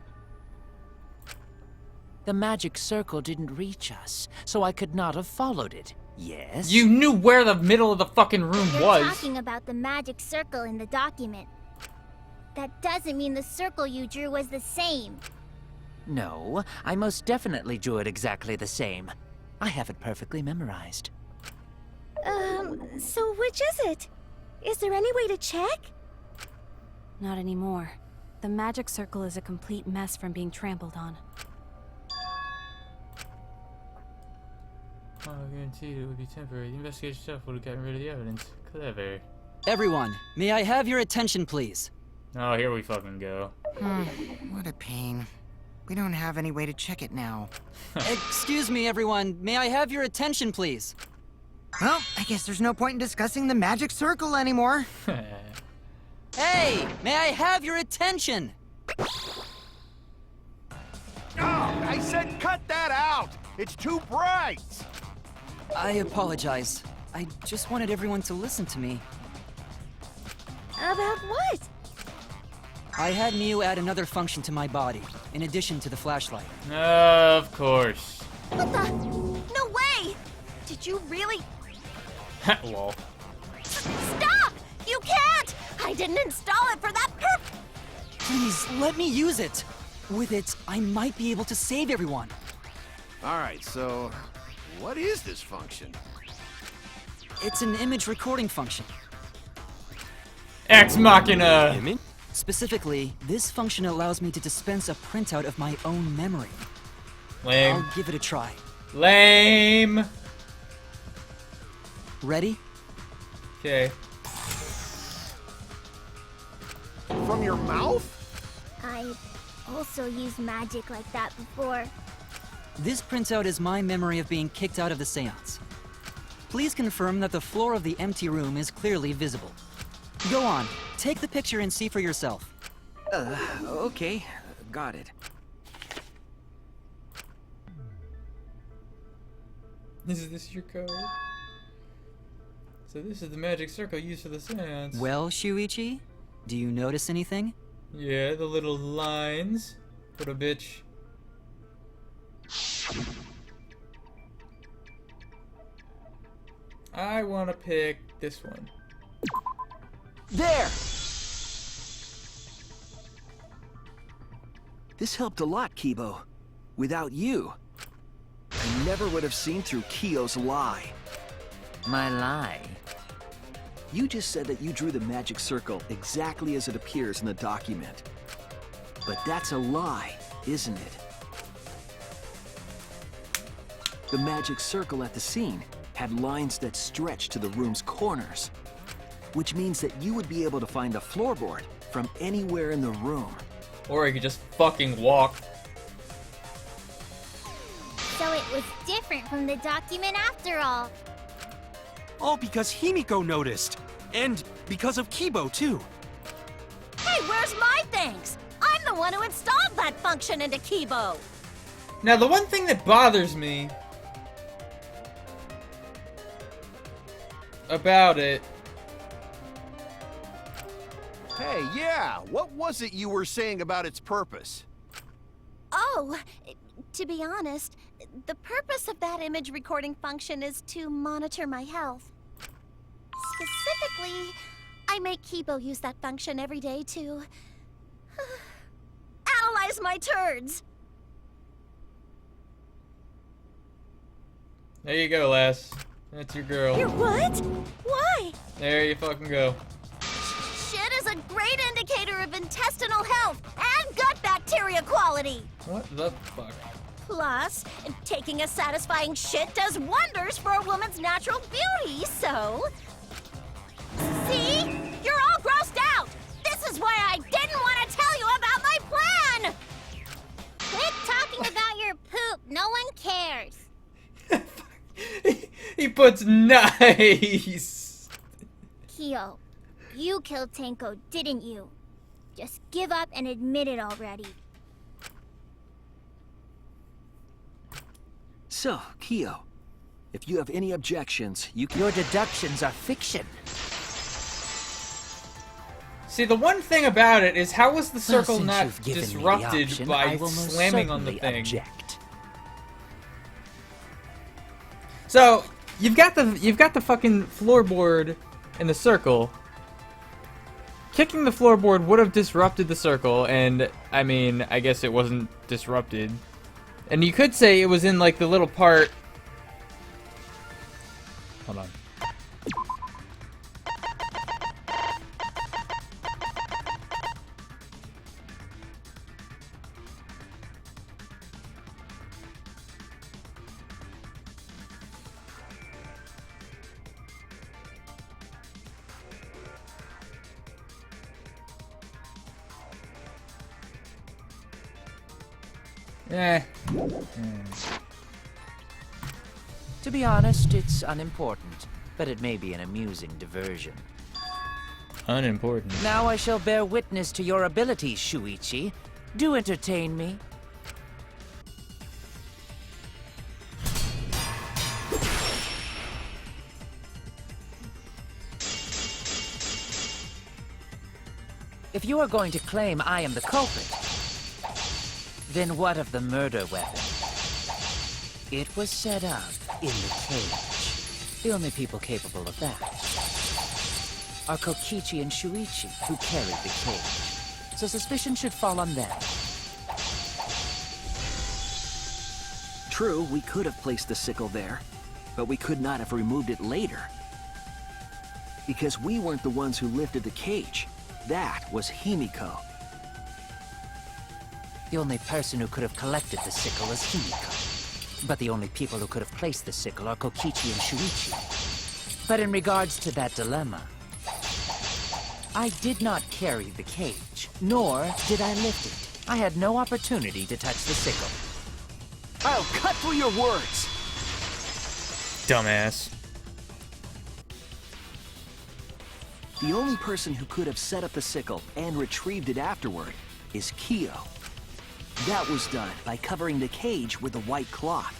The magic circle didn't reach us, so I could not have followed it, yes?
You knew where the middle of the fucking room
You're
was.
talking about the magic circle in the document. That doesn't mean the circle you drew was the same.
No, I most definitely drew it exactly the same. I have it perfectly memorized.
So which is it? Is there any way to check?
Not anymore. The magic circle is a complete mess from being trampled on.
Oh, I guarantee it would be temporary. The investigation itself would have gotten rid of the evidence. Clever.
Everyone, may I have your attention, please?
Oh, here we fucking go.
What a pain. We don't have any way to check it now.
Excuse me, everyone. May I have your attention, please?
Well, I guess there's no point in discussing the magic circle anymore.
Hey, may I have your attention?
Oh, I said cut that out! It's too bright!
I apologize. I just wanted everyone to listen to me.
About what?
I had Miu add another function to my body, in addition to the flashlight.
Of course.
What the? No way! Did you really?
Lol.
Stop! You can't! I didn't install it for that purpose!
Please, let me use it. With it, I might be able to save everyone.
Alright, so what is this function?
It's an image recording function.
Ex Machina!
Specifically, this function allows me to dispense a printout of my own memory.
Lame.
I'll give it a try.
Lame!
Ready?
Okay.
From your mouth?
I also used magic like that before.
This printout is my memory of being kicked out of the seance. Please confirm that the floor of the empty room is clearly visible. Go on, take the picture and see for yourself.
Okay. Got it.
Is this your code? So this is the magic circle used for the seance.
Well, Shuichi, do you notice anything?
Yeah, the little lines. What a bitch. I want to pick this one.
There! This helped a lot, Kibo. Without you, I never would have seen through Kyo's lie.
My lie.
You just said that you drew the magic circle exactly as it appears in the document. But that's a lie, isn't it? The magic circle at the scene had lines that stretched to the room's corners, which means that you would be able to find the floorboard from anywhere in the room.
Or I could just fucking walk.
So it was different from the document after all.
All because Himiko noticed. And because of Kibo, too.
Hey, where's my thanks? I'm the one who installed that function into Kibo.
Now, the one thing that bothers me about it...
Hey, yeah, what was it you were saying about its purpose?
Oh, to be honest, the purpose of that image recording function is to monitor my health. Specifically, I make Kibo use that function every day to analyze my turds.
There you go, lass. That's your girl.
Your what? Why?
There you fucking go.
Shit is a great indicator of intestinal health and gut bacteria quality.
What the fuck?
Plus, taking a satisfying shit does wonders for a woman's natural beauty, so... See? You're all grossed out! This is why I didn't want to tell you about my plan!
Quit talking about your poop. No one cares.
He puts nice.
Kyo, you killed Tenko, didn't you? Just give up and admit it already.
So, Kyo, if you have any objections, you can...
Your deductions are fiction.
See, the one thing about it is how was the circle
Since
not
you've given me the
disrupted
option,
by
I will most
slamming on the
certainly
thing?
object.
So, you've got the fucking floorboard in the circle. Kicking the floorboard would have disrupted the circle, and I mean, I guess it wasn't disrupted. And you could say it was in like the little part. Hold on.
To be honest, it's unimportant, but it may be an amusing diversion.
Unimportant.
Now I shall bear witness to your abilities, Shuichi. Do entertain me. If you are going to claim I am the culprit, then what of the murder weapon? It was set up in the cage. The only people capable of that are Kokichi and Shuichi, who carried the cage. So suspicion should fall on them.
True, we could have placed the sickle there, but we could not have removed it later. Because we weren't the ones who lifted the cage. That was Himiko.
The only person who could have collected the sickle is Himiko. But the only people who could have placed the sickle are Kokichi and Shuichi. But in regards to that dilemma, I did not carry the cage, nor did I lift it. I had no opportunity to touch the sickle.
I'll cut through your words!
Dumbass.
The only person who could have set up the sickle and retrieved it afterward is Kyo. That was done by covering the cage with a white cloth.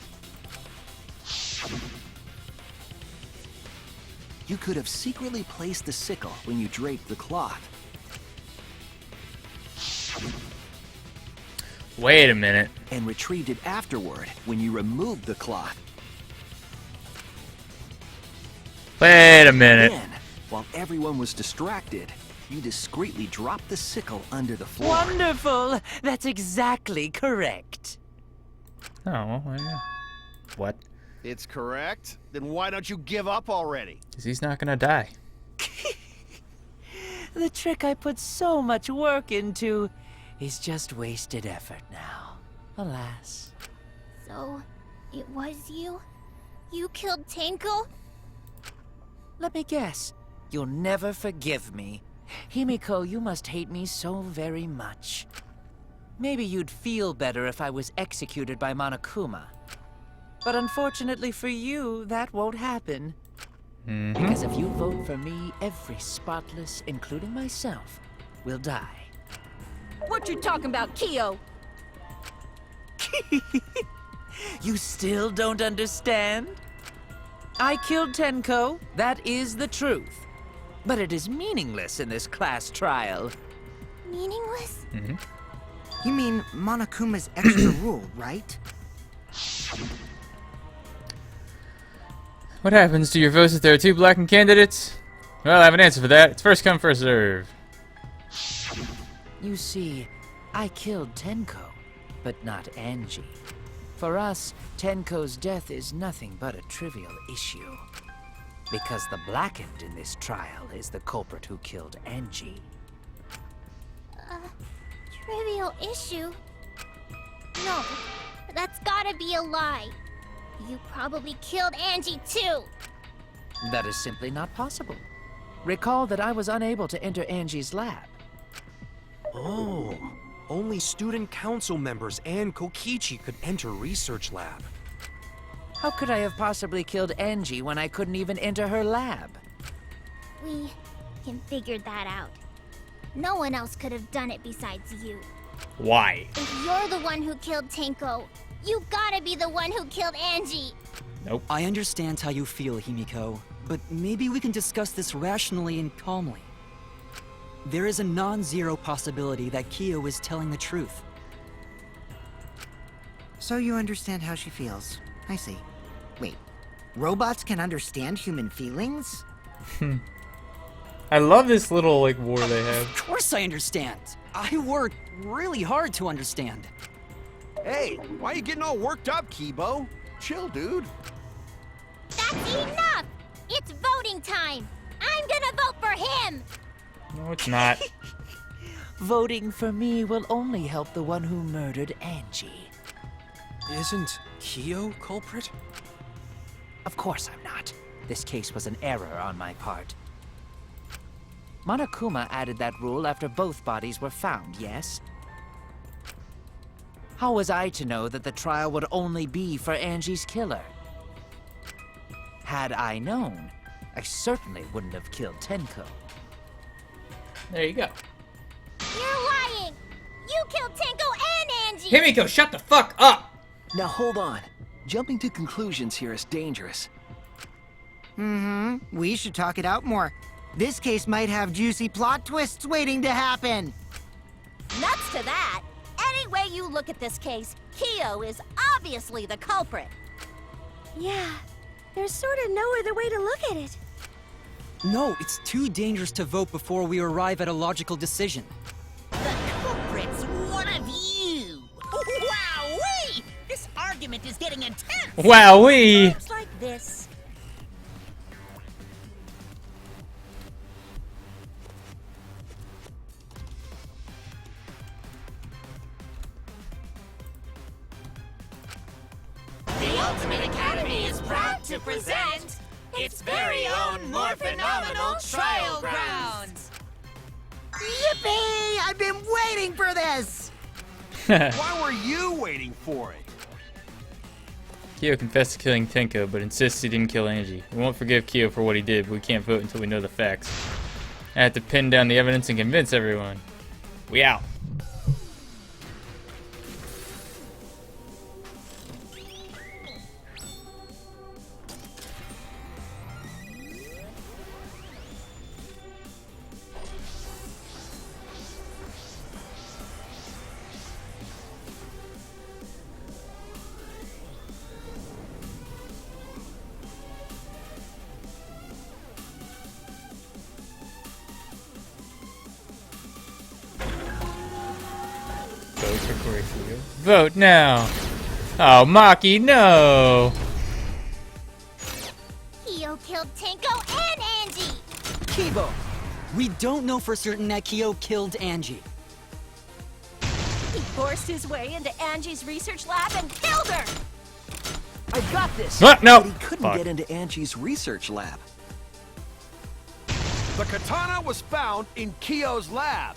You could have secretly placed the sickle when you draped the cloth.
Wait a minute.
And retrieved it afterward when you removed the cloth.
Wait a minute.
Then, while everyone was distracted, you discreetly dropped the sickle under the floor.
Wonderful! That's exactly correct.
Oh, well, yeah. What?
It's correct. Then why don't you give up already?
Because he's not gonna die.
The trick I put so much work into is just wasted effort now. Alas.
So, it was you? You killed Tenko?
Let me guess. You'll never forgive me. Himiko, you must hate me so very much. Maybe you'd feel better if I was executed by Monokuma. But unfortunately for you, that won't happen. Because if you vote for me, every spotless, including myself, will die.
What you talking about, Kyo?
You still don't understand? I killed Tenko, that is the truth. But it is meaningless in this class trial.
Meaningless?
You mean Monokuma's extra rule, right?
What happens to your votes if there are two blackened candidates? Well, I have an answer for that. It's first come, first serve.
You see, I killed Tenko, but not Angie. For us, Tenko's death is nothing but a trivial issue. Because the blackened in this trial is the culprit who killed Angie.
Trivial issue? No, that's gotta be a lie. You probably killed Angie too.
That is simply not possible. Recall that I was unable to enter Angie's lab.
Oh, only student council members and Kokichi could enter research lab.
How could I have possibly killed Angie when I couldn't even enter her lab?
We can figure that out. No one else could have done it besides you.
Why?
If you're the one who killed Tenko, you gotta be the one who killed Angie.
Nope.
I understand how you feel, Himiko, but maybe we can discuss this rationally and calmly. There is a non-zero possibility that Kyo is telling the truth.
So you understand how she feels. I see. Wait, robots can understand human feelings?
I love this little, like, war they have.
Of course I understand. I worked really hard to understand.
Hey, why are you getting all worked up, Kibo? Chill, dude.
That's enough! It's voting time! I'm gonna vote for him!
No, it's not.
Voting for me will only help the one who murdered Angie.
Isn't Kyo culprit?
Of course I'm not. This case was an error on my part. Monokuma added that rule after both bodies were found, yes? How was I to know that the trial would only be for Angie's killer? Had I known, I certainly wouldn't have killed Tenko.
There you go.
You're lying! You killed Tenko and Angie!
Himiko, shut the fuck up!
Now hold on. Jumping to conclusions here is dangerous.
We should talk it out more. This case might have juicy plot twists waiting to happen.
Nuts to that! Any way you look at this case, Kyo is obviously the culprit.
Yeah, there's sort of no other way to look at it.
No, it's too dangerous to vote before we arrive at a logical decision.
The culprit's one of you! Wowee! This argument is getting intense!
Wowee!
Looks like this.
The Ultimate Academy is proud to present its very own more phenomenal trial grounds.
Yippee! I've been waiting for this!
Why were you waiting for it?
Kyo confessed to killing Tenko, but insists he didn't kill Angie. We won't forgive Kyo for what he did, but we can't vote until we know the facts. I have to pin down the evidence and convince everyone. We out. Vote for Kyo. Vote now. Oh, Maki, no.
Kyo killed Tenko and Angie!
Kibo! We don't know for certain that Kyo killed Angie.
He forced his way into Angie's research lab and killed her!
I got this!
What? No.
But he couldn't
Fuck.
get into Angie's research lab.
The katana was found in Kyo's lab.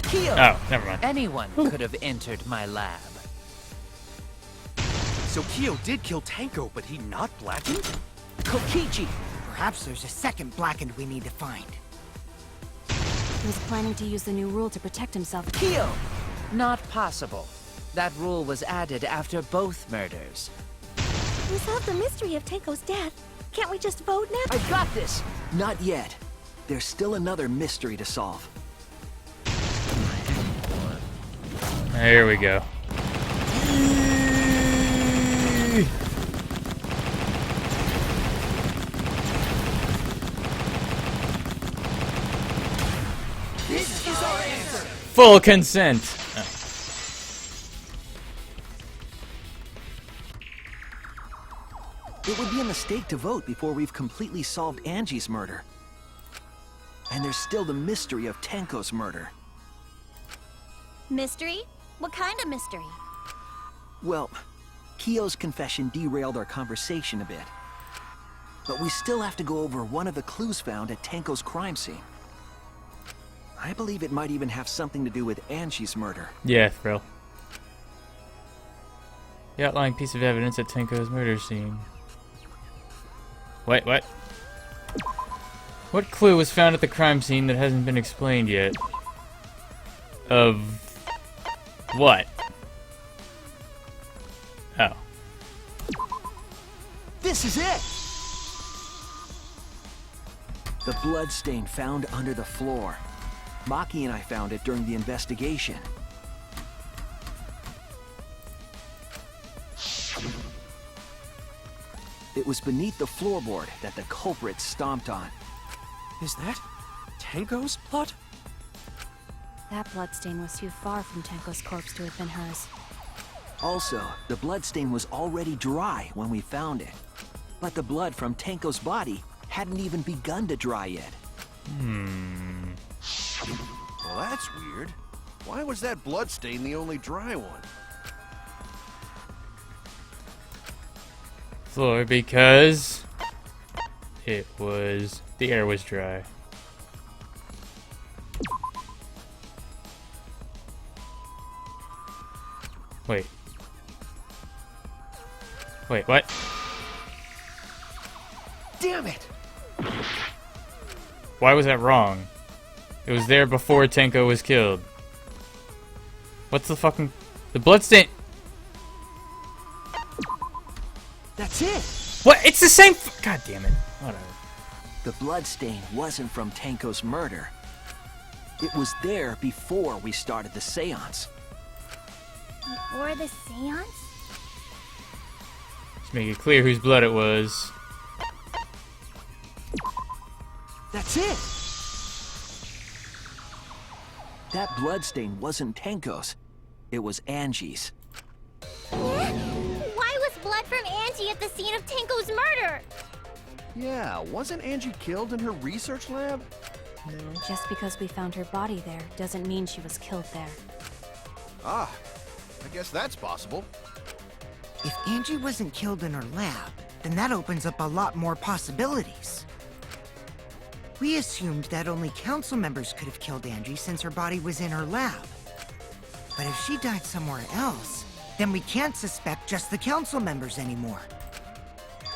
Kyo!
Oh, never mind.
Anyone could have entered my lab.
So Kyo did kill Tenko, but he not blackened?
Kokichi!
Perhaps there's a second blackened we need to find.
He was planning to use the new rule to protect himself.
Kyo! Not possible. That rule was added after both murders.
We solved the mystery of Tenko's death. Can't we just vote now?
I got this! Not yet. There's still another mystery to solve.
Here we go.
This is our answer.
Full consent. Oh.
It would be a mistake to vote before we've completely solved Angie's murder. And there's still the mystery of Tenko's murder.
Mystery? What kind of mystery?
Well, Kyo's confession derailed our conversation a bit. But we still have to go over one of the clues found at Tenko's crime scene. I believe it might even have something to do with Angie's murder.
Yeah, Thrill. The outlying piece of evidence at Tenko's murder scene. Wait, what? What clue was found at the crime scene that hasn't been explained yet? Of what? Oh.
This is it! The blood stain found under the floor. Maki and I found it during the investigation. It was beneath the floorboard that the culprit stomped on.
Is that Tenko's blood?
That bloodstain was too far from Tenko's corpse to have been hers.
Also, the blood stain was already dry when we found it. But the blood from Tenko's body hadn't even begun to dry yet.
Well, that's weird. Why was that blood stain the only dry one?
Floor, because the air was dry. Wait. Wait, what?
Damn it!
Why was that wrong? It was there before Tenko was killed. What's the fucking... The bloodstain...
That's it!
What? It's the same... God damn it. Whatever.
The bloodstain wasn't from Tenko's murder. It was there before we started the seance.
Before the seance?
Let's make it clear whose blood it was.
That's it! That bloodstain wasn't Tenko's. It was Angie's.
Why was blood from Angie at the scene of Tenko's murder?
Yeah, wasn't Angie killed in her research lab?
Just because we found her body there doesn't mean she was killed there.
Ah, I guess that's possible.
If Angie wasn't killed in her lab, then that opens up a lot more possibilities. We assumed that only council members could have killed Angie since her body was in her lab. But if she died somewhere else, then we can't suspect just the council members anymore.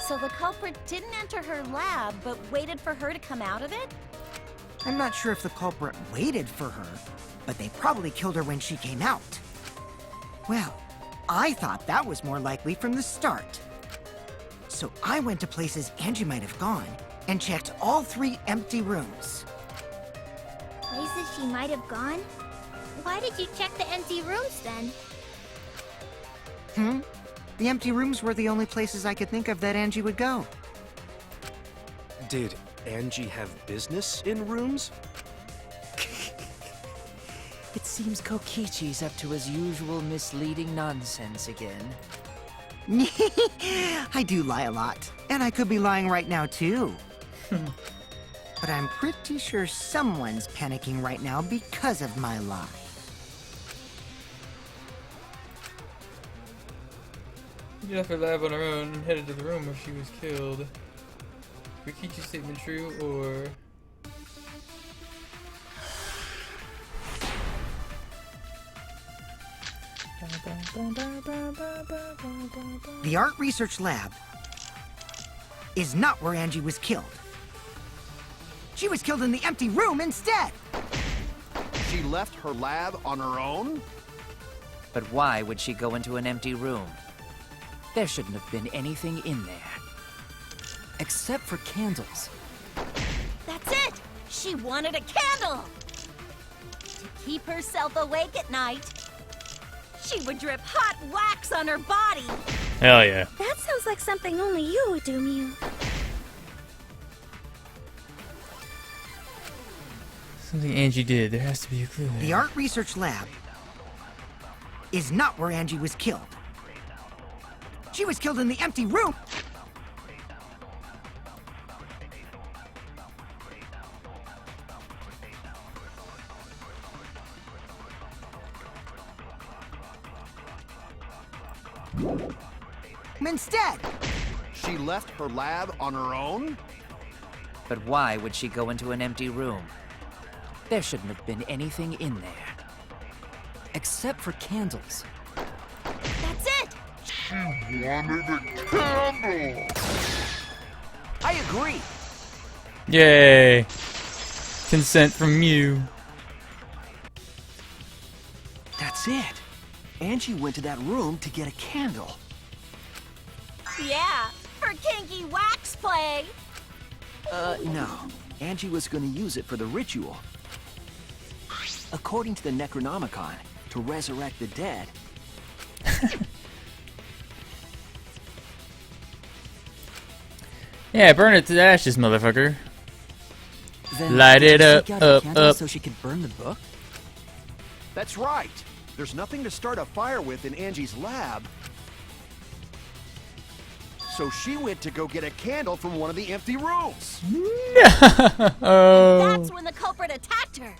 So the culprit didn't enter her lab, but waited for her to come out of it?
I'm not sure if the culprit waited for her, but they probably killed her when she came out. Well, I thought that was more likely from the start. So I went to places Angie might have gone and checked all 3 empty rooms.
Places she might have gone? Why did you check the empty rooms then?
The empty rooms were the only places I could think of that Angie would go.
Did Angie have business in rooms?
It seems Kokichi's up to his usual misleading nonsense again.
I do lie a lot, and I could be lying right now too. But I'm pretty sure someone's panicking right now because of my lie.
She left her lab on her own and headed to the room where she was killed. Rikichi's statement true, or...
The art research lab is not where Angie was killed. She was killed in the empty room instead!
She left her lab on her own?
But why would she go into an empty room? There shouldn't have been anything in there. Except for candles.
That's it! She wanted a candle! To keep herself awake at night, she would drip hot wax on her body.
Hell yeah.
That sounds like something only you would do, Mew.
Something Angie did. There has to be a clue there.
The art research lab is not where Angie was killed. She was killed in the empty room! Instead!
She left her lab on her own?
But why would she go into an empty room? There shouldn't have been anything in there. Except for candles.
That's it!
She wanted a candle!
I agree!
Yay! Consent from you.
That's it! Angie went to that room to get a candle.
Yeah, for kinky wax play.
No. Angie was gonna use it for the ritual. According to the Necronomicon, to resurrect the dead.
Yeah, burn it to ashes, motherfucker.
Then
Light
did
it
she
up,
seek out the
up,
candle
up.
so she could burn the book?
That's right. There's nothing to start a fire with in Angie's lab. So she went to go get a candle from one of the empty rooms.
Oh.
That's when the culprit attacked her.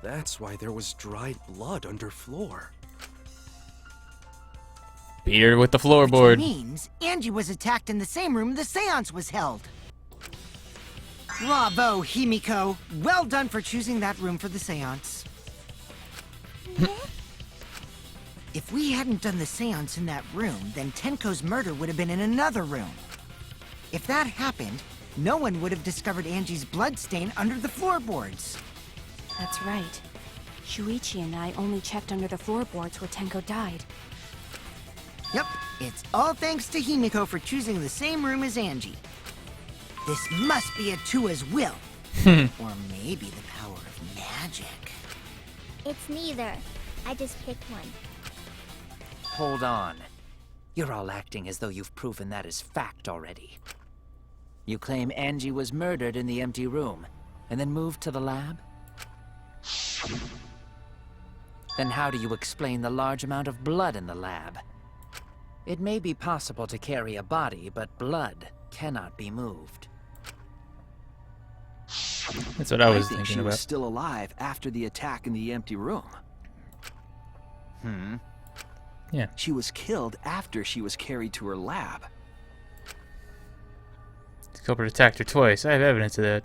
That's why there was dried blood under floor.
Beat her with the
Which
floorboard.
means Angie was attacked in the same room the seance was held. Bravo, Himiko. Well done for choosing that room for the seance. If we hadn't done the seance in that room, then Tenko's murder would have been in another room. If that happened, no one would have discovered Angie's bloodstain under the floorboards.
That's right. Shuichi and I only checked under the floorboards where Tenko died.
Yep, it's all thanks to Himiko for choosing the same room as Angie. This must be Atua's will. Or maybe the power of magic.
It's neither. I just picked one.
Hold on. You're all acting as though you've proven that as fact already. You claim Angie was murdered in the empty room, and then moved to the lab? Then how do you explain the large amount of blood in the lab? It may be possible to carry a body, but blood cannot be moved.
That's what I was
think
thinking
she
about.
was still alive after the attack in the empty room.
Yeah.
She was killed after she was carried to her lab.
The culprit attacked her twice. I have evidence of that.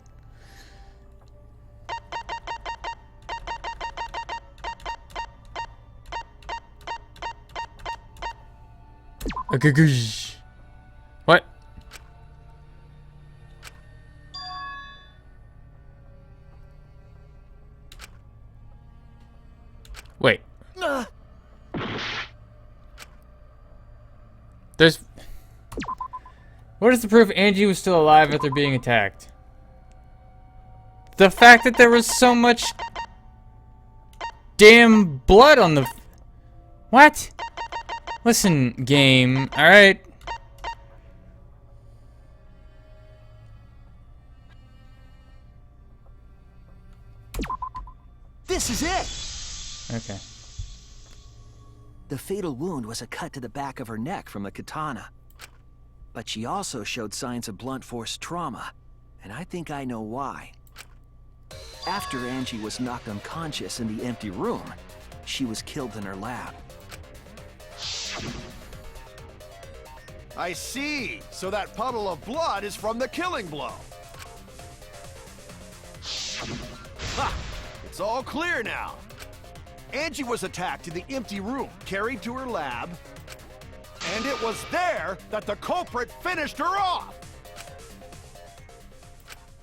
What? Wait. There's... What is the proof Angie was still alive after being attacked? The fact that there was so much... damn blood on the... What? Listen, game, alright?
This is it!
Okay.
The fatal wound was a cut to the back of her neck from the katana. But she also showed signs of blunt force trauma, and I think I know why. After Angie was knocked unconscious in the empty room, she was killed in her lab.
I see. So that puddle of blood is from the killing blow. Ha! It's all clear now. Angie was attacked in the empty room, carried to her lab, and it was there that the culprit finished her off.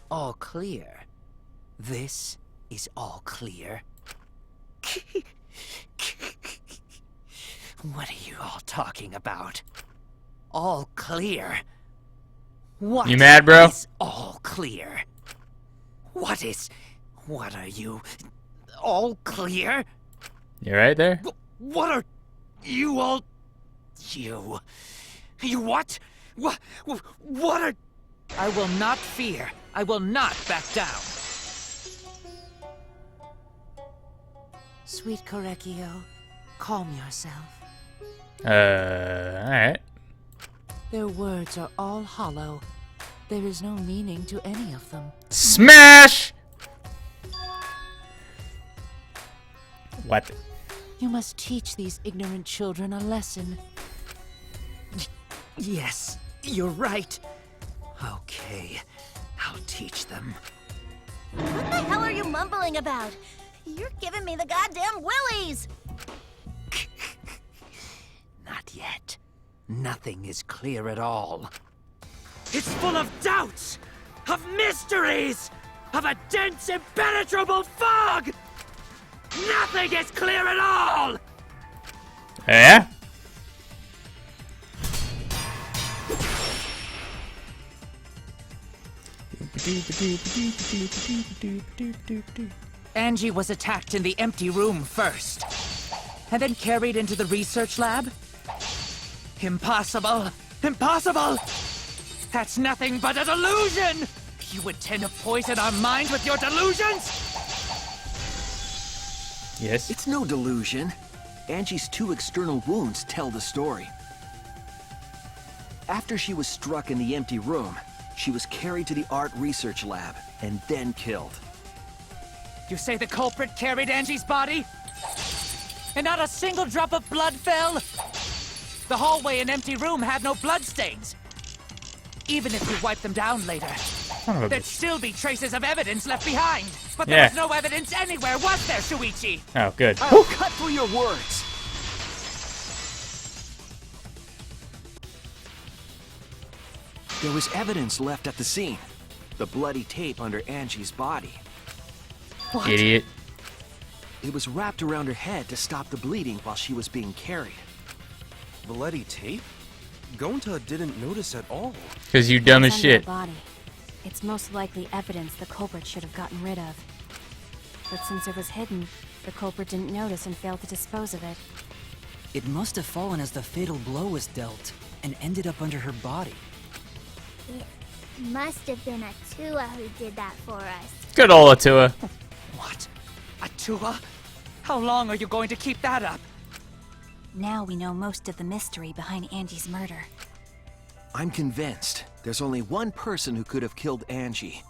All clear. This is all clear. What are you all talking about? All clear? What
You mad, bro?
is all clear? What are you? All clear?
You right there?
What are you all... You what? What are... I will not fear. I will not back down. Sweet Korekio, calm yourself.
Alright.
Their words are all hollow. There is no meaning to any of them.
Smash! What?
You must teach these ignorant children a lesson. Yes, you're right. Okay, I'll teach them.
What the hell are you mumbling about? You're giving me the goddamn willies!
Not yet. Nothing is clear at all. It's full of doubts, of mysteries, of a dense, impenetrable fog! Nothing is clear at all!
Yeah?
Angie was attacked in the empty room first, and then carried into the research lab? Impossible! Impossible! That's nothing but a delusion! You intend to poison our minds with your delusions?
Yes.
It's no delusion. Angie's 2 external wounds tell the story. After she was struck in the empty room, she was carried to the art research lab and then killed.
You say the culprit carried Angie's body? And not a single drop of blood fell? The hallway and empty room had no bloodstains. Even if you wipe them down later,
Son of a
There'd
bitch.
still be traces of evidence left behind. But
Yeah.
there was no evidence anywhere, was there, Shuichi?
Oh, good.
I'll cut through your words. There was evidence left at the scene. The bloody tape under Angie's body.
What?
Idiot.
It was wrapped around her head to stop the bleeding while she was being carried.
Bloody tape? Gonta didn't notice at all.
Because you dumb as
It's under
shit.
the body. It's most likely evidence the culprit should have gotten rid of. But since it was hidden, the culprit didn't notice and failed to dispose of it.
It must have fallen as the fatal blow was dealt and ended up under her body.
It must have been Atua who did that for us.
Good old Atua.
What? Atua? How long are you going to keep that up?
Now we know most of the mystery behind Angie's murder.
I'm convinced there's only one person who could have killed Angie.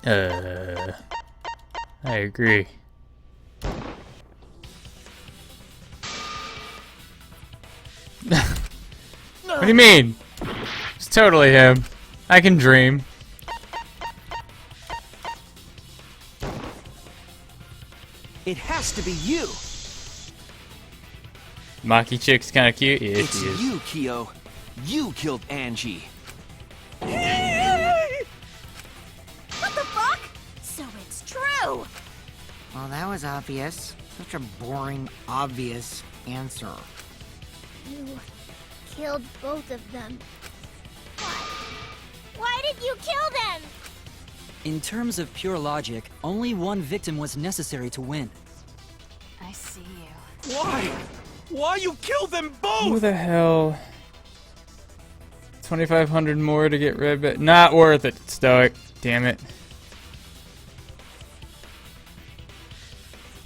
I agree. What do you mean? It's totally him. I can dream.
It has to be you.
Maki chick's kind of cute. Yeah,
It's
she is.
you, Kyo. You killed Angie.
What the fuck? So it's true!
Well, that was obvious. Such a boring, obvious answer.
You killed both of them. Why? Why did you kill them?
In terms of pure logic, only one victim was necessary to win.
I see you.
Why? Why you killed them
Who
both?
the hell? 2,500 more to get rid of it. Not worth it, Stoic. Damn it.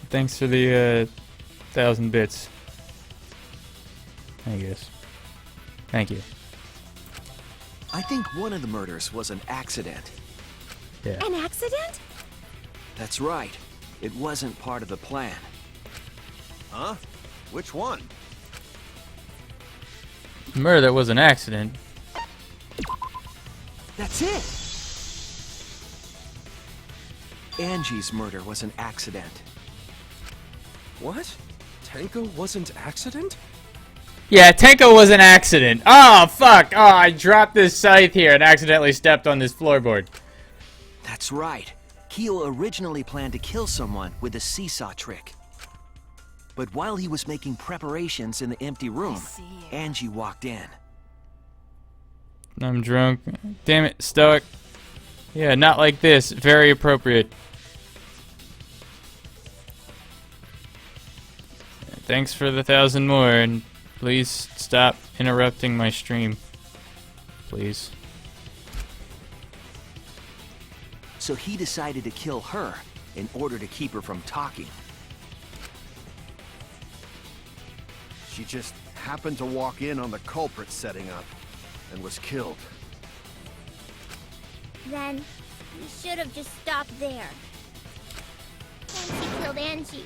Thanks for the 1,000 bits. I guess. Thank you.
I think one of the murders was an accident.
Yeah.
An accident?
That's right. It wasn't part of the plan.
Huh? Which one?
Murder that was an accident.
That's it! Angie's murder was an accident.
What? Tenko wasn't accident?
Yeah, Tenko was an accident. Oh, fuck. Oh, I dropped this scythe here and accidentally stepped on this floorboard.
That's right. Kyo originally planned to kill someone with a seesaw trick. But while he was making preparations in the empty room,
see you.
Angie walked in.
I'm drunk. Damn it, Stoic. Yeah, not like this. Very appropriate. Thanks for the 1,000 more, and please stop interrupting my stream. Please.
So he decided to kill her in order to keep her from talking.
She just happened to walk in on the culprit setting up and was killed.
Then you should have just stopped there. Once he killed Angie,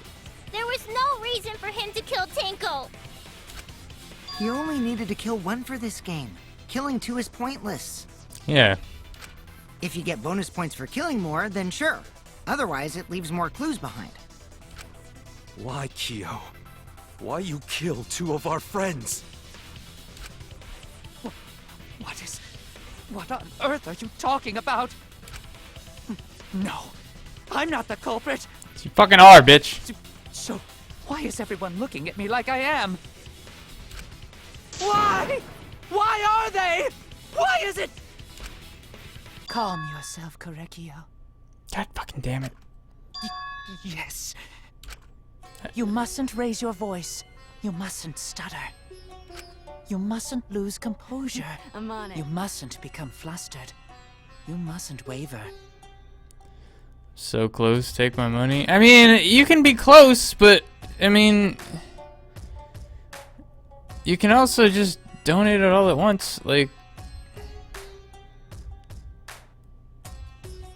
there was no reason for him to kill Tenko.
He only needed to kill one for this game. Killing two is pointless.
Yeah.
If you get bonus points for killing more, then sure. Otherwise, it leaves more clues behind.
Why, Kyo? Why you kill two of our friends?
What on earth are you talking about? No, I'm not the culprit.
You fucking are, bitch.
So, why is everyone looking at me like I am? Why? Why are they? Why is it? Calm yourself, Korekio.
God fucking damn it.
Yes. You mustn't raise your voice. You mustn't stutter. You mustn't lose composure.
I'm on it.
You mustn't become flustered. You mustn't waver.
So close, take my money. I mean, you can be close, but, I mean... You can also just donate it all at once, like...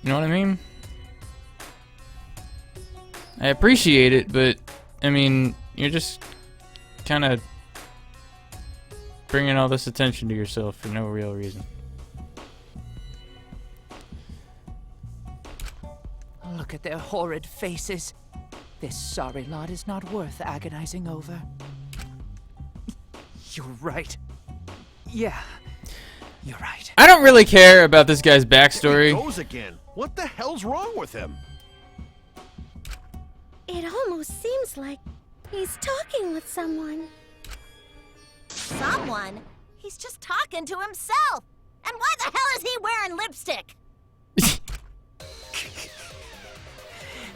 You know what I mean? I appreciate it, but, I mean, you're just kind of bringing all this attention to yourself for no real reason.
Look at their horrid faces. This sorry lot is not worth agonizing over. You're right. Yeah, you're right.
I don't really care about this guy's
There he
backstory.
goes again. What the hell's wrong with him?
It almost seems like he's talking with someone.
Someone? He's just talking to himself. And why the hell is he wearing lipstick?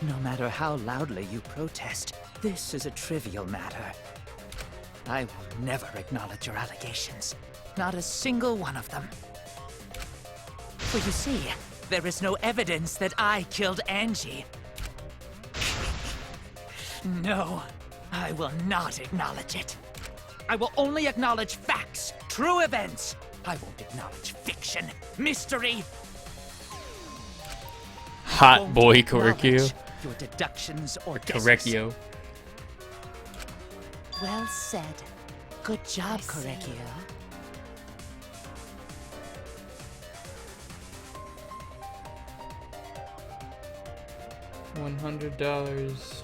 No matter how loudly you protest, this is a trivial matter. I will never acknowledge your allegations. Not a single one of them. For you see, there is no evidence that I killed Angie. No, I will not acknowledge it. I will only acknowledge facts, true events. I won't acknowledge fiction, mystery.
Hot
Won't
boy
acknowledge
Correcchio.
your deductions or guesses.
Correcchio.
Well said. Good job, Correcchio.
$100.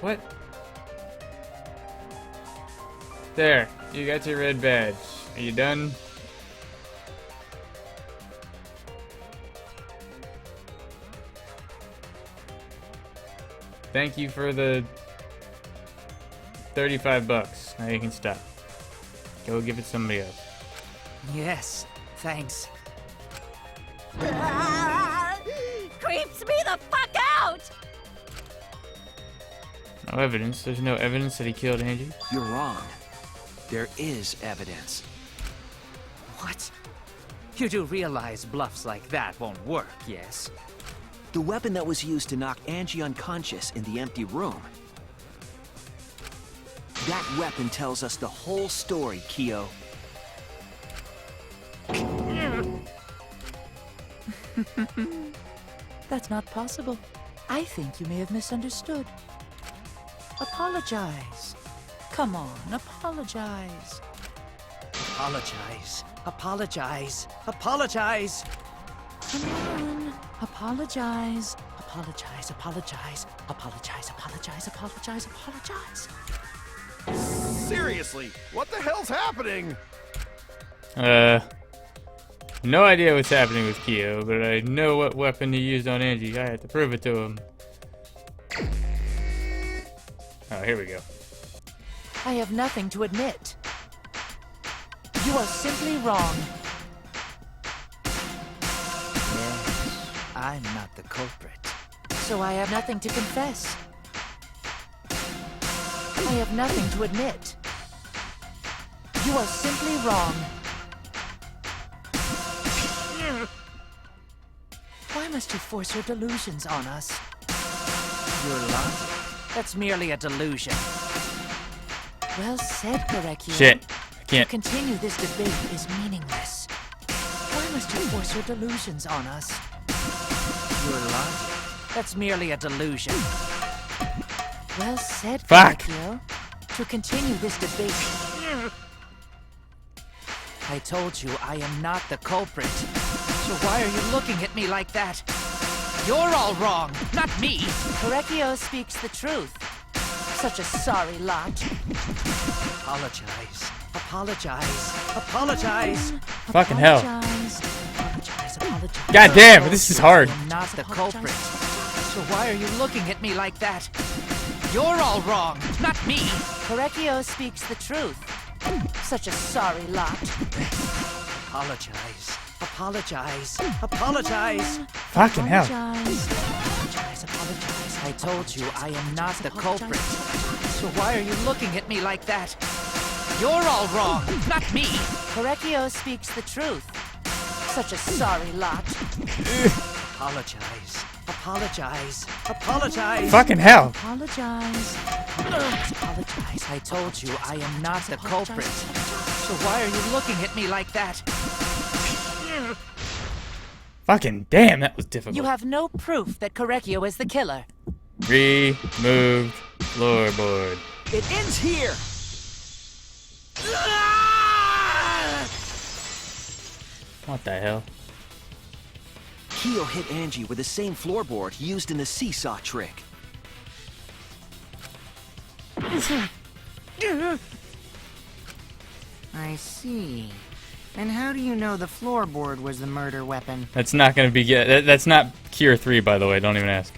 What? There, you got your red badge. Are you done? Thank you for the $35. Now you can stop. Go give it to somebody else.
Yes, thanks.
Creeps me the fuck out!
No evidence. There's no evidence that he killed Angie.
You're wrong. There is evidence.
What? You do realize bluffs like that won't work, yes?
The weapon that was used to knock Angie unconscious in the empty room. That weapon tells us the whole story, Kyo.
That's not possible. I think you may have misunderstood. Apologize. Come on, apologize. Apologize. Apologize. Apologize. Come on. Apologize. Apologize. Apologize. Apologize. Apologize. Apologize. Apologize.
Seriously, what the hell's happening?
No idea what's happening with Kyo, but I know what weapon he used on Angie. I had to prove it to him. Oh, here we go.
I have nothing to admit. You are simply wrong. Yes, I'm not the culprit. So I have nothing to confess. I have nothing to admit. You are simply wrong. Why must you force your delusions on us? Your logic. That's merely a delusion. Well said, Correcchio.
Shit. I
To
can't.
continue this debate is meaningless. Why must you force your delusions on us? Your logic. That's merely a delusion. Well said,
Fuck.
Correcchio. To continue this debate. I told you I am not the culprit. So why are you looking at me like that? You're all wrong, not me. Correcchio speaks the truth. Such a sorry lot. Apologize. Apologize. Apologize.
Fucking hell.
Apologize. Apologize. Apologize.
God damn, this is hard.
I'm not the culprit. So why are you looking at me like that? You're all wrong, not me. Correcchio speaks the truth. Such a sorry lot. Apologize. Apologize. Apologize.
Fucking hell.
Apologize. Apologize. Apologize. I told you I am not the culprit. So why are you looking at me like that? You're all wrong, not me. Correcchio speaks the truth. Such a sorry lot. Apologize. Apologize. Apologize.
Fucking hell.
Apologize. Apologize. I told you I am not the culprit. So why are you looking at me like that?
Fucking damn, that was difficult.
You have no proof that Correcchio is the killer.
Removed floorboard.
It ends here!
What the hell?
Keo hit Angie with the same floorboard used in the seesaw trick.
I see. And how do you know the floorboard was the murder weapon?
That's not gonna be good. That's not Cure 3, by the way. Don't even ask.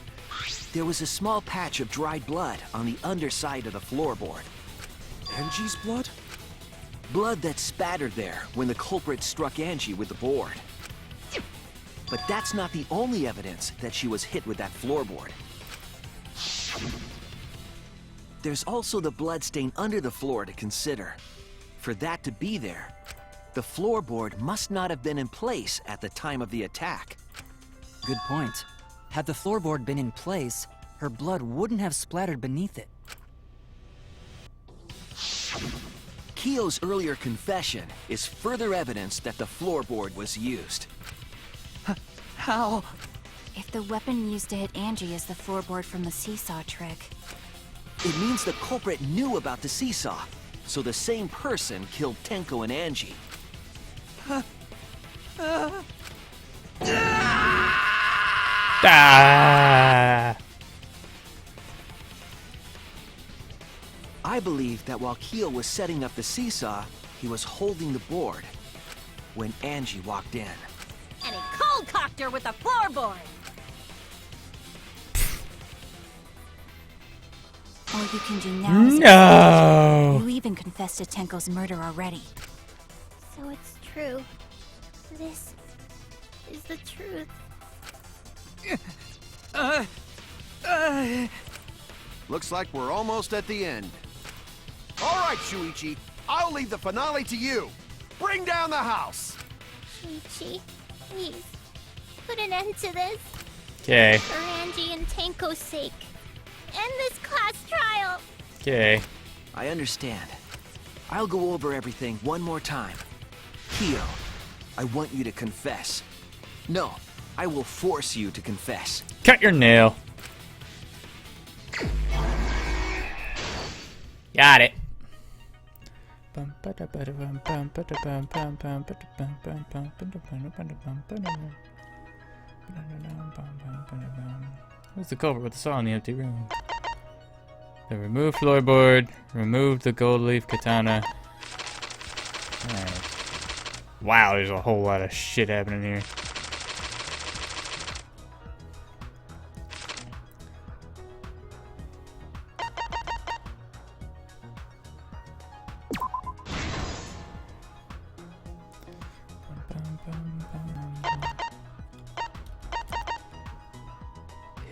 There was a small patch of dried blood on the underside of the floorboard.
Angie's blood?
Blood that spattered there when the culprit struck Angie with the board. But that's not the only evidence that she was hit with that floorboard. There's also the bloodstain under the floor to consider. For that to be there, the floorboard must not have been in place at the time of the attack.
Good point. Had the floorboard been in place, her blood wouldn't have splattered beneath it.
Keo's earlier confession is further evidence that the floorboard was used.
How?
If the weapon used to hit Angie is the floorboard from the seesaw trick,
It means the culprit knew about the seesaw, so the same person killed Tenko and Angie.
Ah!
I believe that while Keo was setting up the seesaw, he was holding the board when Angie walked in.
And he cold-cocked her with the floorboard.
all you can do now is
No!
you even confessed to Tenko's murder already.
So it's true. This is the truth.
Looks like we're almost at the end. All right, Shuichi. I'll leave the finale to you. Bring down the house.
Shuichi, please, put an end to this.
Okay.
For Angie and Tenko's sake. End this class trial.
Okay.
I understand. I'll go over everything one more time. Keo, I want you to confess. No, I will force you to confess.
Cut your nail. Got it. Who's the culprit with the saw in the empty room? The remove floorboard, remove the gold leaf katana. Alright. Wow, there's a whole lot of shit happening here.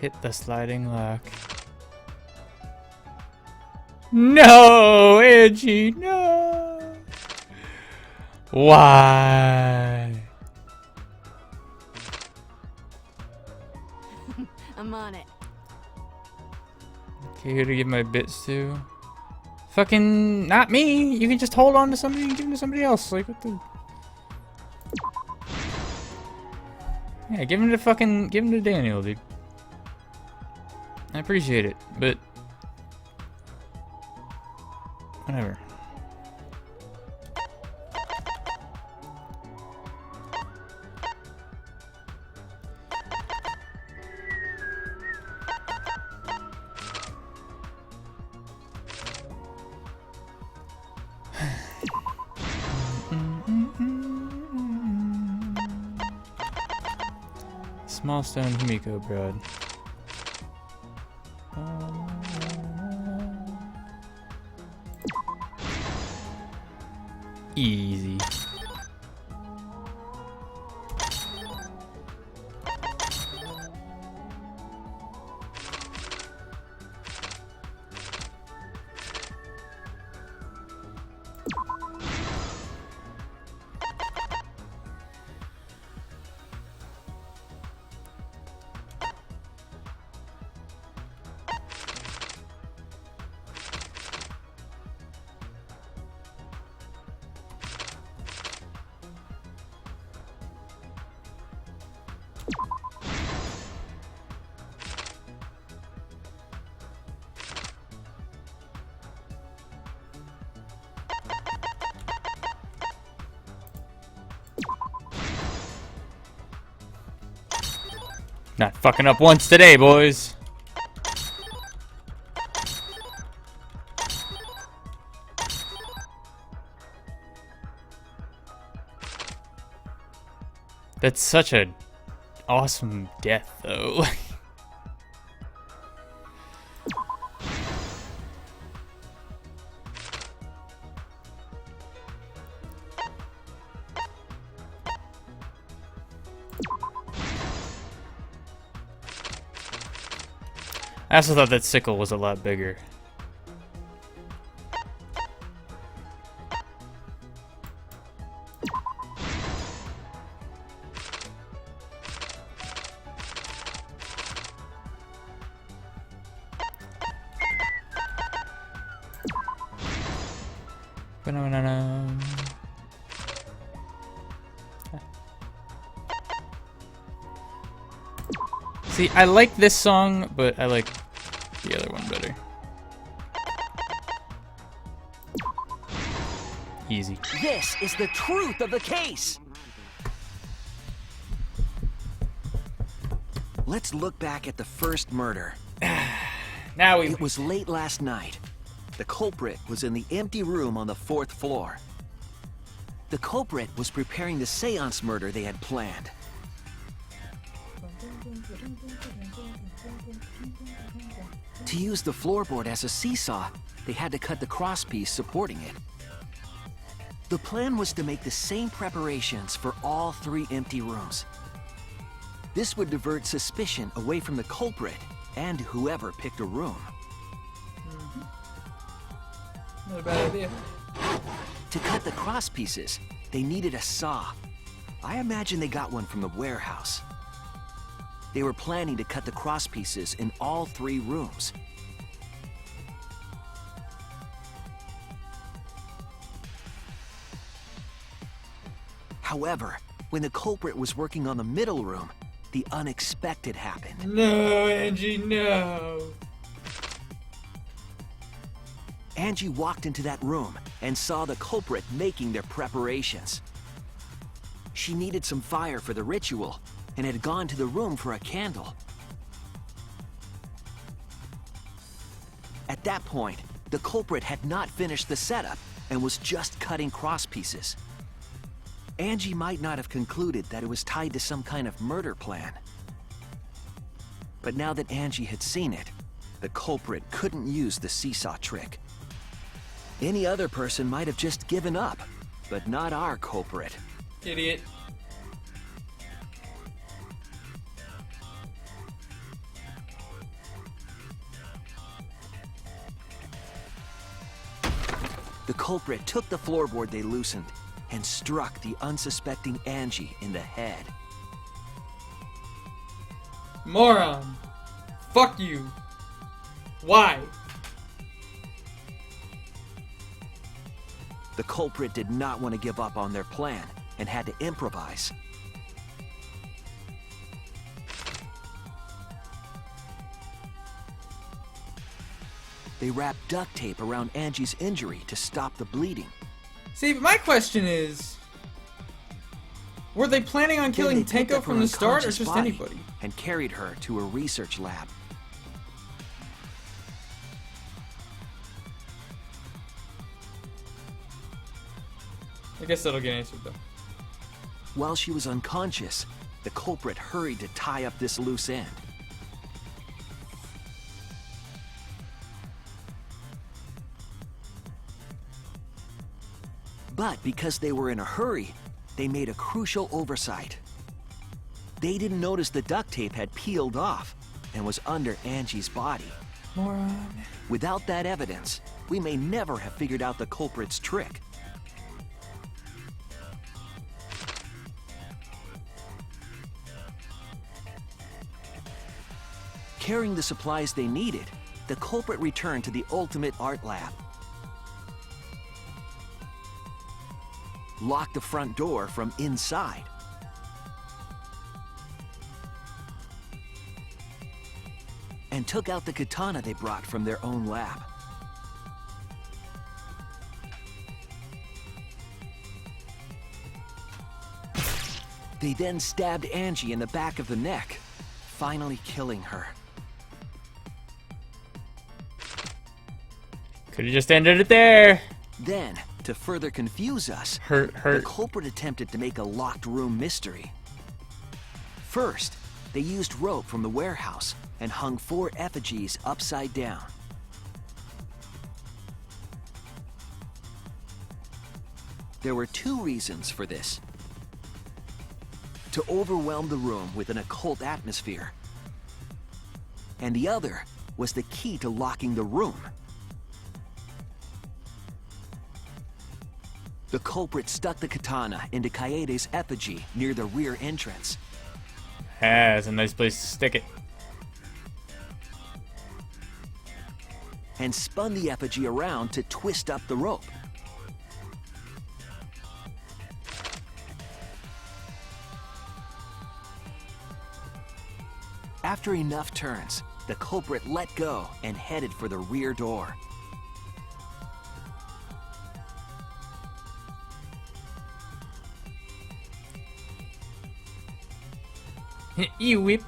Hit the sliding lock. No, Angie, no. Why?
I'm on it.
Okay, who to give my bits to? Fucking not me. You can just hold on to somebody and give them to somebody else. Like what the? Yeah, give him to Daniel, dude. I appreciate it, but whatever. Small stone Himiko broad. Easy. Not fucking up once today, boys. That's such a awesome death, though. I also thought that sickle was a lot bigger. Ba-na-na-na. See, I like this song, but I like the other one better. Easy.
This is the truth of the case. Let's look back at the first murder. It was late last night. The culprit was in the empty room on the 4th floor. The culprit was preparing the seance murder they had planned. To use the floorboard as a seesaw, they had to cut the crosspiece supporting it. The plan was to make the same preparations for all 3 empty rooms. This would divert suspicion away from the culprit and whoever picked a room.
Not a bad idea.
To cut the crosspieces, they needed a saw. I imagine they got one from the warehouse. They were planning to cut the crosspieces in all 3 rooms. However, when the culprit was working on the middle room, the unexpected happened.
No, Angie, no.
Angie walked into that room and saw the culprit making their preparations. She needed some fire for the ritual and had gone to the room for a candle. At that point, the culprit had not finished the setup and was just cutting crosspieces. Angie might not have concluded that it was tied to some kind of murder plan. But now that Angie had seen it, the culprit couldn't use the seesaw trick. Any other person might have just given up, but not our culprit.
Idiot.
The culprit took the floorboard they loosened and struck the unsuspecting Angie in the head.
Moron. Fuck you. Why?
The culprit did not want to give up on their plan and had to improvise. They wrapped duct tape around Angie's injury to stop the bleeding.
See, but my question is, were they planning on killing
Then they picked
Tenko
up her
from the start, or
unconscious
just
body
anybody?
and carried her to a research lab.
I guess that'll get answered, though.
While she was unconscious, the culprit hurried to tie up this loose end. But because they were in a hurry, they made a crucial oversight. They didn't notice the duct tape had peeled off and was under Angie's body.
Moron.
Without that evidence, we may never have figured out the culprit's trick. Carrying the supplies they needed, the culprit returned to the ultimate art lab. Locked the front door from inside. And took out the katana they brought from their own lab. They then stabbed Angie in the back of the neck, finally killing her.
Could have just ended it there.
Then, to further confuse us,
Hurt.
the culprit attempted to make a locked room mystery. First, they used rope from the warehouse and hung 4 effigies upside down. There were 2 reasons for this. To overwhelm the room with an occult atmosphere. And the other was the key to locking the room. The culprit stuck the katana into Kaede's effigy near the rear entrance.
Ah, it's a nice place to stick it.
And spun the effigy around to twist up the rope. After enough turns, the culprit let go and headed for the rear door.
You whip.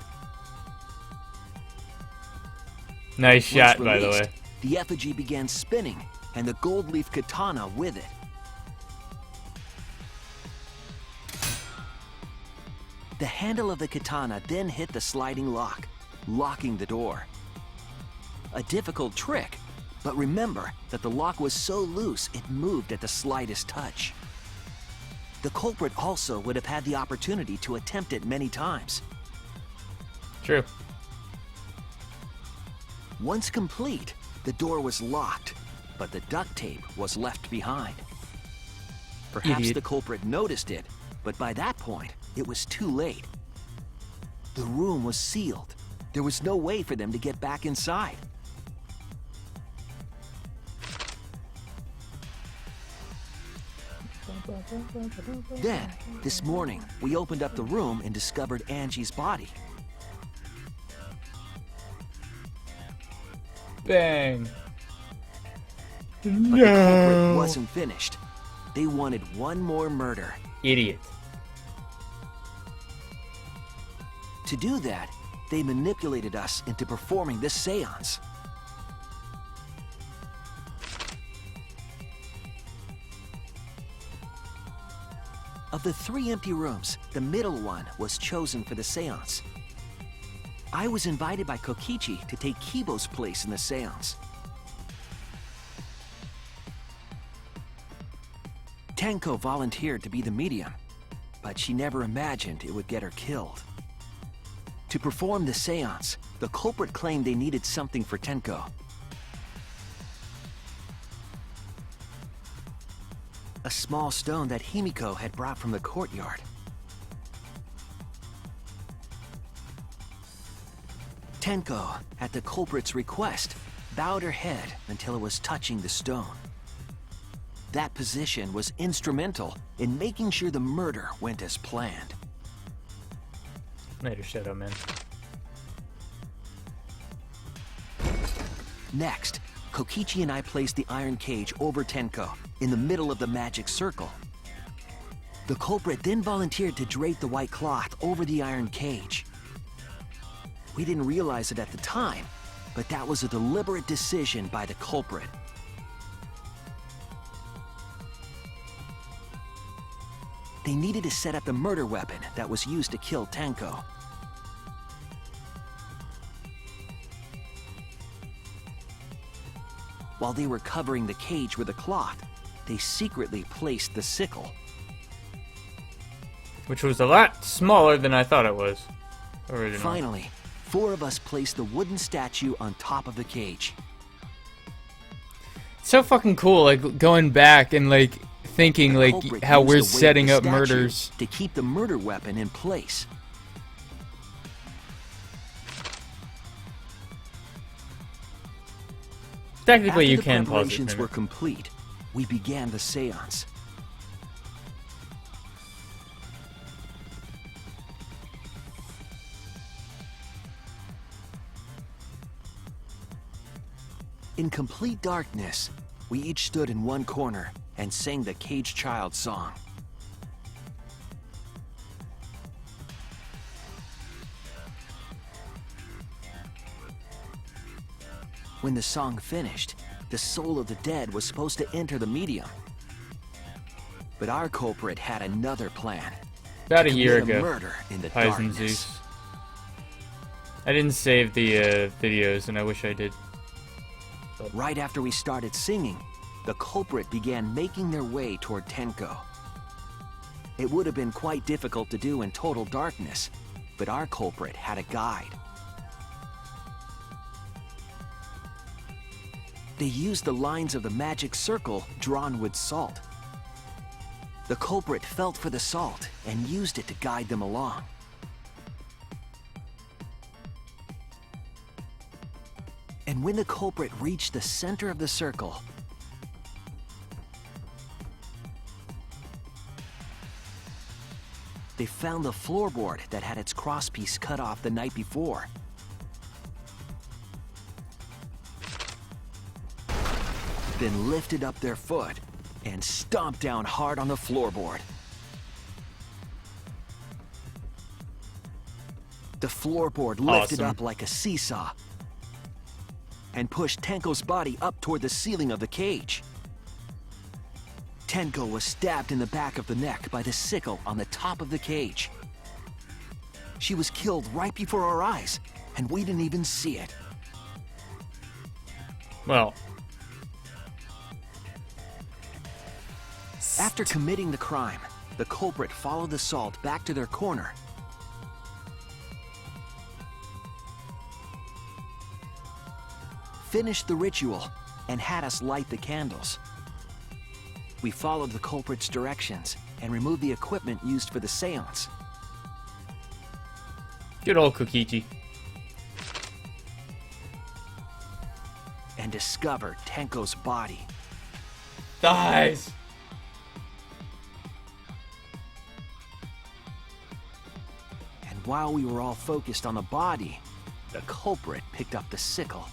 Nice shot,
Once
by the
released,
way.
the effigy began spinning, and the gold leaf katana with it. The handle of the katana then hit the sliding lock, locking the door. A difficult trick, but remember that the lock was so loose it moved at the slightest touch. The culprit also would have had the opportunity to attempt it many times.
True.
Once complete, the door was locked, but the duct tape was left behind. Perhaps
Idiot.
the culprit noticed it, but by that point, it was too late. The room was sealed. There was no way for them to get back inside. Then, this morning, we opened up the room and discovered Angie's body.
Bang.
But the culprit wasn't finished. They wanted one more murder.
Idiot.
To do that, they manipulated us into performing this seance. Of the 3 empty rooms, the middle one was chosen for the seance. I was invited by Kokichi to take Kibo's place in the seance. Tenko volunteered to be the medium, but she never imagined it would get her killed. To perform the seance, the culprit claimed they needed something for Tenko. A small stone that Himiko had brought from the courtyard. Tenko, at the culprit's request, bowed her head until it was touching the stone. That position was instrumental in making sure the murder went as planned.
Later, Shadow Man.
Next, Kokichi and I placed the iron cage over Tenko, in the middle of the magic circle. The culprit then volunteered to drape the white cloth over the iron cage. We didn't realize it at the time, but that was a deliberate decision by the culprit. They needed to set up the murder weapon that was used to kill Tenko. While they were covering the cage with a cloth, they secretly placed the sickle.
Which was a lot smaller than I thought it was originally.
Finally, 4 of us placed the wooden statue on top of the cage.
It's so fucking cool, like, going back and, like, thinking,
The
like,
culprit
how
used
we're
the weight of
setting
the
up
statue
murders.
to keep the murder weapon in place.
Technically, you
After the
can pause it.
preparations were complete, we began the seance. In complete darkness, we each stood in one corner and sang the Caged Child song. When the song finished, the soul of the dead was supposed to enter the medium. But our culprit had another plan.
About a
to
year
commit
ago.
murder in the
Pies and
darkness.
Zeus. I didn't save the videos, and I wish I did.
Right after we started singing, the culprit began making their way toward Tenko. It would have been quite difficult to do in total darkness, but our culprit had a guide. They used the lines of the magic circle drawn with salt. The culprit felt for the salt and used it to guide them along. And when the culprit reached the center of the circle, they found the floorboard that had its crosspiece cut off the night before. Then lifted up their foot and stomped down hard on the floorboard. The floorboard lifted
Awesome.
up like a seesaw and pushed Tenko's body up toward the ceiling of the cage. Tenko was stabbed in the back of the neck by the sickle on the top of the cage. She was killed right before our eyes, and we didn't even see it.
Well,
After committing the crime, the culprit followed the salt back to their corner. Finished the ritual and had us light the candles. We followed the culprit's directions and removed the equipment used for the seance.
good old Kokichi.
And discovered Tenko's body.
Thighs!
And while we were all focused on the body, the culprit picked up the sickle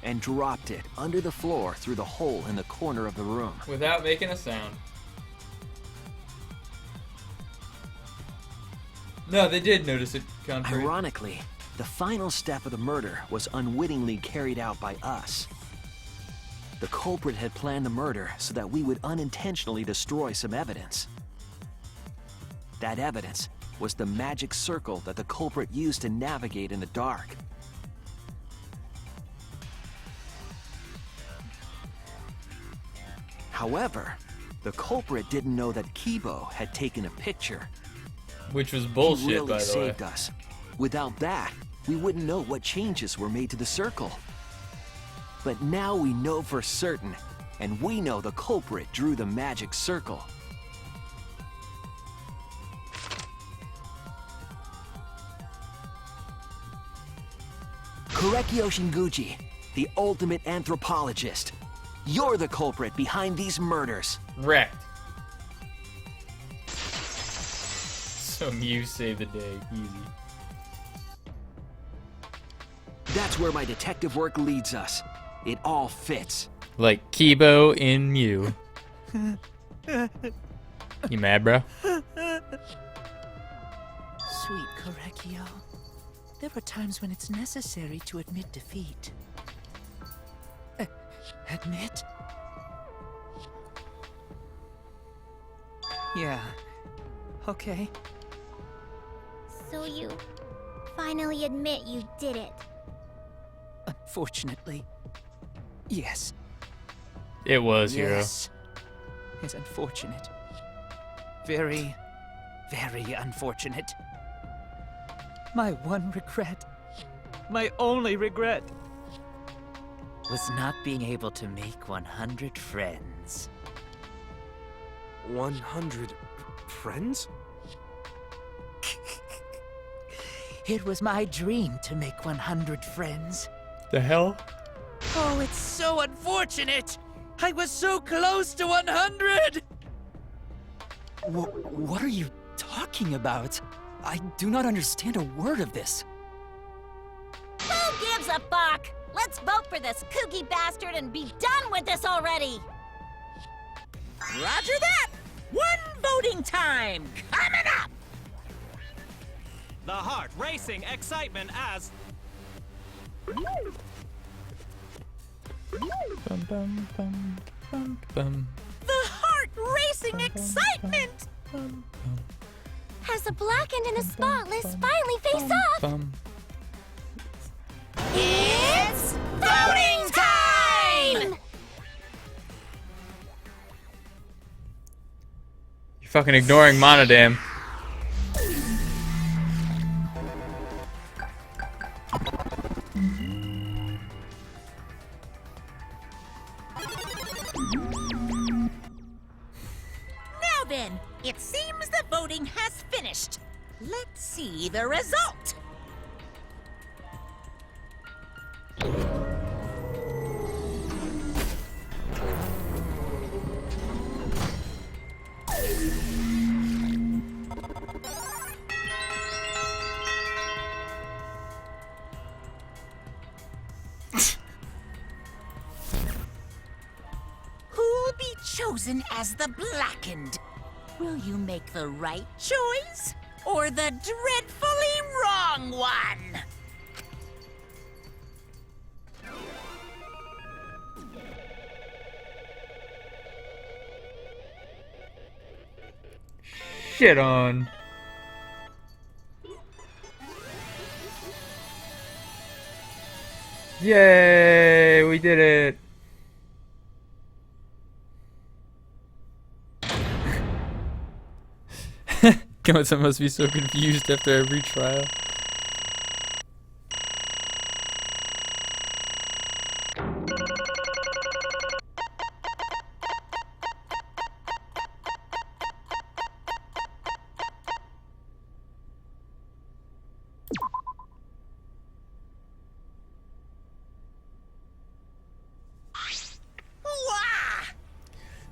and dropped it under the floor through the hole in the corner of the room.
Without making a sound. No, they did notice it, contrary.
Ironically, the final step of the murder was unwittingly carried out by us. The culprit had planned the murder so that we would unintentionally destroy some evidence. That evidence was the magic circle that the culprit used to navigate in the dark. However, the culprit didn't know that Kibo had taken a picture.
Which was
He
bullshit,
really
by the way.
saved us. Without that, we wouldn't know what changes were made to the circle. But now we know for certain, and we know the culprit drew the magic circle. Korekio Shinguchi, the ultimate anthropologist. You're the culprit behind these murders.
Wrecked. So Mew saved the day. Easy.
That's where my detective work leads us. It all fits.
Like Kibo in Mew. You mad, bro?
Sweet Korekio. There are times when it's necessary to admit defeat. Admit? Yeah. Okay.
So you finally admit you did it.
Unfortunately. Yes.
It was, Hero.
Yes. It's unfortunate. Very, very unfortunate. My one regret, my only regret, was not being able to make 100 friends.
100 friends?
It was my dream to make 100 friends.
The hell?
Oh, it's so unfortunate! I was so close to 100! What are you talking about? I do not understand a word of this.
Who gives a fuck? Let's vote for this kooky bastard and be done with this already!
Roger that! One voting time coming up!
The heart racing excitement as
Bum, bum, bum, bum, bum,
The heart-racing excitement!
bum, bum,
As a blackened and a spotless finally face off!
bum.
It's voting time!
You're fucking ignoring Monodam.
Now then, it seems the voting has finished. Let's see the result. Who'll be chosen as the blackened? Will you make the right choice or the dreadfully wrong one?
Shit on. Yay, we did it. God, I must be so confused after every trial.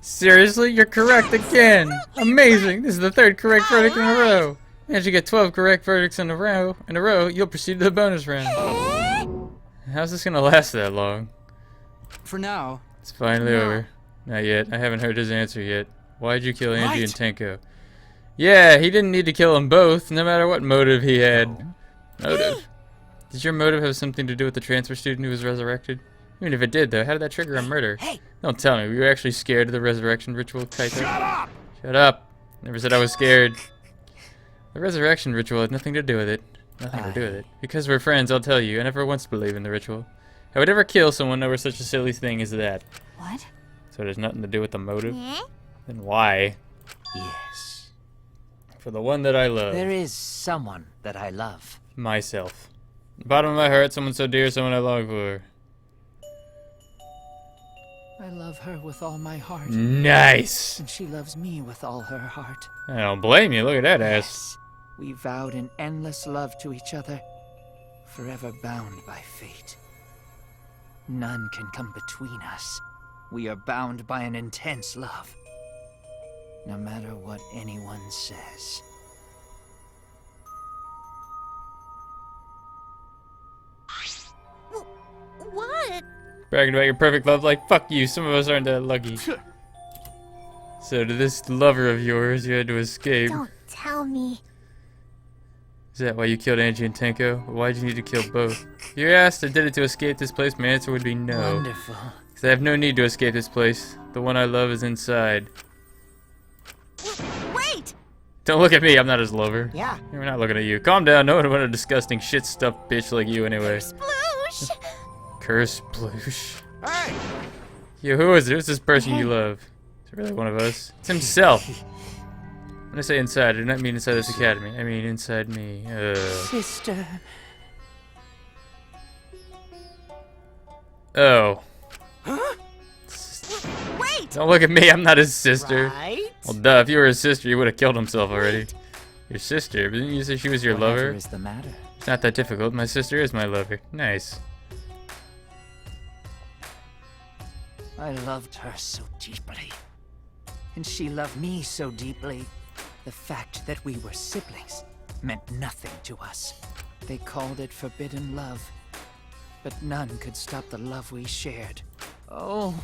Seriously? You're correct again! Amazing! This is the third correct verdict in a row! As you get 12 correct verdicts in a row, you'll proceed to the bonus round. How's this gonna last that long?
For now.
It's finally over. Not yet. I haven't heard his answer yet. Why'd you kill Angie and Tenko? Yeah, he didn't need to kill them both, no matter what motive he had. Motive? Did your motive have something to do with the transfer student who was resurrected? Even if it did, though, how did that trigger a murder?
Hey!
Don't tell me. Were you actually scared of the resurrection ritual, Kaito? Shut up! Shut up! Never said I was scared. The resurrection ritual had nothing to do with it. Nothing to do with it. Because we're friends, I'll tell you. I never once believed in the ritual. I would never kill someone over such a silly thing as that.
What?
So it has nothing to do with the motive? Then why?
Yes.
For the one that I love.
There is someone that I love.
Myself. Bottom of my heart, someone so dear, someone I long for.
I love her with all my heart.
Nice!
And she loves me with all her heart.
I don't blame you. Look at that ass.
We vowed an endless love to each other, forever bound by fate. None can come between us. We are bound by an intense love, no matter what anyone says.
What?
Bragging about your perfect love like, fuck you, some of us aren't that lucky. So to this lover of yours, you had to escape.
Don't tell me.
Is that why you killed Angie and Tenko? Why'd you need to kill both? If you asked, I did it to escape this place, my answer would be no.
Wonderful.
Because I have no need to escape this place. The one I love is inside.
Wait!
Don't look at me, I'm not his lover.
Yeah.
We're not looking at you. Calm down, no one would a disgusting shit-stuffed bitch like you anyway.
Sploosh!
Curse Bloosh.
Hey!
Yo, who is it? Who's this person you love? Is it really one of us? It's himself. When I say inside, I do not mean inside this academy. I mean inside me.
Sister.
Oh.
Wait!
Don't look at me, I'm not his sister.
Right?
Well, duh, if you were his sister, you would have killed himself already. Your sister? But didn't you say she was your
Whatever
lover?
is the matter?
It's not that difficult. My sister is my lover. Nice.
I loved her so deeply. And she loved me so deeply. The fact that we were siblings meant nothing to us. They called it forbidden love. But none could stop the love we shared. Oh,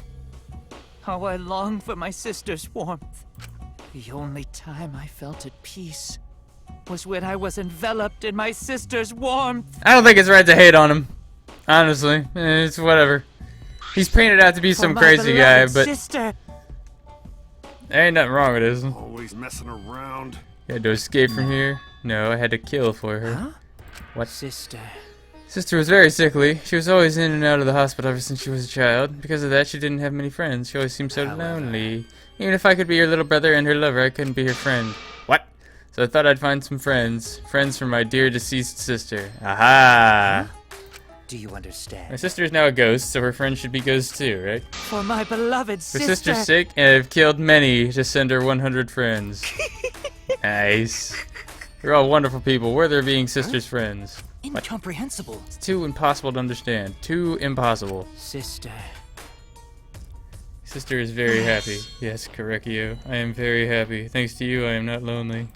how I long for my sister's warmth. The only time I felt at peace was when I was enveloped in my sister's warmth.
I don't think it's right to hate on him. Honestly, it's whatever. He's painted out to be some
my
crazy guy,
beloved
but
sister.
there ain't nothing wrong with this.
Always messing around.
You had to escape from here? No, I had to kill for her.
Huh?
What?
Sister.
Sister was very sickly. She was always in and out of the hospital ever since she was a child. Because of that, she didn't have many friends. She always seemed so lonely. Even if I could be her little brother and her lover, I couldn't be her friend. What? So I thought I'd find some friends. Friends for my dear deceased sister. Aha!
Do you understand?
My sister is now a ghost, so her friends should be ghosts too, right?
For my beloved
For
sister.
sister's sake, I've killed many to send her 100 friends. Nice. You're all wonderful people, worthy of being sister's friends.
Incomprehensible.
It's too impossible to understand. Too impossible.
Sister.
Sister is very happy. Yes, Correcchio. I am very happy. Thanks to you, I am not lonely.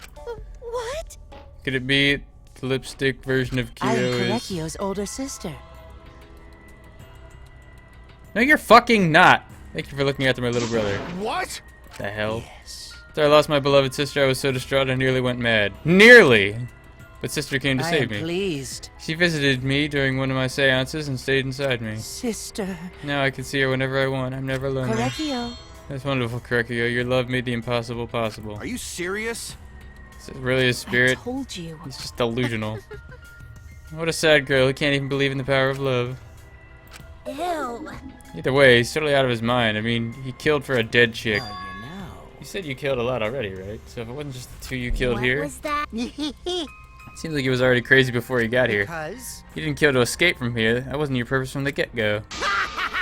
What?
Could it be the lipstick version of Kyo
I am
is...
Correcchio's older sister.
No, you're fucking not! Thank you for looking after my little brother.
What?
The hell?
Yes.
After I lost my beloved sister, I was so distraught I nearly went mad. Nearly! But sister came to
I
save
am
me.
pleased.
She visited me during one of my seances and stayed inside me.
Sister.
Now I can see her whenever I want. I'm never lonely.
Correcchio.
That's wonderful, Correcchio. Your love made the impossible possible.
Are you serious?
Is it really a spirit?
I told you.
He's just delusional. What a sad girl. He can't even believe in the power of love.
Ew.
Either way, he's totally out of his mind. I mean, he killed for a dead chick.
Oh, you know.
You said you killed a lot already, right? So if it wasn't just the two you killed
What
here,
was that?
seems like he was already crazy before he got here.
Because
You didn't kill to escape from here. That wasn't your purpose from the get-go.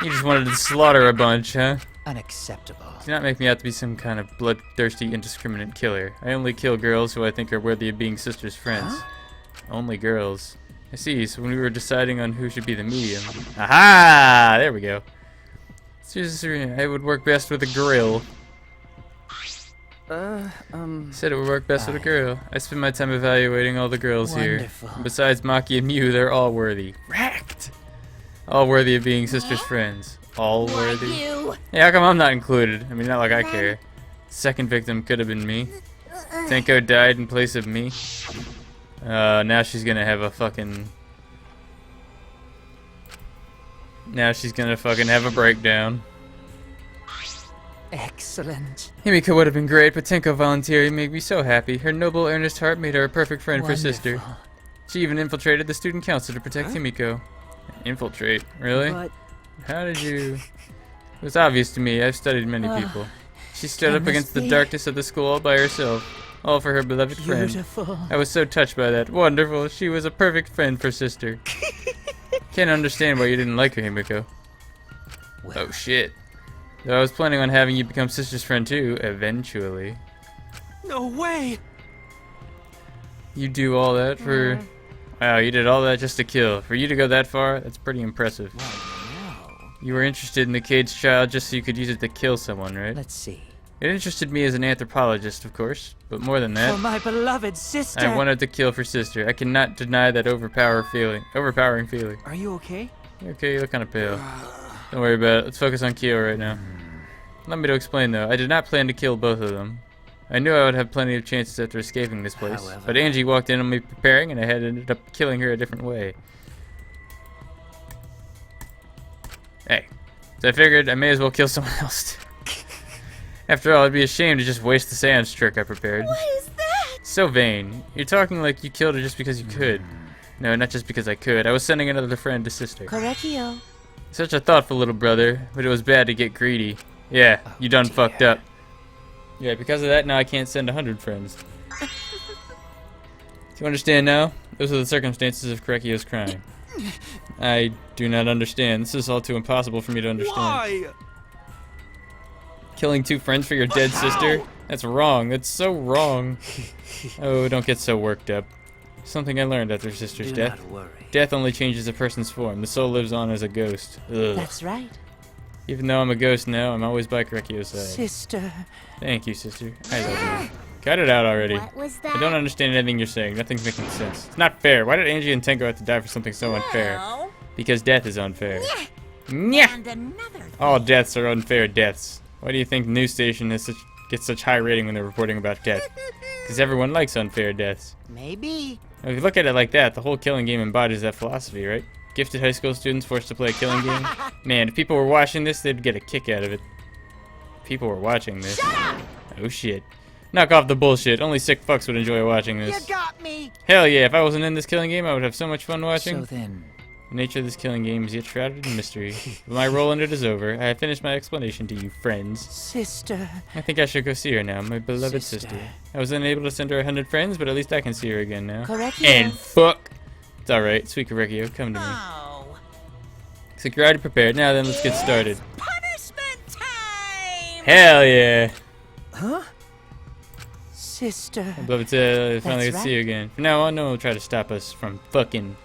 You just wanted to slaughter a bunch, huh?
Unacceptable.
Do not make me out to be some kind of bloodthirsty, indiscriminate killer. I only kill girls who I think are worthy of being sister's friends. Only girls. I see, so when we were deciding on who should be the medium... Aha! There we go. Seriously, it would work best with a grill. Said it would work best with a girl. I spend my time evaluating all the girls
Wonderful.
here. Besides Maki and Mew, they're all worthy. Wrecked! All worthy of being sister's friends. All worthy.
You.
Hey, how come I'm not included? I mean, not like I care. Second victim could have been me. Tenko died in place of me. Now she's gonna have a fucking... Now she's gonna fucking have a breakdown.
Excellent.
Himiko would have been great, but Tenko volunteering made me so happy. Her noble, earnest heart made her a perfect friend for sister.
Wonderful.
She even infiltrated the student council to protect Himiko. Infiltrate? Really?
But
How did you... It was obvious to me. I've studied many people. She stood up against the
chemistry.
darkness of the school all by herself. All for her beloved friend.
beautiful.
I was so touched by that. Wonderful. She was a perfect friend for sister. Can't understand why you didn't like her, Himiko. Oh shit. Though I was planning on having you become sister's friend too, eventually.
No way!
You do all that for... Wow, you did all that just to kill. For you to go that far, that's pretty impressive. You were interested in the caged child just so you could use it to kill someone, right?
Let's see.
It interested me as an anthropologist, of course, but more than
For
that,
my beloved sister.
I wanted to kill for sister. I cannot deny that overpowering feeling.
Are you okay?
Okay, you look kind of pale. Don't worry about it. Let's focus on Kyo right now. Allow me to explain, though. I did not plan to kill both of them. I knew I would have plenty of chances after escaping this place,
However-
but Angie walked in on me preparing, and I had ended up killing her a different way. Hey, so I figured I may as well kill someone else. After all, it'd be a shame to just waste the seance trick I prepared.
What is that?
So vain. You're talking like you killed her just because you could. No, not just because I could. I was sending another friend to sister.
Correcchio.
Such a thoughtful little brother, but it was bad to get greedy. Yeah, you done fucked up. Yeah, because of that, now I can't send 100 friends. Do you understand now? Those are the circumstances of Correcchio's crime. I do not understand. This is all too impossible for me to understand.
Why?
Killing 2 friends for your dead sister? That's wrong. That's so wrong. Oh, don't get so worked up. Something I learned after sister's
Do
death.
not worry.
Death only changes a person's form. The soul lives on as a ghost. Ugh.
That's right.
Even though I'm a ghost now, I'm always by Correcchio's side.
Sister.
Thank you, sister. I love you. Cut it out already.
What was that?
I don't understand anything you're saying. Nothing's making sense. It's not fair. Why did Angie and Tenko have to die for something so unfair?
Well,
Because death is unfair. Nyah!
and another
All deaths are unfair deaths. Why do you think the news station gets such high rating when they're reporting about death? Because everyone likes unfair deaths.
maybe.
Now, if you look at it like that, the whole killing game embodies that philosophy, right? Gifted high school students forced to play a killing game. Man, if people were watching this, they'd get a kick out of it. People were watching this. Oh shit. Knock off the bullshit. Only sick fucks would enjoy watching this.
You got me!
Hell yeah, if I wasn't in this killing game, I would have so much fun watching.
So then,
The nature of this killing game is yet shrouded in mystery. But my role in it is over. I have finished my explanation to you, friends.
sister.
I think I should go see her now, my beloved sister. I was unable to send her 100 friends, but at least I can see her again now.
Correctio.
And fuck! It's alright, sweet Correcchio, come to me.
Oh.
Looks like you're already prepared. Now then, let's get started.
Punishment time!
Hell yeah!
Huh? Sister.
I'd love to finally get
That's
to see you again. From now on, no one will try to stop us from fucking.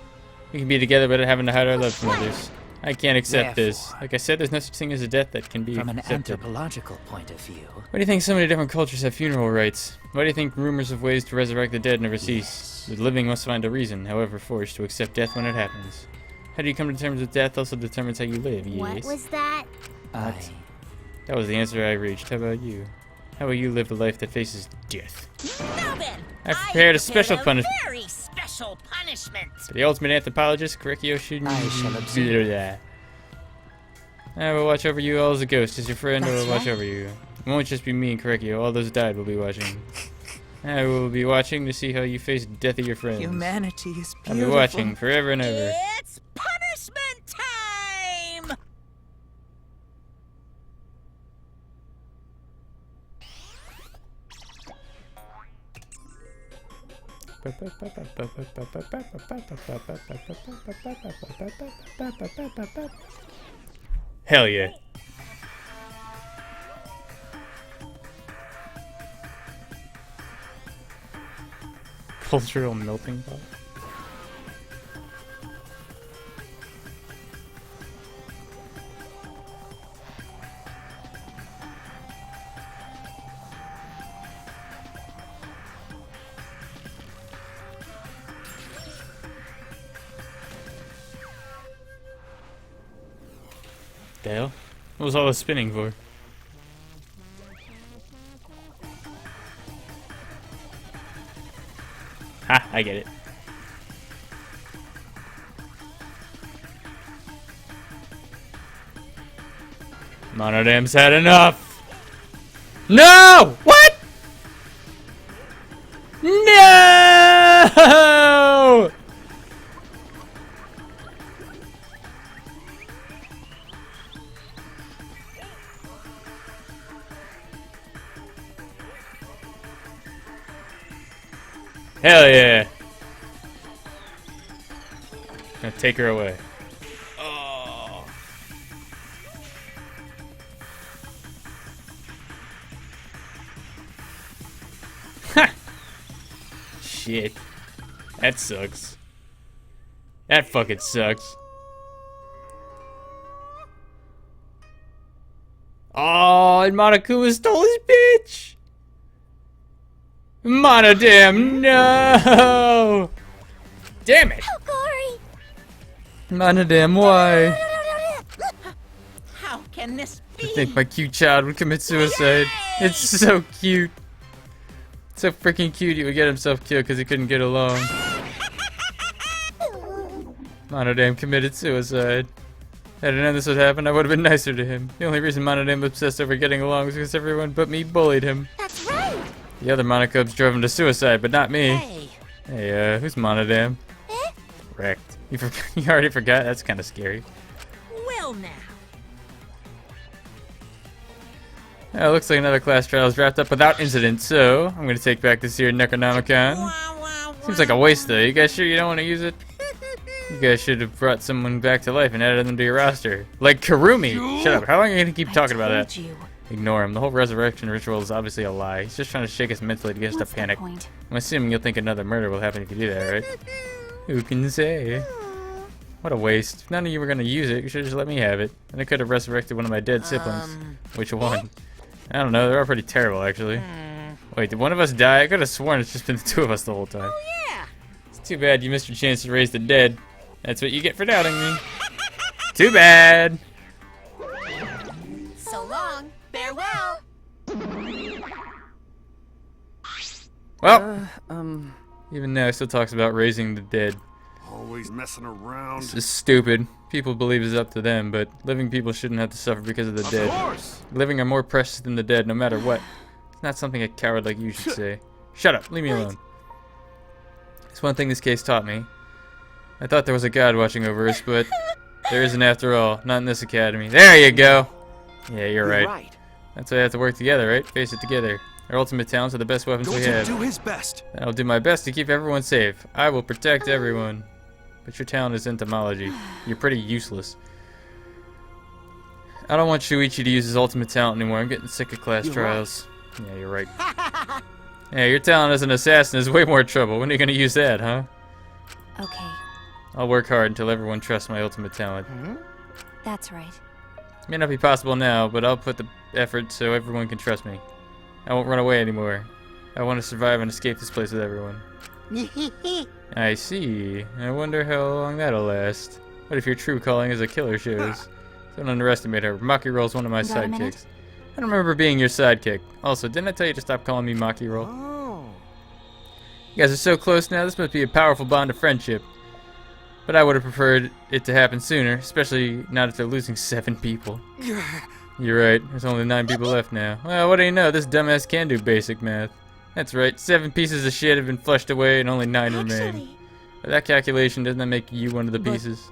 We can be together without having to hide our love from others. I can't accept this.
Therefore,
Like I said, there's no such thing as a death that can be
From an
accepted.
anthropological point of view,
Why do you think so many different cultures have funeral rites? Why do you think rumors of ways to resurrect the dead never cease? The living must find a reason, however forced, to accept death when it happens. How do you come to terms with death also determines how you live, yes.
What was that?
That was the answer I reached. How about you? How will you live a life that faces death?
Now then,
I've prepared a special
punishment.
punishment.
Very special punishment.
For the ultimate anthropologist, Correcchio should...
I shall observe.
I will watch over you all as a ghost. As your friend, I
That's
will watch
right.
over you. It won't just be me and Correcchio. All those died will be watching. I will be watching to see how you face death of your friends.
humanity is
I'll
beautiful.
be watching forever and ever.
It's punishment time!
Hell yeah. Cultural melting pot. The hell? What was all this spinning for? Ha, I get it. Monodam's had enough! No! What? No! Hell yeah! Gonna take her away. Oh. Ha! Shit. That sucks. That fucking sucks. Oh, and Monokuma stole his bitch! Monodam, no! Damn it!
Oh, Gory!
Monodam, why?
How can this
I
be?
think my cute child would commit suicide. It's so cute. So freaking cute he would get himself killed because he couldn't get along. Monodam committed suicide. Had I known this would happen, I would have been nicer to him. The only reason Monodam obsessed over getting along was because everyone but me bullied him.
That's right!
The other Monocubs drove him to suicide, but not me.
Hey,
Hey, who's Monodam?
Eh?
Wrecked. You already forgot? That's kind of scary.
well now.
It looks like another class trial is wrapped up without incident, so I'm going to take back this here Necronomicon. Seems like a waste, though. You guys sure you don't want to use it? You guys should have brought someone back to life and added them to your roster. Like Karumi! Shut up. How long are you going to keep talking about that?
You.
Ignore him. The whole resurrection ritual is obviously a lie. He's just trying to shake us mentally to get us
What's
to
the
panic.
point?
I'm assuming you'll think another murder will happen if you do that, right? Who can say? What a waste. If none of you were going to use it, you should have just let me have it. And I could have resurrected one of my dead siblings. Which one? I don't know. They're all pretty terrible, actually. Wait, did one of us die? I could have sworn it's just been the two of us the whole time.
Yeah.
It's too bad you missed your chance to raise the dead. That's what you get for doubting me. Too bad.
So long. Farewell.
Well, even now, it still talks about raising the dead.
Always messing around.
This is stupid. People believe it's up to them, but living people shouldn't have to suffer because of the dead.
Of course!
Living are more precious than the dead, no matter what. It's not something a coward like you should say. Shut up. Leave me alone. It's one thing this case taught me. I thought there was a god watching over us, but there isn't after all. Not in this academy. There you go! Yeah, you're right. That's why we have to work together, right? Face it together. Our ultimate talents are the best weapons we have.
Do his best.
I'll do my best to keep everyone safe. I will protect everyone. But your talent is entomology. You're pretty useless. I don't want Shuichi to use his ultimate talent anymore. I'm getting sick of class trials. Right. Yeah, you're right. Yeah, your talent as an assassin is way more trouble. When are you going to use that, huh?
Okay,
I'll work hard until everyone trusts my ultimate talent.
that's right.
May not be possible now, but I'll put the effort so everyone can trust me. I won't run away anymore. I want to survive and escape this place with everyone. I see. I wonder how long that'll last. What if your true calling is a killer shows? Don't underestimate her. Maki Roll's one of my
Got a minute?
sidekicks. I don't remember being your sidekick. Also, didn't I tell you to stop calling me Maki Roll?
Oh.
You guys are so close now, this must be a powerful bond of friendship. But I would have preferred it to happen sooner, especially now that they're losing 7 people. You're right, there's only 9 people left now. Well, what do you know, this dumbass can do basic math. That's right, 7 pieces of shit have been flushed away and only 9 remain.
Actually,
By that calculation, doesn't that make you one of the pieces?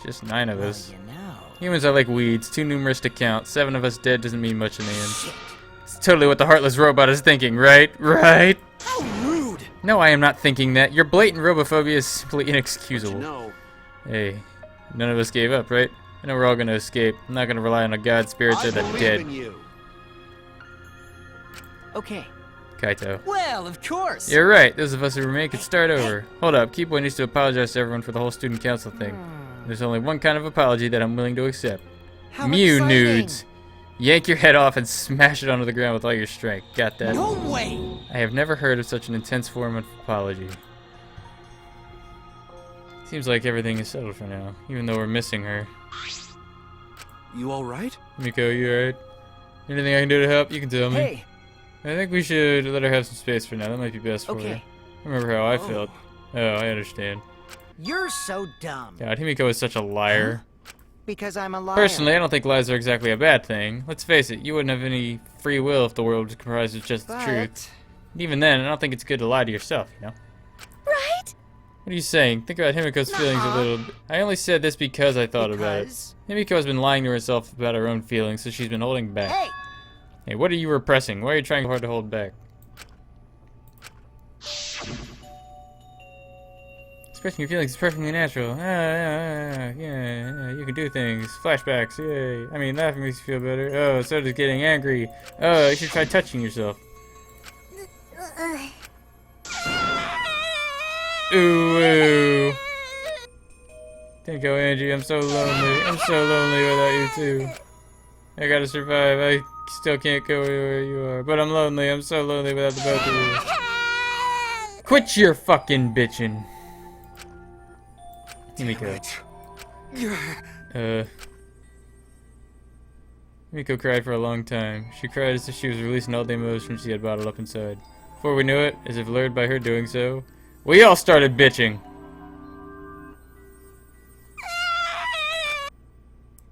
Just 9 of us.
You know.
Humans are like weeds, too numerous to count. 7 of us dead doesn't mean much in the end. It's totally what the heartless robot is thinking, right? Right?
How rude!
No, I am not thinking that. Your blatant robophobia is simply inexcusable.
No.
Hey, none of us gave up, right? I know we're all gonna escape. I'm not gonna rely on a god spirits
I
or the
believe
dead.
in you.
Okay.
Kaito.
Well, of course.
You're right. Those of us who remain can start over. Hold up. Kipo needs to apologize to everyone for the whole student council thing. There's only one kind of apology that I'm willing to accept.
How
Mew
exciting.
nudes. Yank your head off and smash it onto the ground with all your strength. Got that?
No way.
I have never heard of such an intense form of apology. Seems like everything is settled for now, even though we're missing her.
You alright?
Miko, you alright? Anything I can do to help? You can tell me.
Hey.
I think we should let her have some space for now. That might be best for her.
Okay.
Remember how I felt. Oh, I understand.
You're so dumb.
God, Himiko is such a liar.
Because I'm a liar.
Personally, I don't think lies are exactly a bad thing. Let's face it, you wouldn't have any free will if the world was comprised of just the truth. Even then, I don't think it's good to lie to yourself, you know?
right?
What are you saying? Think about Himiko's feelings a little bit. I only said this because I thought about it.
Because-
Himiko has been lying to herself about her own feelings, so she's been holding back.
Hey!
Hey, what are you repressing? Why are you trying hard to hold back? Expressing your feelings is perfectly natural. Yeah, you can do things. Flashbacks, yay. I mean, laughing makes you feel better. Oh, so does getting angry. Oh, you should try touching yourself. Ooh. Think go, Angie. I'm so lonely. I'm so lonely without you too. I gotta survive. I still can't go where you are. But I'm lonely. I'm so lonely without the both of you. Quit your fucking bitching. Himiko. Himiko cried for a long time. She cried as if she was releasing all the emotions she had bottled up inside. Before we knew it, as if lured by her doing so, we all started bitching.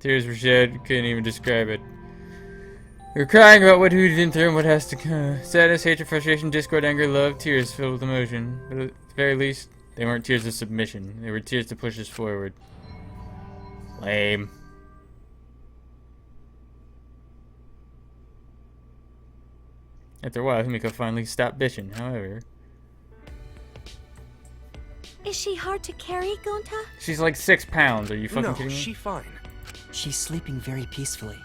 Tears were shed, couldn't even describe it. We were crying about what we've been through and what has to come. Sadness, hatred, frustration, discord, anger, love, tears filled with emotion. But at the very least, they weren't tears of submission. They were tears to push us forward. Lame. After a while, Himiko finally stopped bitching, however.
Is she hard to carry, Gonta?
She's like 6 pounds, are you fucking
No,
kidding me?
she's fine.
She's sleeping very peacefully.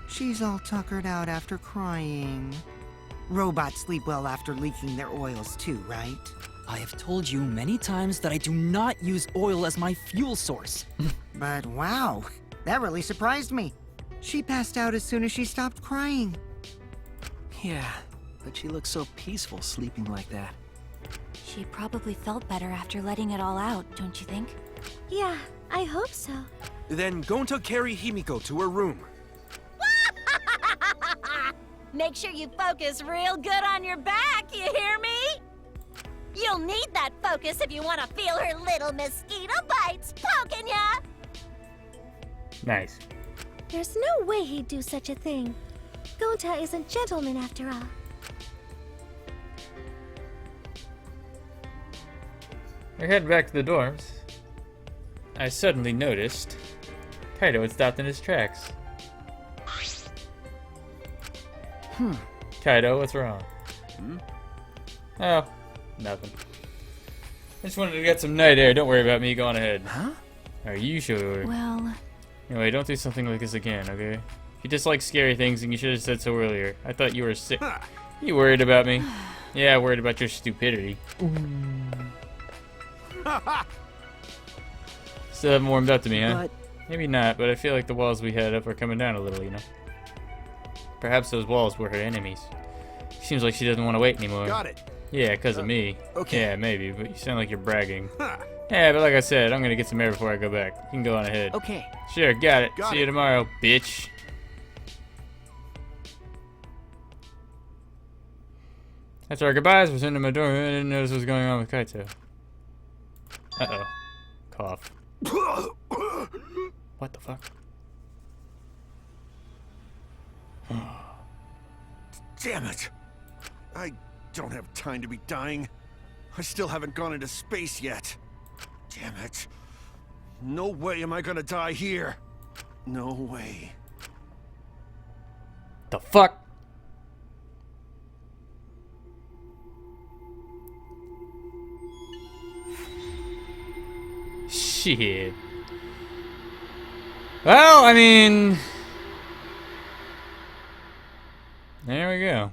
She's all tuckered out after crying. Robots sleep well after leaking their oils too, right?
I have told you many times that I do not use oil as my fuel source.
But wow, that really surprised me. She passed out as soon as she stopped crying.
Yeah, but she looks so peaceful sleeping like that.
She probably felt better after letting it all out, don't you think?
Yeah, I hope so.
Then Gonta carry Himiko to her room.
Make sure you focus real good on your back, you hear me? You'll need that focus if you want to feel her little mosquito bites poking ya!
Nice.
There's no way he'd do such a thing. Gonta isn't gentleman after all.
We're heading back to the dorms. I suddenly noticed Kaido had stopped in his tracks. Kaido, what's wrong? Oh, nothing. I just wanted to get some night air. Don't worry about me. Go on ahead.
Huh?
Are you sure?
Well,
Anyway, don't do something like this again, okay? If you dislike scary things, then you should have said so earlier. I thought you were sick. You worried about me? Yeah, worried about your stupidity. Still haven't warmed up to me, huh?
But
Maybe not, but I feel like the walls we had up are coming down a little, you know? Perhaps those walls were her enemies. Seems like she doesn't want to wait anymore.
Got it.
Yeah, because of me.
okay.
Yeah, maybe, but you sound like you're bragging. Yeah, but like I said, I'm gonna get some air before I go back. You can go on ahead.
okay.
Sure, got it.
Got
See
it.
you tomorrow, bitch. After our goodbyes, we're sitting in my dorm. I didn't notice what was going on with Kaito. Uh-oh. Cough. What the fuck?
Damn it! I don't have time to be dying. I still haven't gone into space yet. Damn it. No way am I gonna die here. No way.
The fuck? Shit. Well, I mean... There we go.